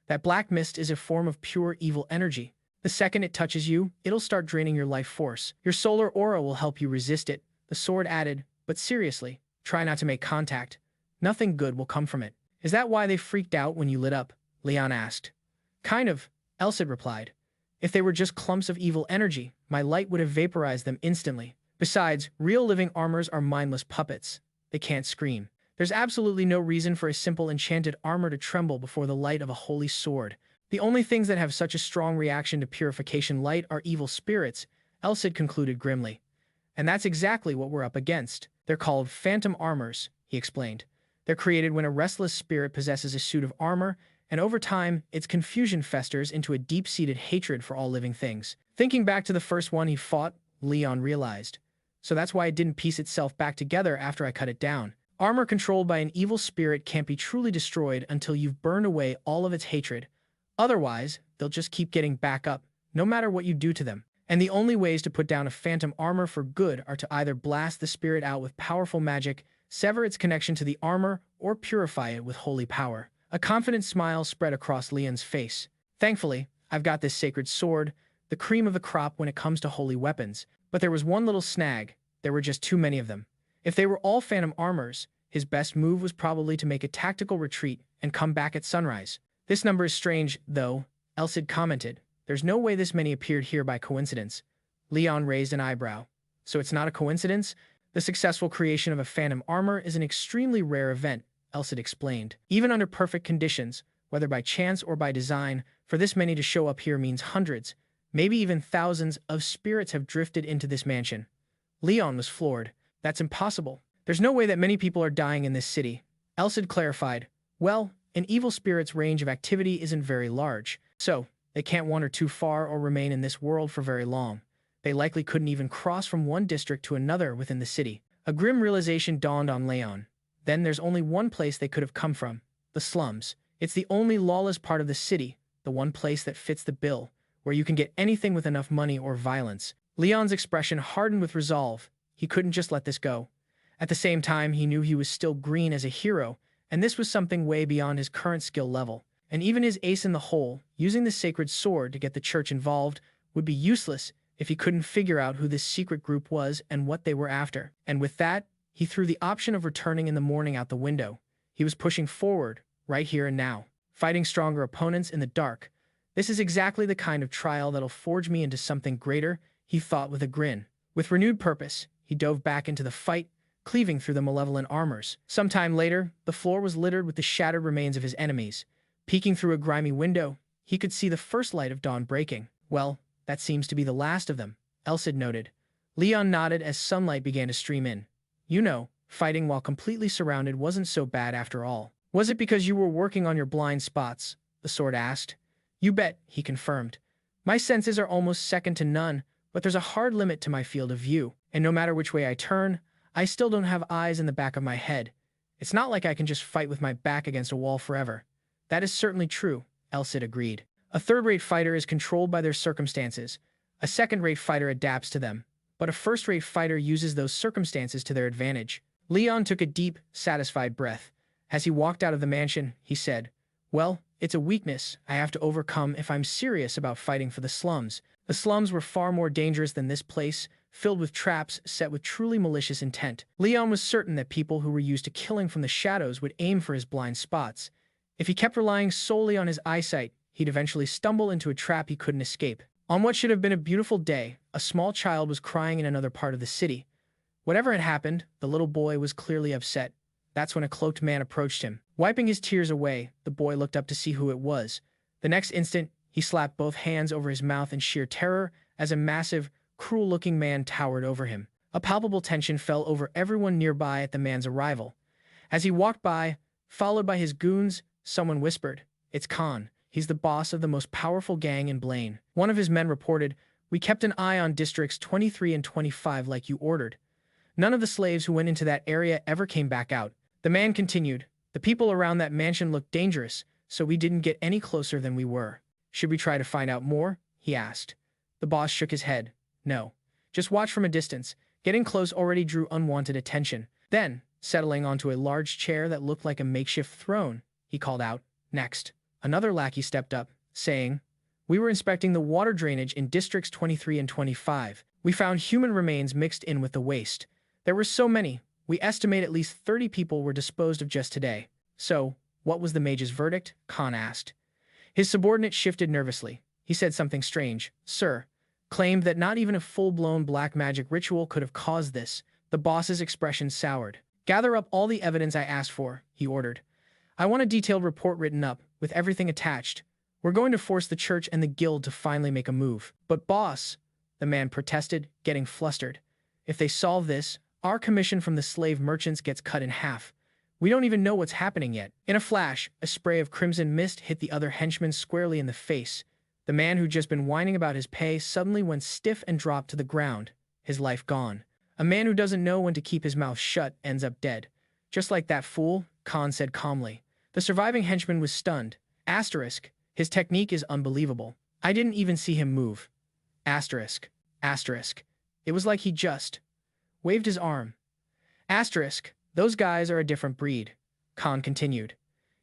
"That black mist is a form of pure evil energy. The second it touches you, it'll start draining your life force. Your solar aura will help you resist it," the sword added, "but seriously, try not to make contact. Nothing good will come from it." "Is that why they freaked out when you lit up?" Leon asked. Kind of, Elsid replied. If they were just clumps of evil energy, my light would have vaporized them instantly. Besides, real living armors are mindless puppets. They can't scream. There's absolutely no reason for a simple enchanted armor to tremble before the light of a holy sword. The only things that have such a strong reaction to purification light are evil spirits, Elsid concluded grimly. And that's exactly what we're up against. They're called phantom armors, he explained. They're created when a restless spirit possesses a suit of armor, and over time, its confusion festers into a deep-seated hatred for all living things. Thinking back to the first one he fought, Leon realized. So that's why it didn't piece itself back together after I cut it down. Armor controlled by an evil spirit can't be truly destroyed until you've burned away all of its hatred. Otherwise, they'll just keep getting back up, no matter what you do to them. And the only ways to put down a phantom armor for good are to either blast the spirit out with powerful magic, sever its connection to the armor, or purify it with holy power. A confident smile spread across Leon's face. Thankfully, I've got this sacred sword, the cream of the crop when it comes to holy weapons. But there was one little snag. There were just too many of them. If they were all phantom armors, his best move was probably to make a tactical retreat and come back at sunrise. This number is strange, though, Elsid commented. There's no way this many appeared here by coincidence. Leon raised an eyebrow. So it's not a coincidence? The successful creation of a phantom armor is an extremely rare event, Elsid explained. Even under perfect conditions, whether by chance or by design, for this many to show up here means hundreds, maybe even thousands of spirits have drifted into this mansion. Leon was floored. That's impossible. There's no way that many people are dying in this city. Elsid clarified. Well, an evil spirit's range of activity isn't very large, so they can't wander too far or remain in this world for very long. They likely couldn't even cross from one district to another within the city. A grim realization dawned on Leon. Then there's only one place they could have come from. The slums. It's the only lawless part of the city, the one place that fits the bill, where you can get anything with enough money or violence. Leon's expression hardened with resolve. He couldn't just let this go. At the same time, he knew he was still green as a hero, and this was something way beyond his current skill level. And even his ace in the hole, using the sacred sword to get the church involved, would be useless if he couldn't figure out who this secret group was and what they were after. And with that, he threw the option of returning in the morning out the window. He was pushing forward, right here and now, fighting stronger opponents in the dark. This is exactly the kind of trial that'll forge me into something greater, he thought with a grin. With renewed purpose, he dove back into the fight, cleaving through the malevolent armors. Sometime later, the floor was littered with the shattered remains of his enemies. Peeking through a grimy window, he could see the first light of dawn breaking. Well, that seems to be the last of them, Elsid noted. Leon nodded as sunlight began to stream in. You know, fighting while completely surrounded wasn't so bad after all. Was it because you were working on your blind spots? The sword asked. You bet, he confirmed. My senses are almost second to none, but there's a hard limit to my field of view, and no matter which way I turn, I still don't have eyes in the back of my head. It's not like I can just fight with my back against a wall forever. That is certainly true, Elsid agreed. A third-rate fighter is controlled by their circumstances. A second-rate fighter adapts to them, but a first-rate fighter uses those circumstances to their advantage. Leon took a deep, satisfied breath. As he walked out of the mansion, he said, Well, it's a weakness I have to overcome if I'm serious about fighting for the slums. The slums were far more dangerous than this place, filled with traps set with truly malicious intent. Leon was certain that people who were used to killing from the shadows would aim for his blind spots. If he kept relying solely on his eyesight, he'd eventually stumble into a trap he couldn't escape. On what should have been a beautiful day, a small child was crying in another part of the city. Whatever had happened, the little boy was clearly upset. That's when a cloaked man approached him. Wiping his tears away, the boy looked up to see who it was. The next instant, he slapped both hands over his mouth in sheer terror as a massive, cruel-looking man towered over him. A palpable tension fell over everyone nearby at the man's arrival. As he walked by, followed by his goons, someone whispered, It's Khan. He's the boss of the most powerful gang in Blaine. One of his men reported, We kept an eye on districts 23 and 25 like you ordered. None of the slaves who went into that area ever came back out. The man continued, The people around that mansion looked dangerous, so we didn't get any closer than we were. Should we try to find out more? He asked. The boss shook his head. No. Just watch from a distance. Getting close already drew unwanted attention. Then, settling onto a large chair that looked like a makeshift throne, he called out, Next. Another lackey stepped up, saying, We were inspecting the water drainage in districts 23 and 25. We found human remains mixed in with the waste. There were so many. We estimate at least 30 people were disposed of just today. So, what was the mage's verdict? Khan asked. His subordinate shifted nervously. He said something strange. Sir, claimed that not even a full-blown black magic ritual could have caused this. The boss's expression soured. Gather up all the evidence I asked for, he ordered. I want a detailed report written up, with everything attached. We're going to force the church and the guild to finally make a move. But boss, the man protested, getting flustered. If they solve this, our commission from the slave merchants gets cut in half. We don't even know what's happening yet. In a flash, a spray of crimson mist hit the other henchman squarely in the face. The man who'd just been whining about his pay suddenly went stiff and dropped to the ground, his life gone. A man who doesn't know when to keep his mouth shut ends up dead. Just like that fool, Khan said calmly. The surviving henchman was stunned. Asterisk. His technique is unbelievable. I didn't even see him move. Asterisk. Asterisk. It was like he just waved his arm. Asterisk. Those guys are a different breed. Khan continued.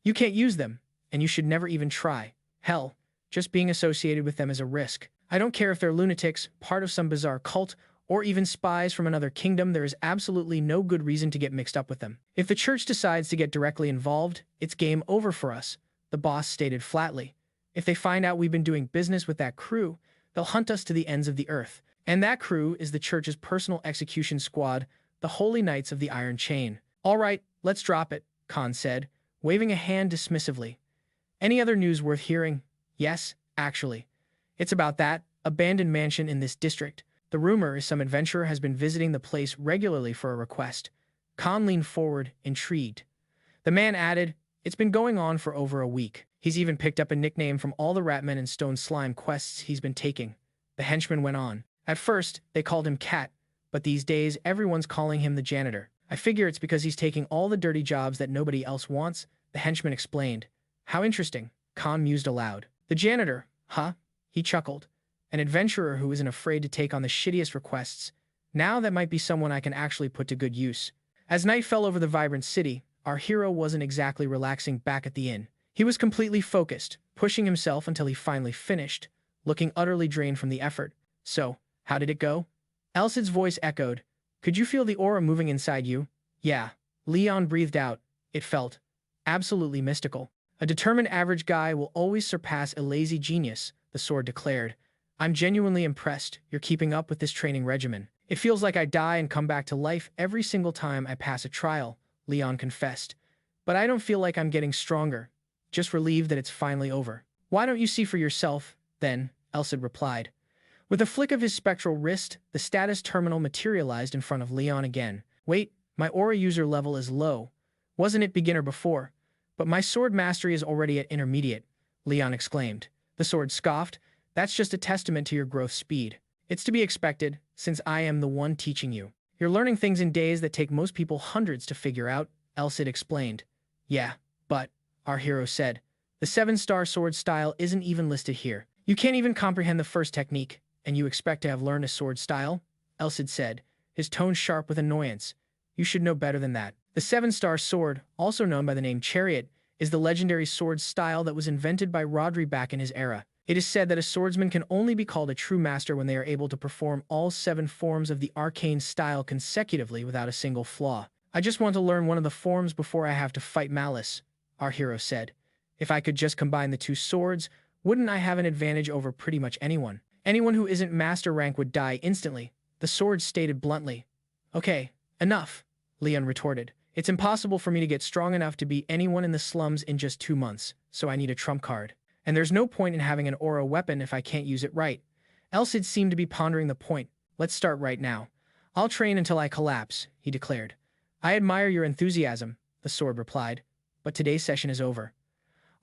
You can't use them, and you should never even try. Hell, just being associated with them is a risk. I don't care if they're lunatics, part of some bizarre cult, or even spies from another kingdom, there is absolutely no good reason to get mixed up with them. If the church decides to get directly involved, it's game over for us, the boss stated flatly. If they find out we've been doing business with that crew, they'll hunt us to the ends of the earth. And that crew is the church's personal execution squad, the Holy Knights of the Iron Chain. All right, let's drop it, Khan said, waving a hand dismissively. Any other news worth hearing? Yes, actually. It's about that abandoned mansion in this district. The rumor is some adventurer has been visiting the place regularly for a request. Khan leaned forward, intrigued. The man added, it's been going on for over a week. He's even picked up a nickname from all the Ratmen and Stone Slime quests he's been taking. The henchman went on. At first, they called him Cat, but these days everyone's calling him the janitor. I figure it's because he's taking all the dirty jobs that nobody else wants, the henchman explained. How interesting, Khan mused aloud. The janitor, huh? He chuckled. An adventurer who isn't afraid to take on the shittiest requests. Now that might be someone I can actually put to good use. As night fell over the vibrant city, our hero wasn't exactly relaxing back at the inn. He was completely focused, pushing himself until he finally finished, looking utterly drained from the effort. So, how did it go? Elsid's voice echoed. Could you feel the aura moving inside you? Yeah. Leon breathed out. It felt absolutely mystical. A determined average guy will always surpass a lazy genius, the sword declared. I'm genuinely impressed you're keeping up with this training regimen. It feels like I die and come back to life every single time I pass a trial, Leon confessed. But I don't feel like I'm getting stronger. Just relieved that it's finally over. Why don't you see for yourself, then? Elsid replied. With a flick of his spectral wrist, the status terminal materialized in front of Leon again. Wait, my aura user level is low. Wasn't it beginner before? But my sword mastery is already at intermediate, Leon exclaimed. The sword scoffed. That's just a testament to your growth speed. It's to be expected, since I am the one teaching you. You're learning things in days that take most people hundreds to figure out, Elsid explained. Yeah, but, our hero said, the 7-star sword style isn't even listed here. You can't even comprehend the first technique, and you expect to have learned a sword style? Elsid said, his tone sharp with annoyance. You should know better than that. The 7-star sword, also known by the name Chariot, is the legendary sword style that was invented by Rodri back in his era. It is said that a swordsman can only be called a true master when they are able to perform all 7 forms of the arcane style consecutively without a single flaw. I just want to learn one of the forms before I have to fight Malice, our hero said. If I could just combine the 2 swords, wouldn't I have an advantage over pretty much anyone? Anyone who isn't master rank would die instantly, the sword stated bluntly. Okay, enough, Leon retorted. It's impossible for me to get strong enough to beat anyone in the slums in just 2 months, so I need a trump card. And there's no point in having an aura weapon if I can't use it right. Elsid seemed to be pondering the point. Let's start right now. I'll train until I collapse, he declared. I admire your enthusiasm, the sword replied, but today's session is over.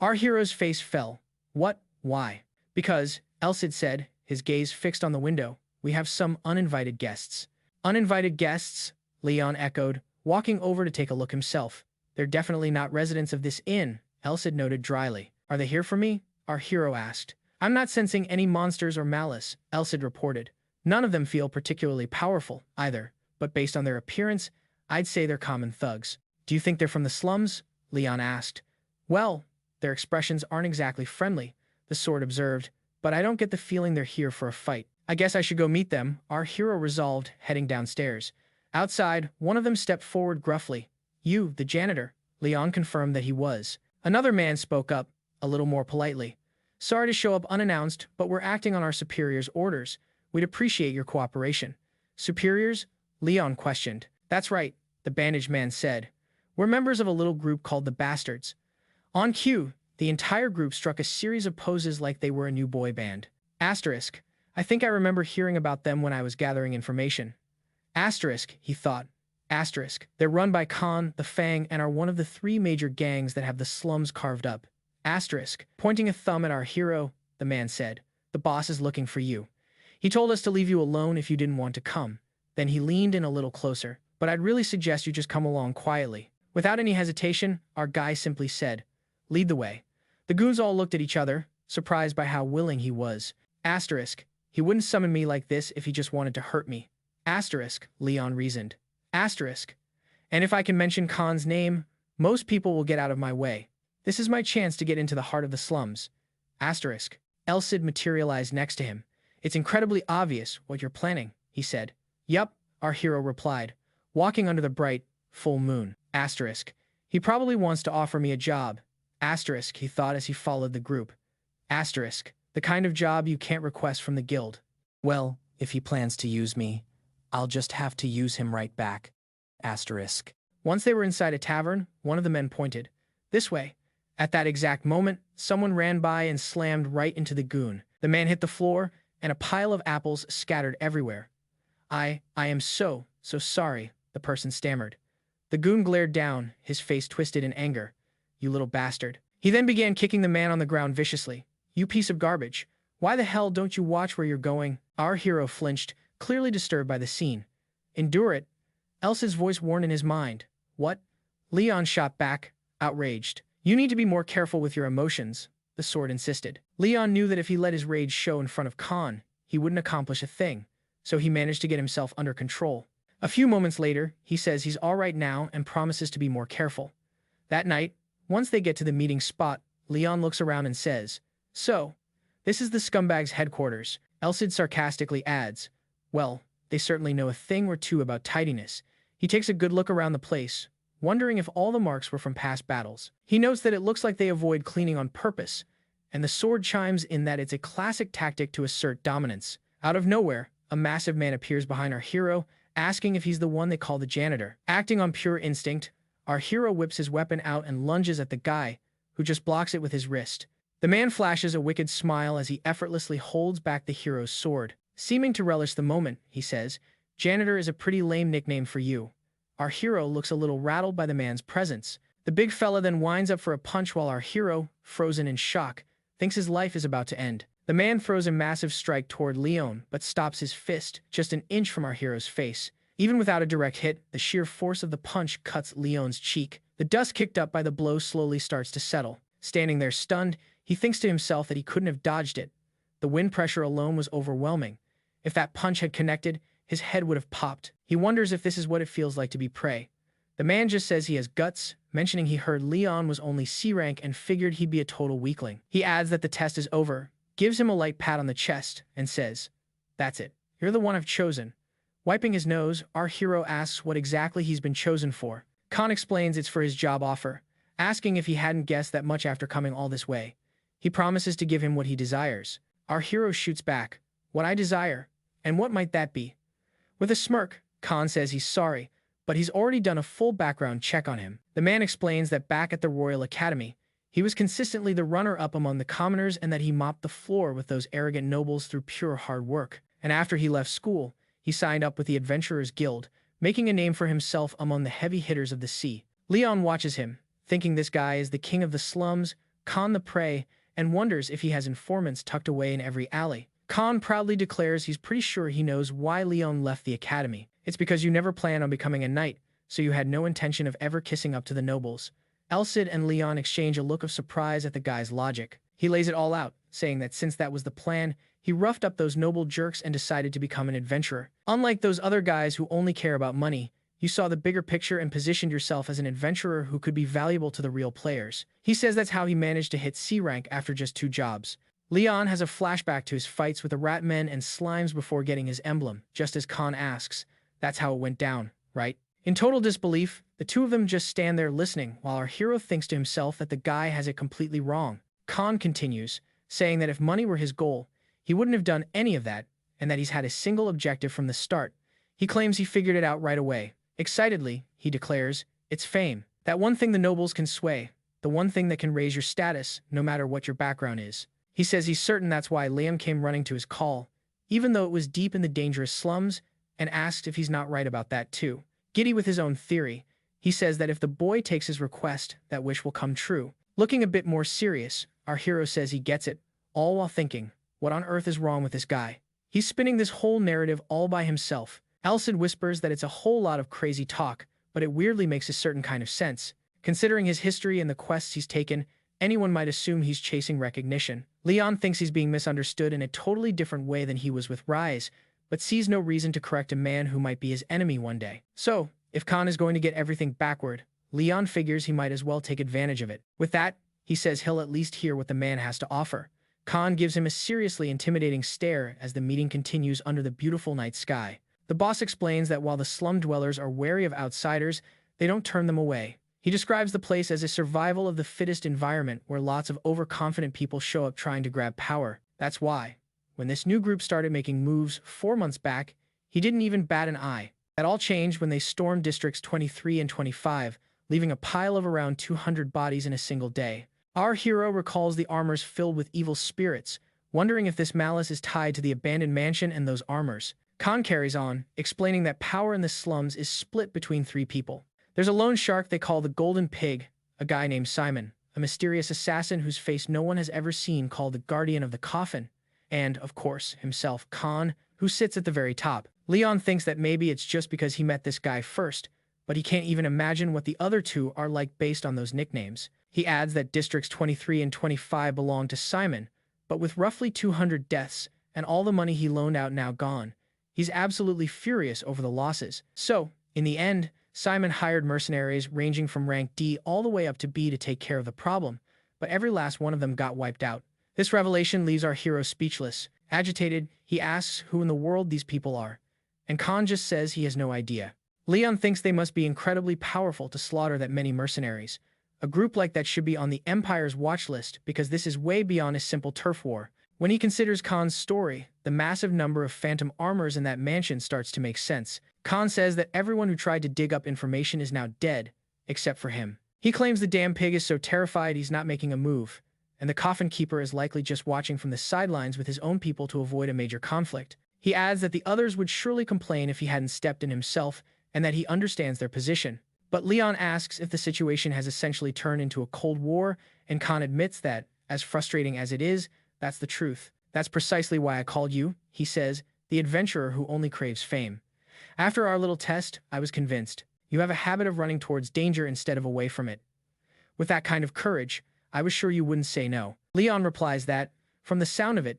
Our hero's face fell. What? Why? Because, Elsid said, his gaze fixed on the window, we have some uninvited guests. Uninvited guests? Leon echoed, walking over to take a look himself. They're definitely not residents of this inn, Elsid noted dryly. Are they here for me? Our hero asked. I'm not sensing any monsters or malice, Elsid reported. None of them feel particularly powerful, either, but based on their appearance, I'd say they're common thugs. Do you think they're from the slums? Leon asked. Well, their expressions aren't exactly friendly, the sword observed, but I don't get the feeling they're here for a fight. I guess I should go meet them, our hero resolved, heading downstairs. Outside, one of them stepped forward gruffly. You, the janitor, Leon confirmed that he was. Another man spoke up, a little more politely. Sorry to show up unannounced, but we're acting on our superior's orders. We'd appreciate your cooperation. Superiors? Leon questioned. That's right, the bandaged man said. We're members of a little group called the Bastards. On cue, the entire group struck a series of poses like they were a new boy band. Asterisk. I think I remember hearing about them when I was gathering information. Asterisk, he thought. Asterisk. They're run by Khan, the Fang, and are one of the three major gangs that have the slums carved up. Asterisk. Pointing a thumb at our hero, the man said. The boss is looking for you. He told us to leave you alone if you didn't want to come. Then he leaned in a little closer. But I'd really suggest you just come along quietly. Without any hesitation, our guy simply said, lead the way. The goons all looked at each other, surprised by how willing he was. Asterisk. He wouldn't summon me like this if he just wanted to hurt me. Asterisk, Leon reasoned. Asterisk. And if I can mention Khan's name, most people will get out of my way. This is my chance to get into the heart of the slums. Asterisk. Elsid materialized next to him. It's incredibly obvious what you're planning, he said. Yup, our hero replied. Walking under the bright, full moon. Asterisk. He probably wants to offer me a job. Asterisk, he thought as he followed the group. Asterisk. The kind of job you can't request from the guild. Well, if he plans to use me, I'll just have to use him right back. Asterisk. Once they were inside a tavern, one of the men pointed. This way. At that exact moment, someone ran by and slammed right into the goon. The man hit the floor, and a pile of apples scattered everywhere. I am so sorry, the person stammered. The goon glared down, his face twisted in anger. You little bastard. He then began kicking the man on the ground viciously. You piece of garbage. Why the hell don't you watch where you're going? Our hero flinched, clearly disturbed by the scene. Endure it. Elsa's voice warned in his mind. What? Leon shot back, outraged. You need to be more careful with your emotions, the sword insisted. Leon knew that if he let his rage show in front of Khan, he wouldn't accomplish a thing, so he managed to get himself under control. A few moments later, he says he's all right now and promises to be more careful. That night, once they get to the meeting spot, Leon looks around and says, So, this is the scumbag's headquarters. Elsid sarcastically adds, Well, they certainly know a thing or two about tidiness. He takes a good look around the place, wondering if all the marks were from past battles. He notes that it looks like they avoid cleaning on purpose, and the sword chimes in that it's a classic tactic to assert dominance. Out of nowhere, a massive man appears behind our hero, asking if he's the one they call the janitor. Acting on pure instinct, our hero whips his weapon out and lunges at the guy, who just blocks it with his wrist. The man flashes a wicked smile as he effortlessly holds back the hero's sword. Seeming to relish the moment, he says, Janitor is a pretty lame nickname for you. Our hero looks a little rattled by the man's presence. The big fella then winds up for a punch while our hero, frozen in shock, thinks his life is about to end. The man throws a massive strike toward Leon, but stops his fist just an inch from our hero's face. Even without a direct hit, the sheer force of the punch cuts Leon's cheek. The dust kicked up by the blow slowly starts to settle. Standing there stunned, he thinks to himself that he couldn't have dodged it. The wind pressure alone was overwhelming. If that punch had connected, his head would have popped. He wonders if this is what it feels like to be prey. The man just says he has guts, mentioning he heard Leon was only C rank and figured he'd be a total weakling. He adds that the test is over, gives him a light pat on the chest, and says, That's it. You're the one I've chosen. Wiping his nose, our hero asks what exactly he's been chosen for. Khan explains it's for his job offer, asking if he hadn't guessed that much after coming all this way. He promises to give him what he desires. Our hero shoots back, What I desire? And what might that be? With a smirk, Khan says he's sorry, but he's already done a full background check on him. The man explains that back at the Royal Academy, he was consistently the runner-up among the commoners and that he mopped the floor with those arrogant nobles through pure hard work. And after he left school, he signed up with the Adventurers Guild, making a name for himself among the heavy hitters of the sea. Leon watches him, thinking this guy is the king of the slums, Khan the prey, and wonders if he has informants tucked away in every alley. Khan proudly declares he's pretty sure he knows why Leon left the academy. It's because you never planned on becoming a knight, so you had no intention of ever kissing up to the nobles. Elsid and Leon exchange a look of surprise at the guy's logic. He lays it all out, saying that since that was the plan, he roughed up those noble jerks and decided to become an adventurer. Unlike those other guys who only care about money, you saw the bigger picture and positioned yourself as an adventurer who could be valuable to the real players. He says that's how he managed to hit C rank after just 2 jobs. Leon has a flashback to his fights with the Ratmen and Slimes before getting his emblem, just as Khan asks, That's how it went down, right? In total disbelief, the two of them just stand there listening while our hero thinks to himself that the guy has it completely wrong. Khan continues, saying that if money were his goal, he wouldn't have done any of that, and that he's had a single objective from the start. He claims he figured it out right away. Excitedly, he declares, it's fame. That one thing the nobles can sway, the one thing that can raise your status, no matter what your background is. He says he's certain that's why Liam came running to his call, even though it was deep in the dangerous slums, and asked if he's not right about that too. Giddy with his own theory, he says that if the boy takes his request, that wish will come true. Looking a bit more serious, our hero says he gets it, all while thinking, what on earth is wrong with this guy? He's spinning this whole narrative all by himself. Alcid whispers that it's a whole lot of crazy talk, but it weirdly makes a certain kind of sense. Considering his history and the quests he's taken, anyone might assume he's chasing recognition. Leon thinks he's being misunderstood in a totally different way than he was with Rise, but sees no reason to correct a man who might be his enemy one day. So, if Khan is going to get everything backward, Leon figures he might as well take advantage of it. With that, he says he'll at least hear what the man has to offer. Khan gives him a seriously intimidating stare as the meeting continues under the beautiful night sky. The boss explains that while the slum dwellers are wary of outsiders, they don't turn them away. He describes the place as a survival of the fittest environment where lots of overconfident people show up trying to grab power. That's why, when this new group started making moves 4 months back, he didn't even bat an eye. That all changed when they stormed Districts 23 and 25, leaving a pile of around 200 bodies in a single day. Our hero recalls the armors filled with evil spirits, wondering if this malice is tied to the abandoned mansion and those armors. Khan carries on, explaining that power in the slums is split between 3 people. There's a lone shark they call the Golden Pig, a guy named Simon, a mysterious assassin whose face no one has ever seen called the Guardian of the Coffin, and, of course, himself, Khan, who sits at the very top. Leon thinks that maybe it's just because he met this guy first, but he can't even imagine what the other 2 are like based on those nicknames. He adds that Districts 23 and 25 belong to Simon, but with roughly 200 deaths and all the money he loaned out now gone, he's absolutely furious over the losses. So, in the end, Simon hired mercenaries ranging from rank D all the way up to B to take care of the problem, but every last one of them got wiped out. This revelation leaves our hero speechless. Agitated, he asks who in the world these people are, and Khan just says he has no idea. Leon thinks they must be incredibly powerful to slaughter that many mercenaries. A group like that should be on the Empire's watch list because this is way beyond a simple turf war. When he considers Khan's story, the massive number of phantom armors in that mansion starts to make sense. Khan says that everyone who tried to dig up information is now dead, except for him. He claims the damn pig is so terrified he's not making a move, and the coffin keeper is likely just watching from the sidelines with his own people to avoid a major conflict. He adds that the others would surely complain if he hadn't stepped in himself, and that he understands their position. But Leon asks if the situation has essentially turned into a Cold War, and Khan admits that, as frustrating as it is, that's the truth. That's precisely why I called you, he says, the adventurer who only craves fame. After our little test, I was convinced. You have a habit of running towards danger instead of away from it. With that kind of courage, I was sure you wouldn't say no. Leon replies that, from the sound of it,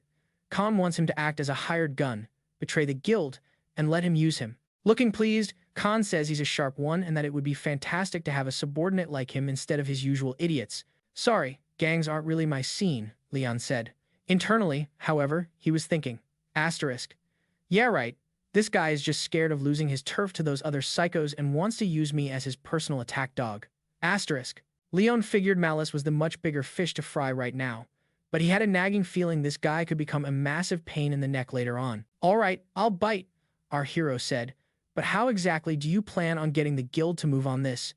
Khan wants him to act as a hired gun, betray the guild, and let him use him. Looking pleased, Khan says he's a sharp one and that it would be fantastic to have a subordinate like him instead of his usual idiots. Sorry, gangs aren't really my scene, Leon said. Internally, however, he was thinking, asterisk. Yeah, right. This guy is just scared of losing his turf to those other psychos and wants to use me as his personal attack dog. Asterisk. Leon figured Malice was the much bigger fish to fry right now, but he had a nagging feeling this guy could become a massive pain in the neck later on. All right, I'll bite, our hero said, but how exactly do you plan on getting the guild to move on this?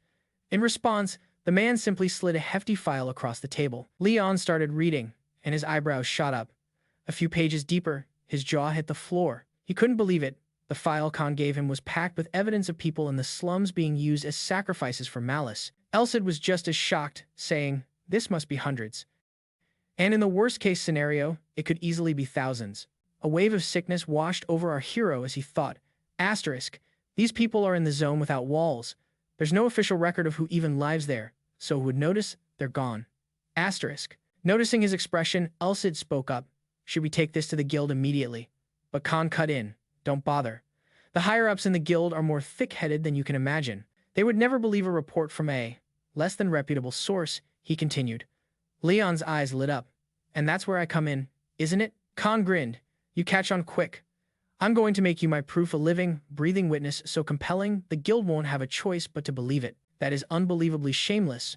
In response, the man simply slid a hefty file across the table. Leon started reading, and his eyebrows shot up. A few pages deeper, his jaw hit the floor. He couldn't believe it. The file Khan gave him was packed with evidence of people in the slums being used as sacrifices for Malice. Elsid was just as shocked, saying, this must be hundreds. And in the worst-case scenario, it could easily be thousands. A wave of sickness washed over our hero as he thought, asterisk, these people are in the zone without walls. There's no official record of who even lives there, so who would notice, they're gone. Asterisk. Noticing his expression, Elsid spoke up. Should we take this to the guild immediately? But Khan cut in. Don't bother. The higher-ups in the guild are more thick-headed than you can imagine. They would never believe a report from a less than reputable source, he continued. Leon's eyes lit up. And that's where I come in, isn't it? Khan grinned. You catch on quick. I'm going to make you my proof, a living, breathing witness so compelling the guild won't have a choice but to believe it. That is unbelievably shameless.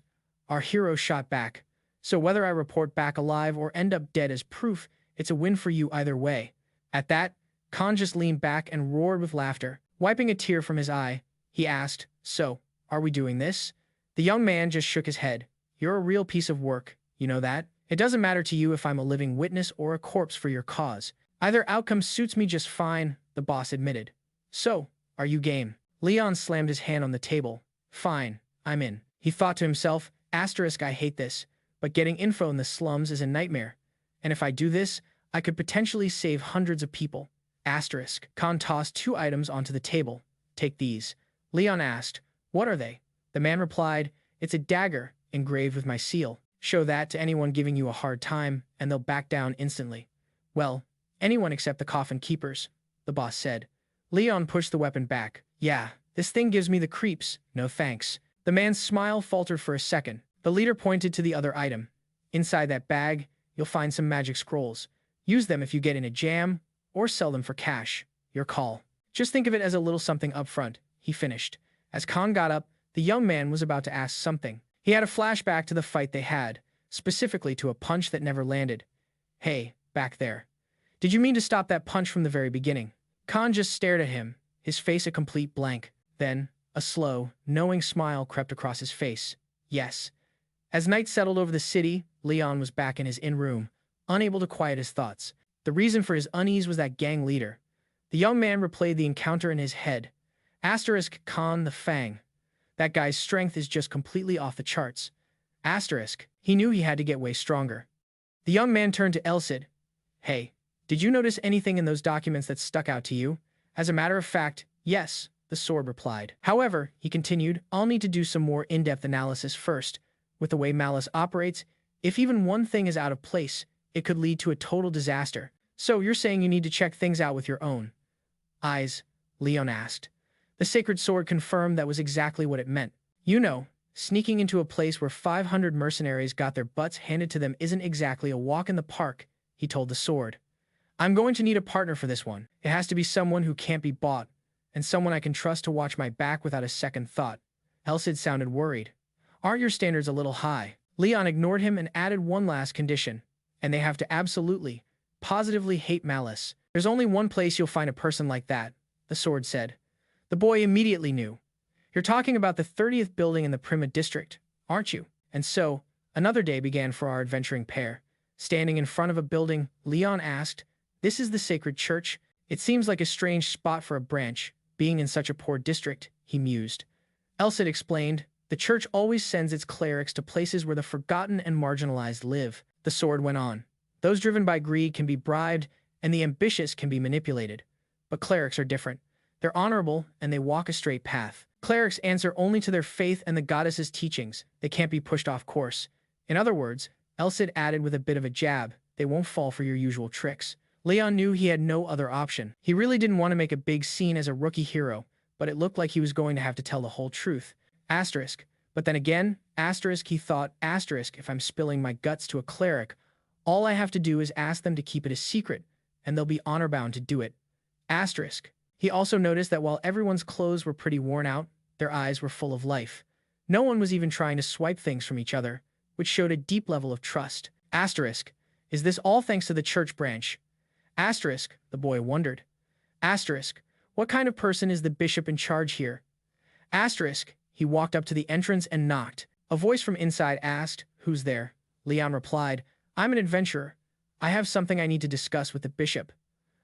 Our hero shot back. So whether I report back alive or end up dead as proof, it's a win for you either way. At that, Khan just leaned back and roared with laughter. Wiping a tear from his eye, he asked, "So, are we doing this?" The young man just shook his head. "You're a real piece of work, you know that? It doesn't matter to you if I'm a living witness or a corpse for your cause. Either outcome suits me just fine," the boss admitted. "So, are you game?" Leon slammed his hand on the table. "Fine, I'm in." He thought to himself, I hate this, but getting info in the slums is a nightmare. And if I do this, I could potentially save hundreds of people. Khan tossed 2 items onto the table. "Take these." Leon asked, "What are they?" The man replied, "It's a dagger, engraved with my seal. Show that to anyone giving you a hard time, and they'll back down instantly." "Well, anyone except the coffin keepers," the boss said. Leon pushed the weapon back. "Yeah, this thing gives me the creeps. No thanks." The man's smile faltered for a second. The leader pointed to the other item. "Inside that bag, you'll find some magic scrolls. Use them if you get in a jam, or sell them for cash. Your call. Just think of it as a little something up front," he finished. As Khan got up, the young man was about to ask something. He had a flashback to the fight they had, specifically to a punch that never landed. "Hey, back there. Did you mean to stop that punch from the very beginning?" Khan just stared at him, his face a complete blank. Then, a slow, knowing smile crept across his face. "Yes." As night settled over the city, Leon was back in his inn room, unable to quiet his thoughts. The reason for his unease was that gang leader. The young man replayed the encounter in his head. Khan the Fang. That guy's strength is just completely off the charts. He knew he had to get way stronger. The young man turned to Elsid. "Hey, did you notice anything in those documents that stuck out to you?" "As a matter of fact, yes," the sword replied. "However," he continued, "I'll need to do some more in-depth analysis first. With the way malice operates, if even one thing is out of place, it could lead to a total disaster. So you're saying you need to check things out with your own eyes?" Leon asked. The sacred sword confirmed that was exactly what it meant. "You know, sneaking into a place where 500 mercenaries got their butts handed to them isn't exactly a walk in the park," he told the sword. "I'm going to need a partner for this one. It has to be someone who can't be bought, and someone I can trust to watch my back without a second thought." Elsid sounded worried. "Aren't your standards a little high?" Leon ignored him and added one last condition. "And they have to absolutely, positively hate malice." "There's only one place you'll find a person like that," the sword said. The boy immediately knew. "You're talking about the 30th building in the Prima district, aren't you?" And so, another day began for our adventuring pair. Standing in front of a building, Leon asked, "This is the sacred church? It seems like a strange spot for a branch, being in such a poor district," he mused. Elsid explained, "The church always sends its clerics to places where the forgotten and marginalized live." The sword went on. "Those driven by greed can be bribed, and the ambitious can be manipulated. But clerics are different. They're honorable, and they walk a straight path. Clerics answer only to their faith and the goddess's teachings. They can't be pushed off course. In other words," Elsid added with a bit of a jab, "they won't fall for your usual tricks." Leon knew he had no other option. He really didn't want to make a big scene as a rookie hero, but it looked like he was going to have to tell the whole truth. But then again, he thought, if I'm spilling my guts to a cleric, all I have to do is ask them to keep it a secret, and they'll be honor-bound to do it. He also noticed that while everyone's clothes were pretty worn out, their eyes were full of life. No one was even trying to swipe things from each other, which showed a deep level of trust. Is this all thanks to the church branch? The boy wondered. What kind of person is the bishop in charge here? He walked up to the entrance and knocked. A voice from inside asked, "Who's there?" Leon replied, "I'm an adventurer. I have something I need to discuss with the bishop."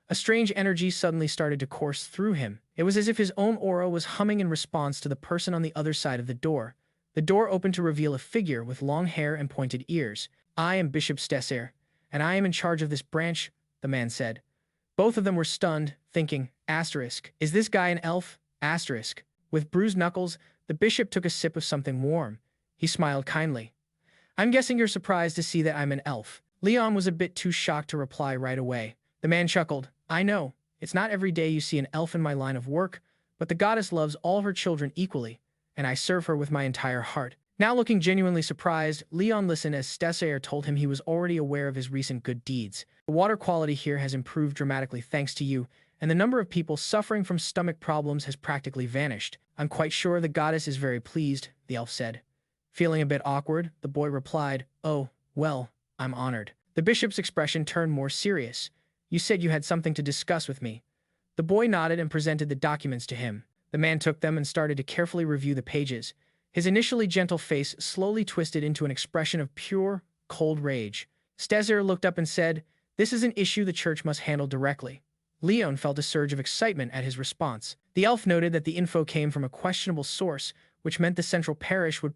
A strange energy suddenly started to course through him. It was as if his own aura was humming in response to the person on the other side of the door. The door opened to reveal a figure with long hair and pointed ears. "I am Bishop Stesser, and I am in charge of this branch," the man said. Both of them were stunned, thinking, "Is this guy an elf?" With bruised knuckles, the bishop took a sip of something warm. He smiled kindly. "I'm guessing you're surprised to see that I'm an elf." Leon was a bit too shocked to reply right away. The man chuckled. "I know. It's not every day you see an elf in my line of work, but the goddess loves all her children equally, and I serve her with my entire heart." Now looking genuinely surprised, Leon listened as Stesser told him he was already aware of his recent good deeds. "The water quality here has improved dramatically thanks to you, and the number of people suffering from stomach problems has practically vanished. I'm quite sure the goddess is very pleased," the elf said. Feeling a bit awkward, the boy replied, "Oh, Well, I'm honored. The bishop's expression turned more serious. You said you had something to discuss with me. The boy nodded and presented the documents to him. The man took them and started to carefully review the pages. His initially gentle face slowly twisted into an expression of pure, cold rage. Stezer looked up and said, "This is an issue the church must handle directly." Leon felt a surge of excitement at his response. The elf noted that the info came from a questionable source, which meant the central parish would